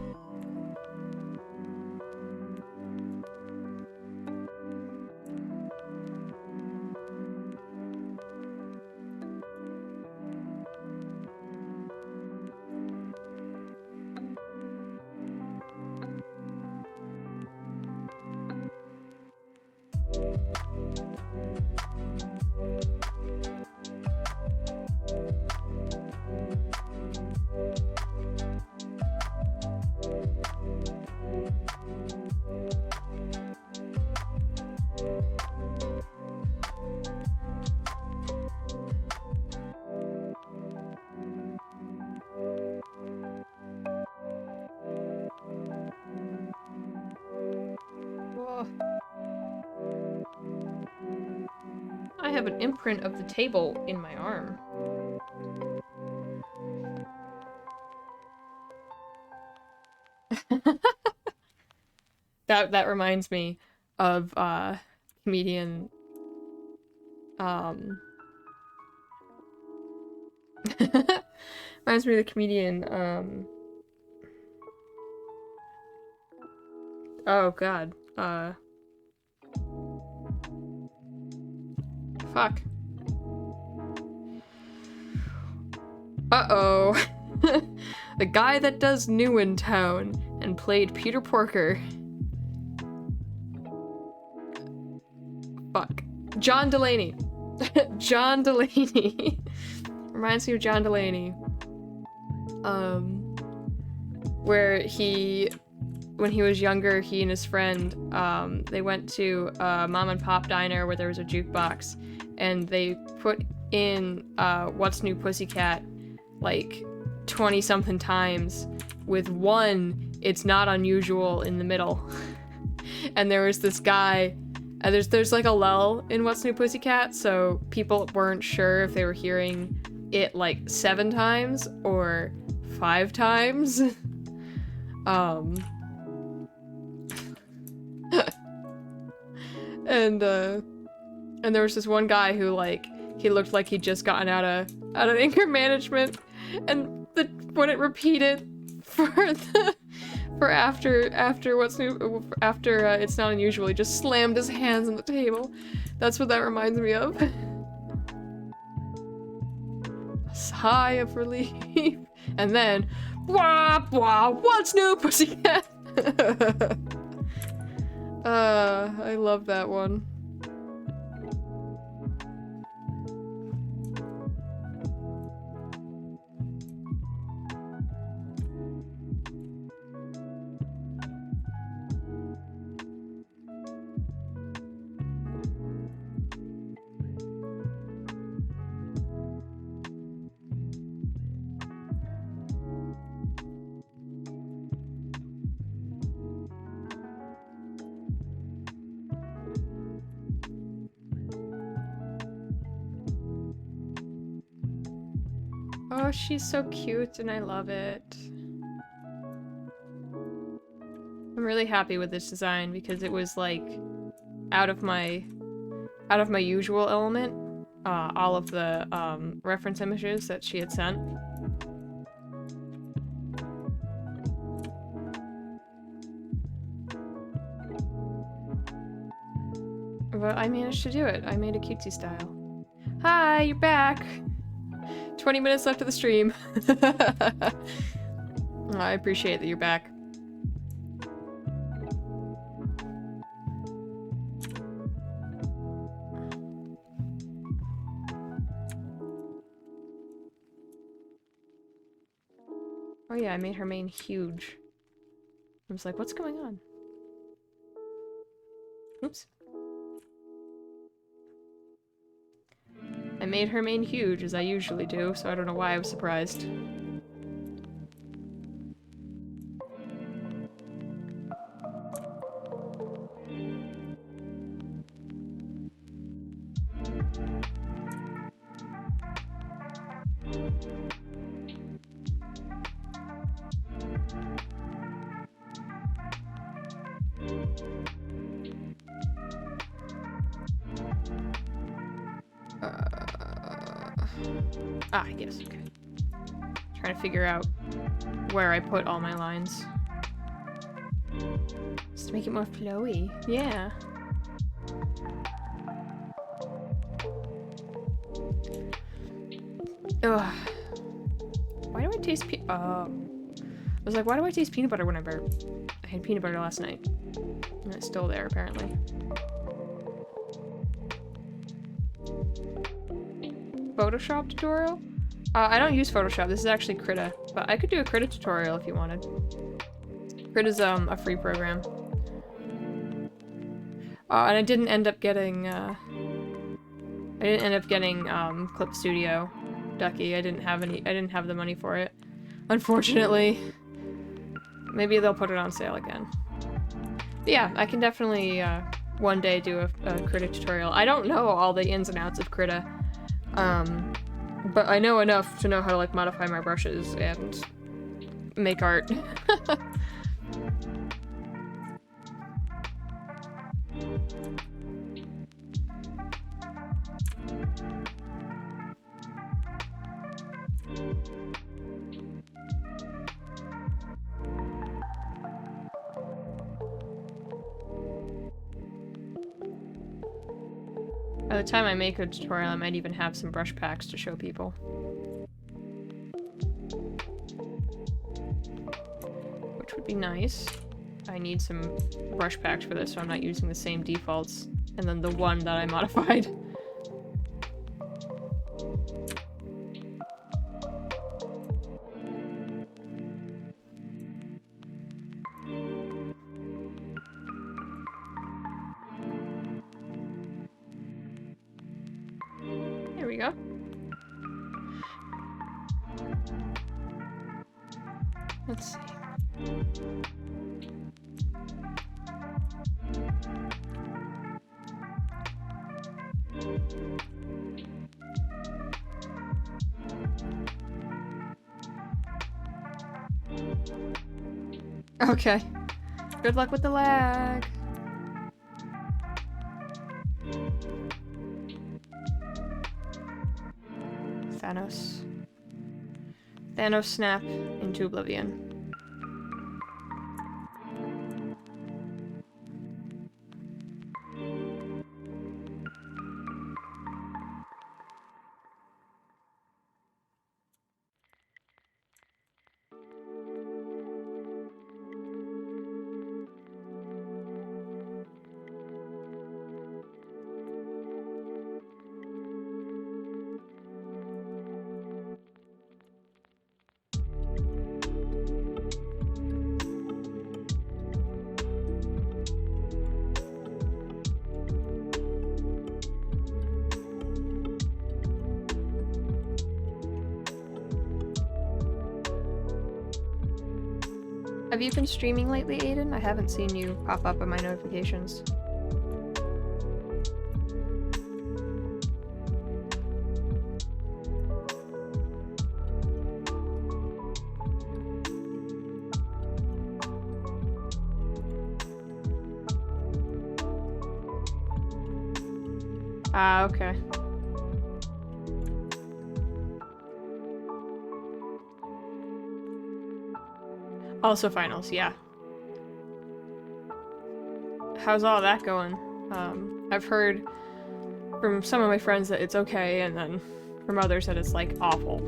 I have an imprint of the table in my arm. That reminds me of comedian reminds me of the comedian oh god. Fuck. Uh-oh. The guy that does New in Town and played Peter Porker. Fuck. John Delaney. John Delaney. Reminds me of John Delaney. Where when he was younger, he and his friend, they went to a mom and pop diner where there was a jukebox, and they put in What's New Pussycat like 20-something times with one It's Not Unusual in the middle. And there was this guy, there's like a lull in What's New Pussycat, so people weren't sure if they were hearing it like 7 times or 5 times. And there was this one guy who, like, he looked like he'd just gotten out of anger management, and when it repeated after It's Not Unusual, he just slammed his hands on the table. That's what that reminds me of. A sigh of relief, and then wah wah, What's New Pussycat? I love that one. Oh, she's so cute and I love it. I'm really happy with this design because it was like out of my usual element. All of the reference images that she had sent. But I managed to do it. I made a cutesy style. Hi, you're back! 20 minutes left of the stream. I appreciate that you're back. Oh yeah, I made her mane huge. I was like, what's going on? Oops. I made her mane huge, as I usually do, so I don't know why I was surprised. Yes, okay. Trying to figure out where I put all my lines. Just to make it more flowy. Yeah. Ugh. Why do I taste I was like, why do I taste peanut butter whenever I had peanut butter last night? And it's still there, apparently. Photoshop tutorial? I don't use Photoshop. This is actually Krita. But I could do a Krita tutorial if you wanted. Krita's a free program. And I didn't end up getting Clip Studio Ducky. I didn't have the money for it. Unfortunately. Maybe they'll put it on sale again. But yeah, I can definitely one day do a Krita tutorial. I don't know all the ins and outs of Krita. But I know enough to know how to like modify my brushes and make art. By the time I make a tutorial, I might even have some brush packs to show people. Which would be nice. I need some brush packs for this, so I'm not using the same defaults. And then the one that I modified. There we go. Let's see. Okay. Good luck with the lag. Thanos. Thanos snap into oblivion. Have you been streaming lately, Aiden? I haven't seen you pop up in my notifications. Ah, okay. Also finals, yeah. How's all that going? I've heard from some of my friends that it's okay, and then from others that it's, like, awful.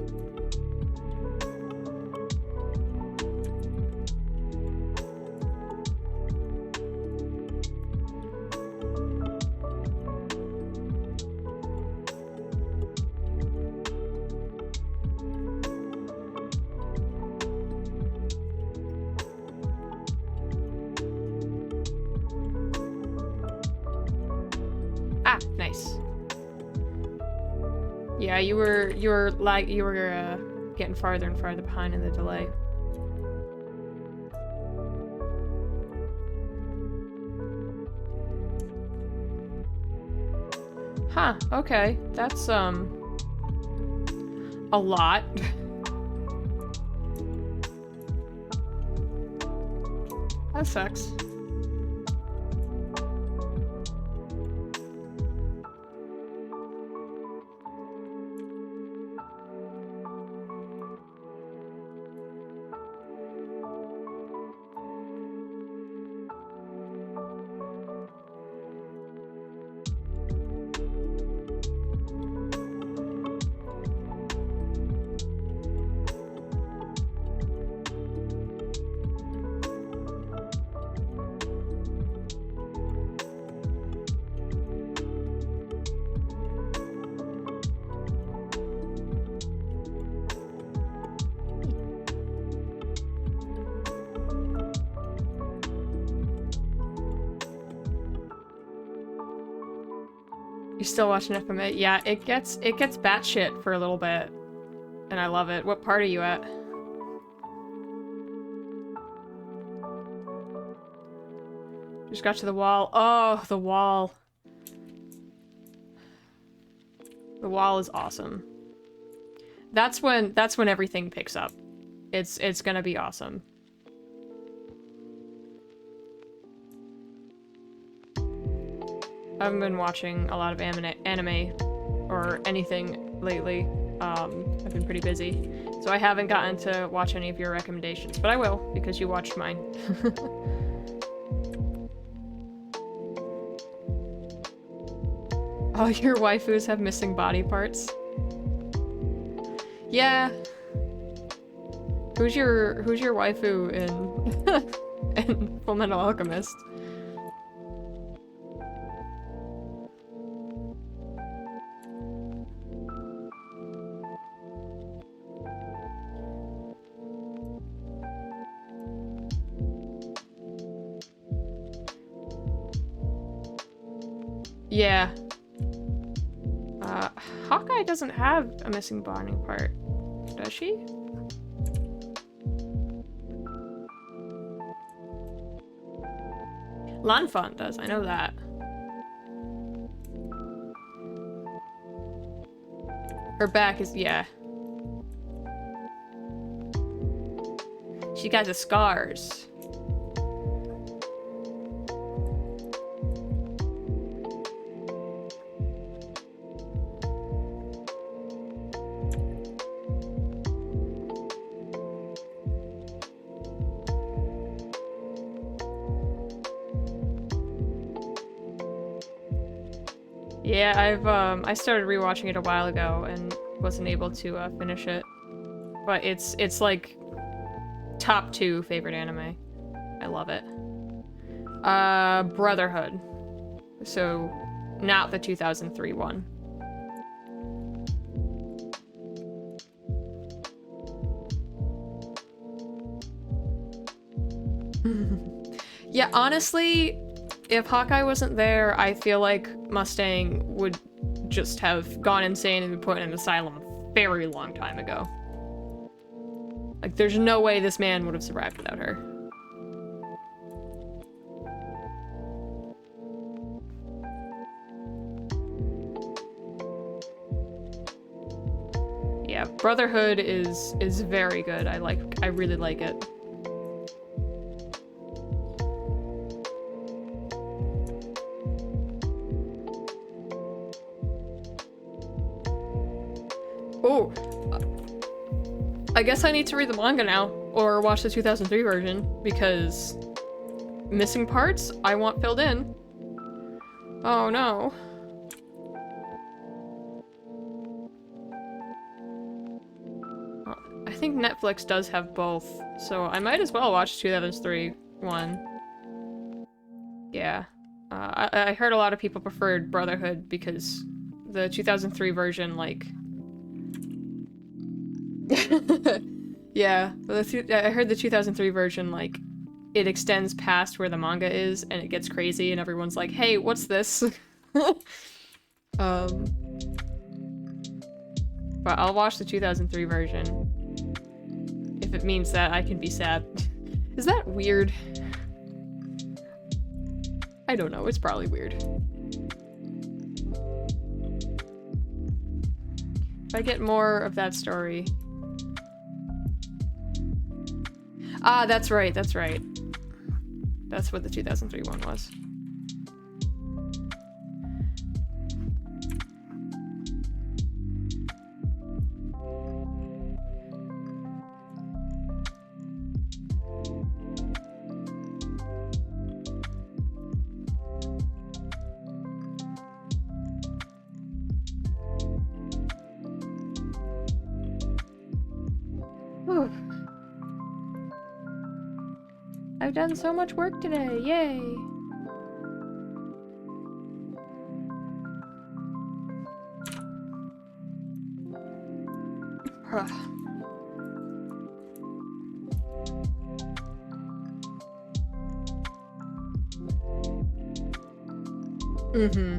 Nice. Yeah, you were getting farther and farther behind in the delay. Huh, okay. That's a lot. That sucks. You still watching FMA? Yeah, it gets batshit for a little bit. And I love it. What part are you at? Just got to the wall. Oh, the wall. The wall is awesome. That's when everything picks up. It's gonna be awesome. I haven't been watching a lot of anime or anything lately. I've been pretty busy. So I haven't gotten to watch any of your recommendations, but I will, because you watched mine. All your waifus have missing body parts. Yeah. Who's your waifu in in Fullmetal Alchemist? Yeah. Hawkeye doesn't have a missing bonding part, does she? Lanfan does, I know that. Her back is, yeah. She got the scars. Yeah, I started rewatching it a while ago and wasn't able to finish it. But it's like top 2 favorite anime. I love it. Brotherhood. So not the 2003 one. Yeah, honestly, if Hawkeye wasn't there, I feel like Mustang would just have gone insane and been put in an asylum a very long time ago. Like, there's no way this man would have survived without her. Yeah, Brotherhood is very good. I really like it. Oh, I guess I need to read the manga now, or watch the 2003 version, because missing parts I want filled in. Oh no. I think Netflix does have both, so I might as well watch 2003 one. Yeah. I heard a lot of people preferred Brotherhood because the 2003 version, like... Yeah, I heard the 2003 version, like, it extends past where the manga is, and it gets crazy, and everyone's like, hey, what's this? But I'll watch the 2003 version, if it means that I can be sad. Is that weird? I don't know, it's probably weird. If I get more of that story... Ah, that's right, that's right. That's what the 2003 one was. Whew. I've done so much work today, yay! Mm-hmm.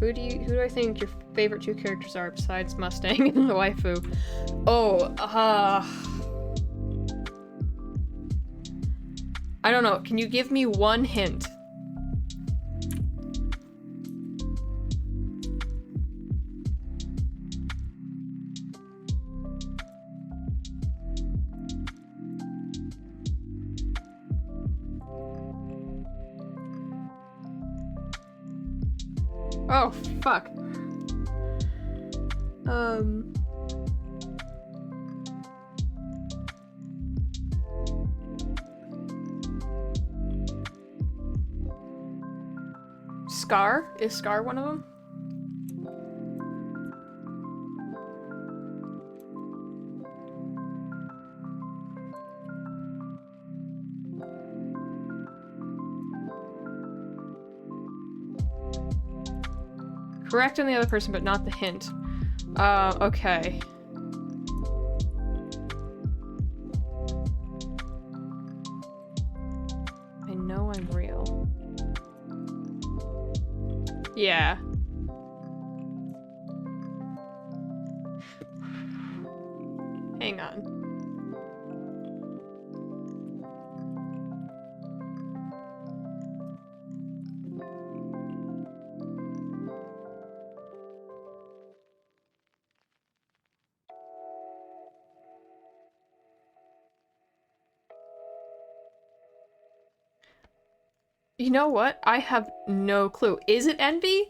Who do I think your favorite two characters are besides Mustang and the waifu? Oh, I don't know. Can you give me one hint? Oh, fuck. Scar? Is Scar one of them? Correct on the other person, but not the hint. Okay. I know I'm real. Yeah. Hang on. You know what? I have no clue. Is it Envy?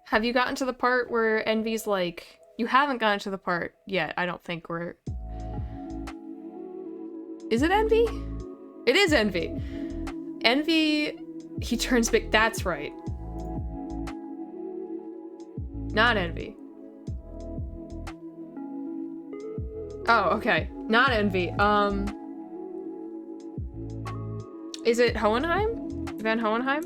Have you gotten to the part where Envy's like... You haven't gotten to the part yet, I don't think, where... Is it Envy? It is Envy! Envy... He turns big... That's right. Not Envy. Oh, okay. Not Envy. Is it Hohenheim? Van Hohenheim?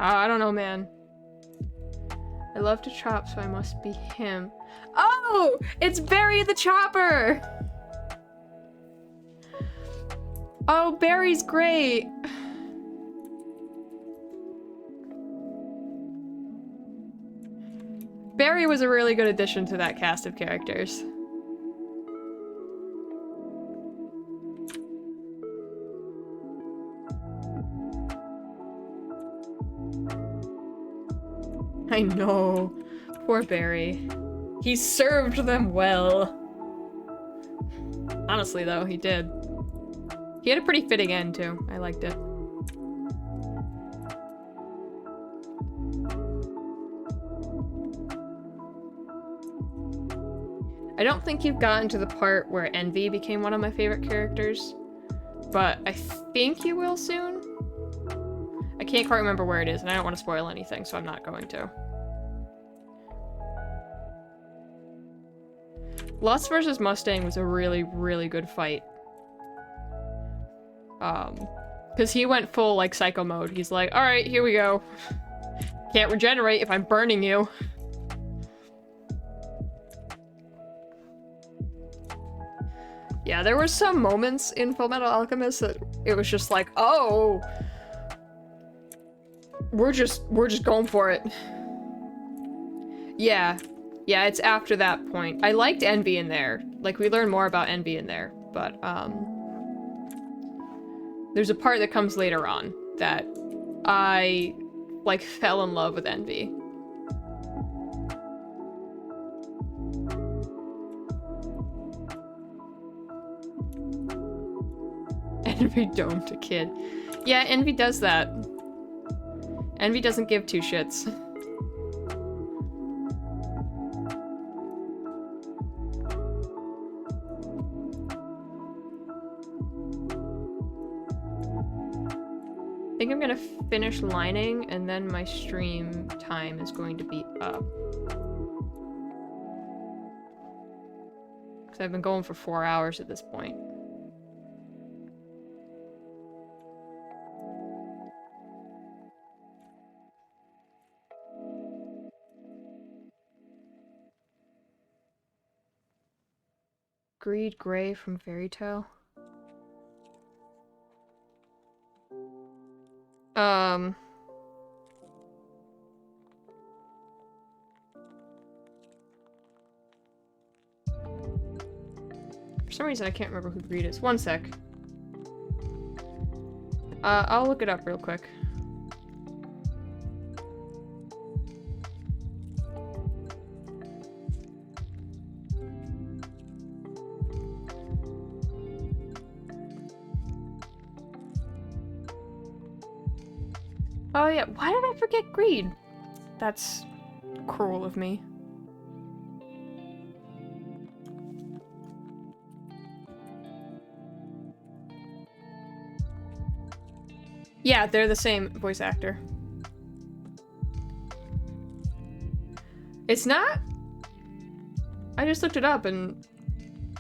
I don't know, man. I love to chop, so I must be him. Oh! It's Barry the Chopper! Oh, Barry's great! Barry was a really good addition to that cast of characters. I know. Poor Barry. He served them well. Honestly, though, he did. He had a pretty fitting end, too. I liked it. I don't think you've gotten to the part where Envy became one of my favorite characters, but I think you will soon. I can't quite remember where it is, and I don't want to spoil anything, so I'm not going to. Lust vs. Mustang was a really, really good fight. Because he went full, like, psycho mode. He's like, alright, here we go. Can't regenerate if I'm burning you. Yeah, there were some moments in Fullmetal Alchemist that it was just like, oh! We're just going for it. Yeah. Yeah, it's after that point. I liked Envy in there. Like, we learn more about Envy in there, but, there's a part that comes later on that I, like, fell in love with Envy. Envy domed a kid. Yeah, Envy does that. Envy doesn't give two shits. think I'm gonna finish lining, and then my stream time is going to be up. Because I've been going for 4 hours at this point. Greed Gray from Fairy Tale. For some reason I can't remember who Greed is. One sec. I'll look it up real quick. Oh yeah, why did I forget Greed? That's cruel of me. Yeah, they're the same voice actor. It's not? I just looked it up and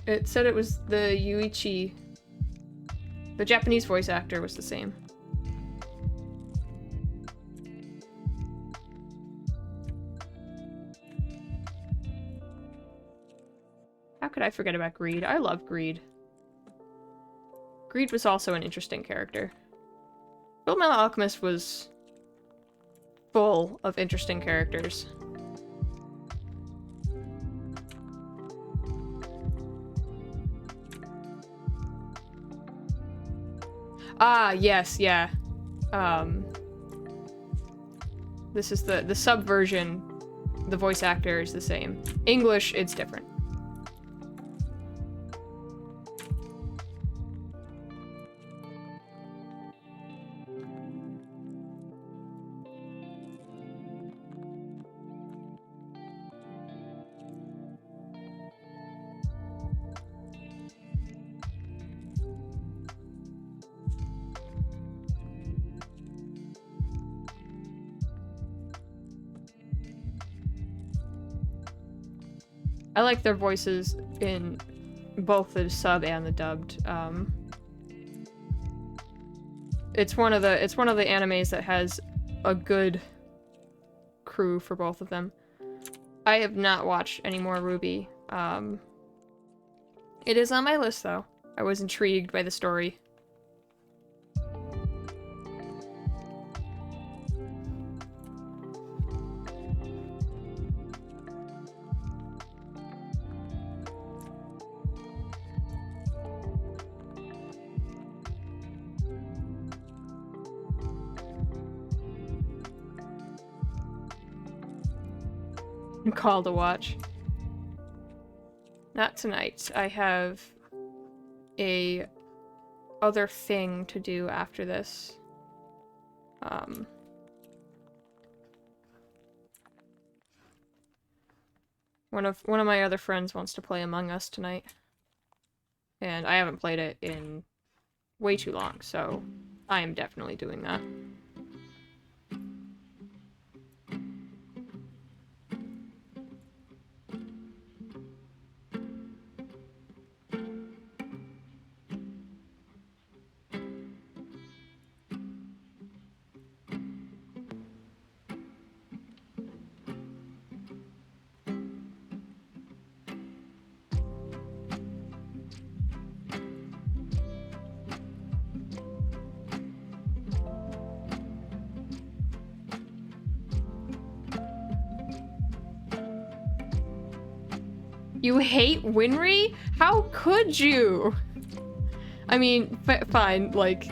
it said it was the Yuichi. The Japanese voice actor was the same. How could I forget about Greed? I love Greed. Greed was also an interesting character. Fullmetal Alchemist was full of interesting characters. Ah, yes, yeah. This is the subversion. The voice actor is the same. English, it's different. I like their voices in both the sub and the dubbed. It's one of the animes that has a good crew for both of them. I have not watched any more Ruby. It is on my list though. I was intrigued by the story. Call to watch. Not tonight. I have a other thing to do after this. One of my other friends wants to play Among Us tonight. And I haven't played it in way too long, so I am definitely doing that. You hate Winry? How could you? I mean, fine, like,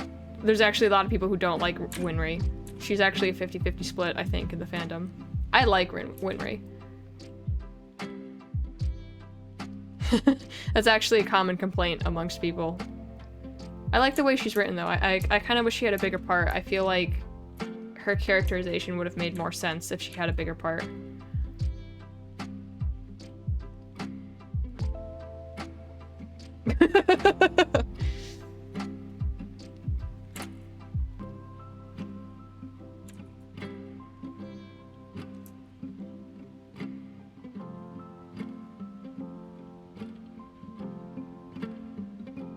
there's actually a lot of people who don't like Winry. She's actually a 50-50 split, I think, in the fandom. I like Winry. That's actually a common complaint amongst people. I like the way she's written, though. I kind of wish she had a bigger part. I feel like her characterization would have made more sense if she had a bigger part.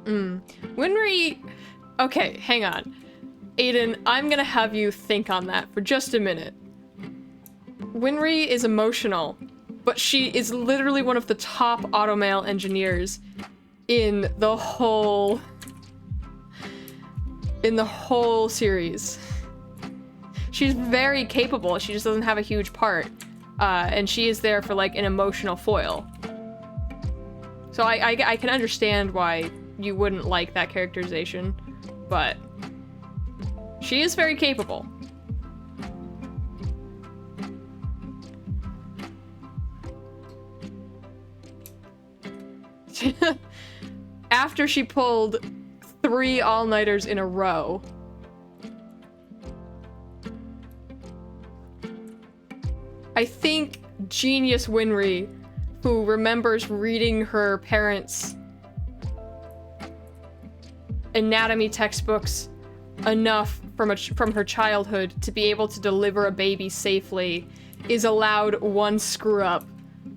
Winry... Okay, hang on. Aiden, I'm gonna have you think on that for just a minute. Winry is emotional, but she is literally one of the top automail engineers in the whole series. She's very capable, she just doesn't have a huge part. And she is there for, like, an emotional foil. So I can understand why you wouldn't like that characterization, but she is very capable. After she pulled 3 all-nighters in a row. I think genius Winry, who remembers reading her parents' anatomy textbooks enough from her childhood to be able to deliver a baby safely, is allowed one screw up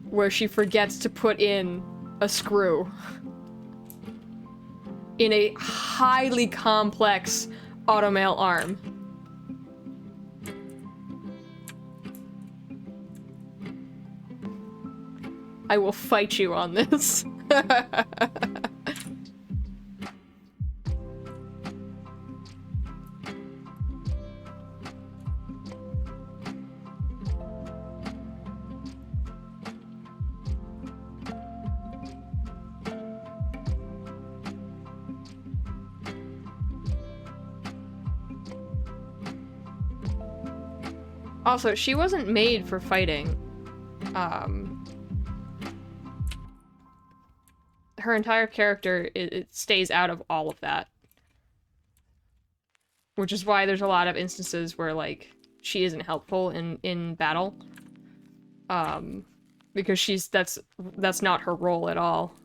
where she forgets to put in a screw in a highly complex automail arm. I will fight you on this. Also, she wasn't made for fighting. Her entire character, it stays out of all of that. Which is why there's a lot of instances where, like, she isn't helpful in battle. Because that's not her role at all.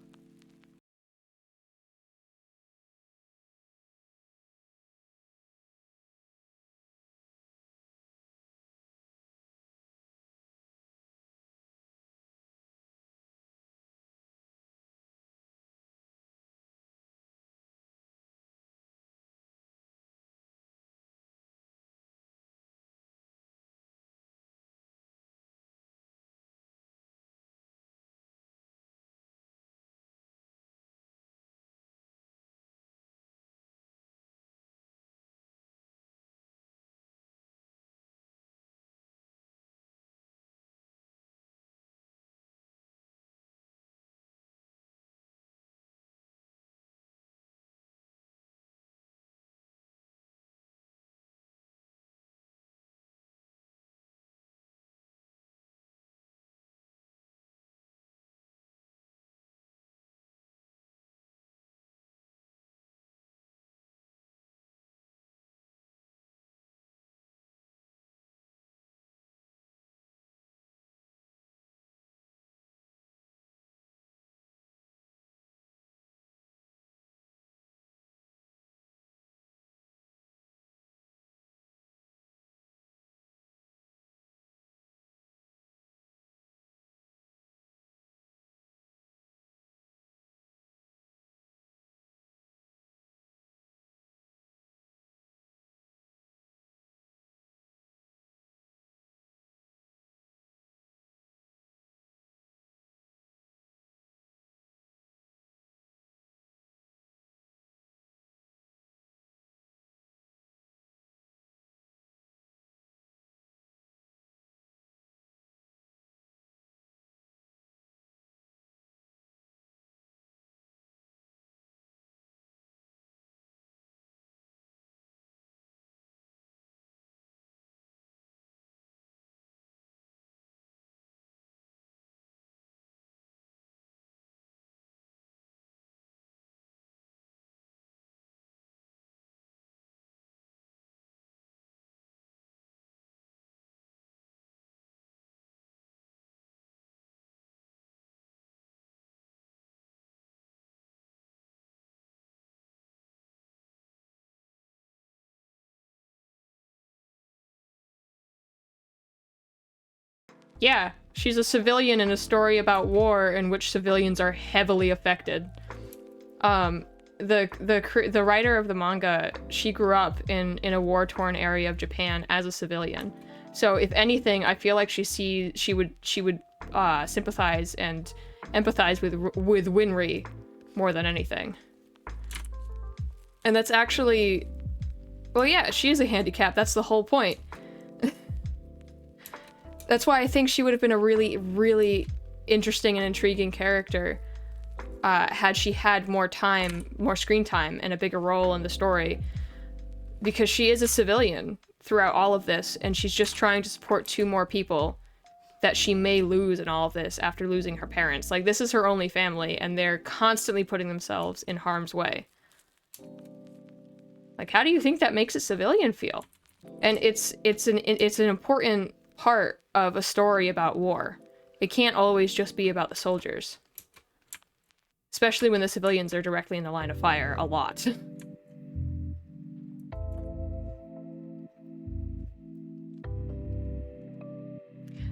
Yeah, she's a civilian in a story about war in which civilians are heavily affected. the writer of the manga, she grew up in a war-torn area of Japan as a civilian. So if anything, I feel like she would sympathize and empathize with Winry more than anything. And that's actually, well, yeah, she is a handicap. That's the whole point. That's why I think she would have been a really, really interesting and intriguing character had she had more time, more screen time, and a bigger role in the story. Because she is a civilian throughout all of this, and she's just trying to support 2 more people that she may lose in all of this after losing her parents. Like, this is her only family, and they're constantly putting themselves in harm's way. Like, how do you think that makes a civilian feel? And it's an important part of a story about war. It can't always just be about the soldiers. Especially when the civilians are directly in the line of fire a lot.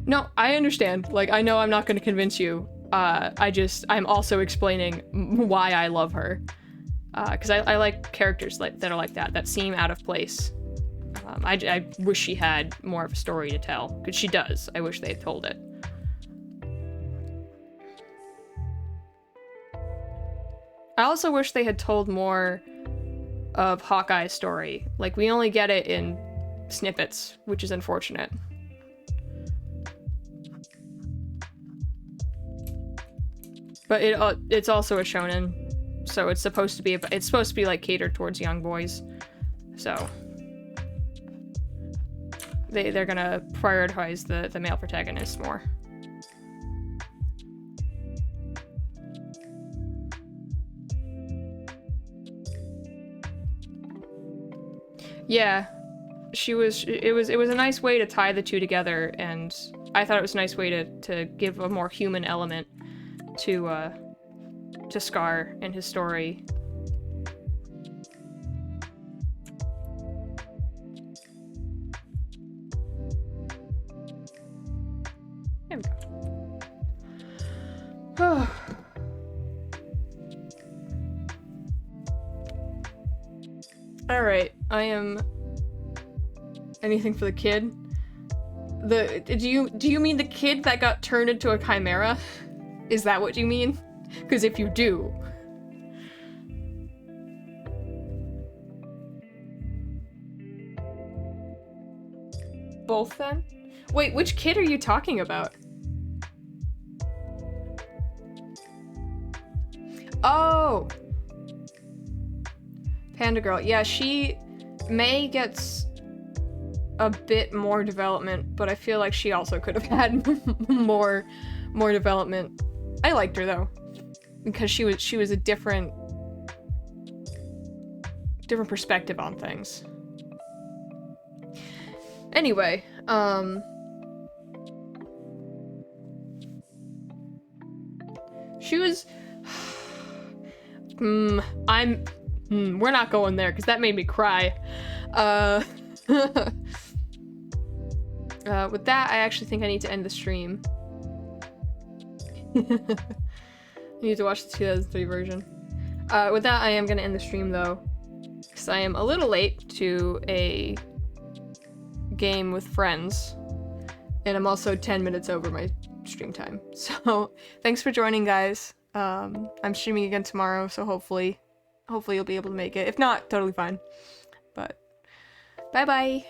No, I understand. Like, I know I'm not going to convince you. I'm also explaining why I love her. Because I like characters that are like that seem out of place. I wish she had more of a story to tell, because she does. I wish they had told it. I also wish they had told more of Hawkeye's story. Like, we only get it in snippets, which is unfortunate. But it's also a shonen, so it's supposed to be like catered towards young boys. So they're gonna prioritize the male protagonist more. Yeah, it was a nice way to tie the 2 together, and I thought it was a nice way to give a more human element to Scar and his story. There we go. Alright, I am... Anything for the kid? Do you mean the kid that got turned into a chimera? Is that what you mean? Because if you do... Both then? Wait, which kid are you talking about? Oh! Panda Girl. Yeah, May gets a bit more development, but I feel like she also could have had more development. I liked her though, because she was a different perspective on things. Anyway, she was we're not going there because that made me cry. With that, I actually think I need to end the stream. I need to watch the 2003 version. With that, I am gonna end the stream though, because I am a little late to a game with friends, and I'm also 10 minutes over my stream time. So, thanks for joining, guys. I'm streaming again tomorrow, so hopefully you'll be able to make it. If not, totally fine. But, bye-bye!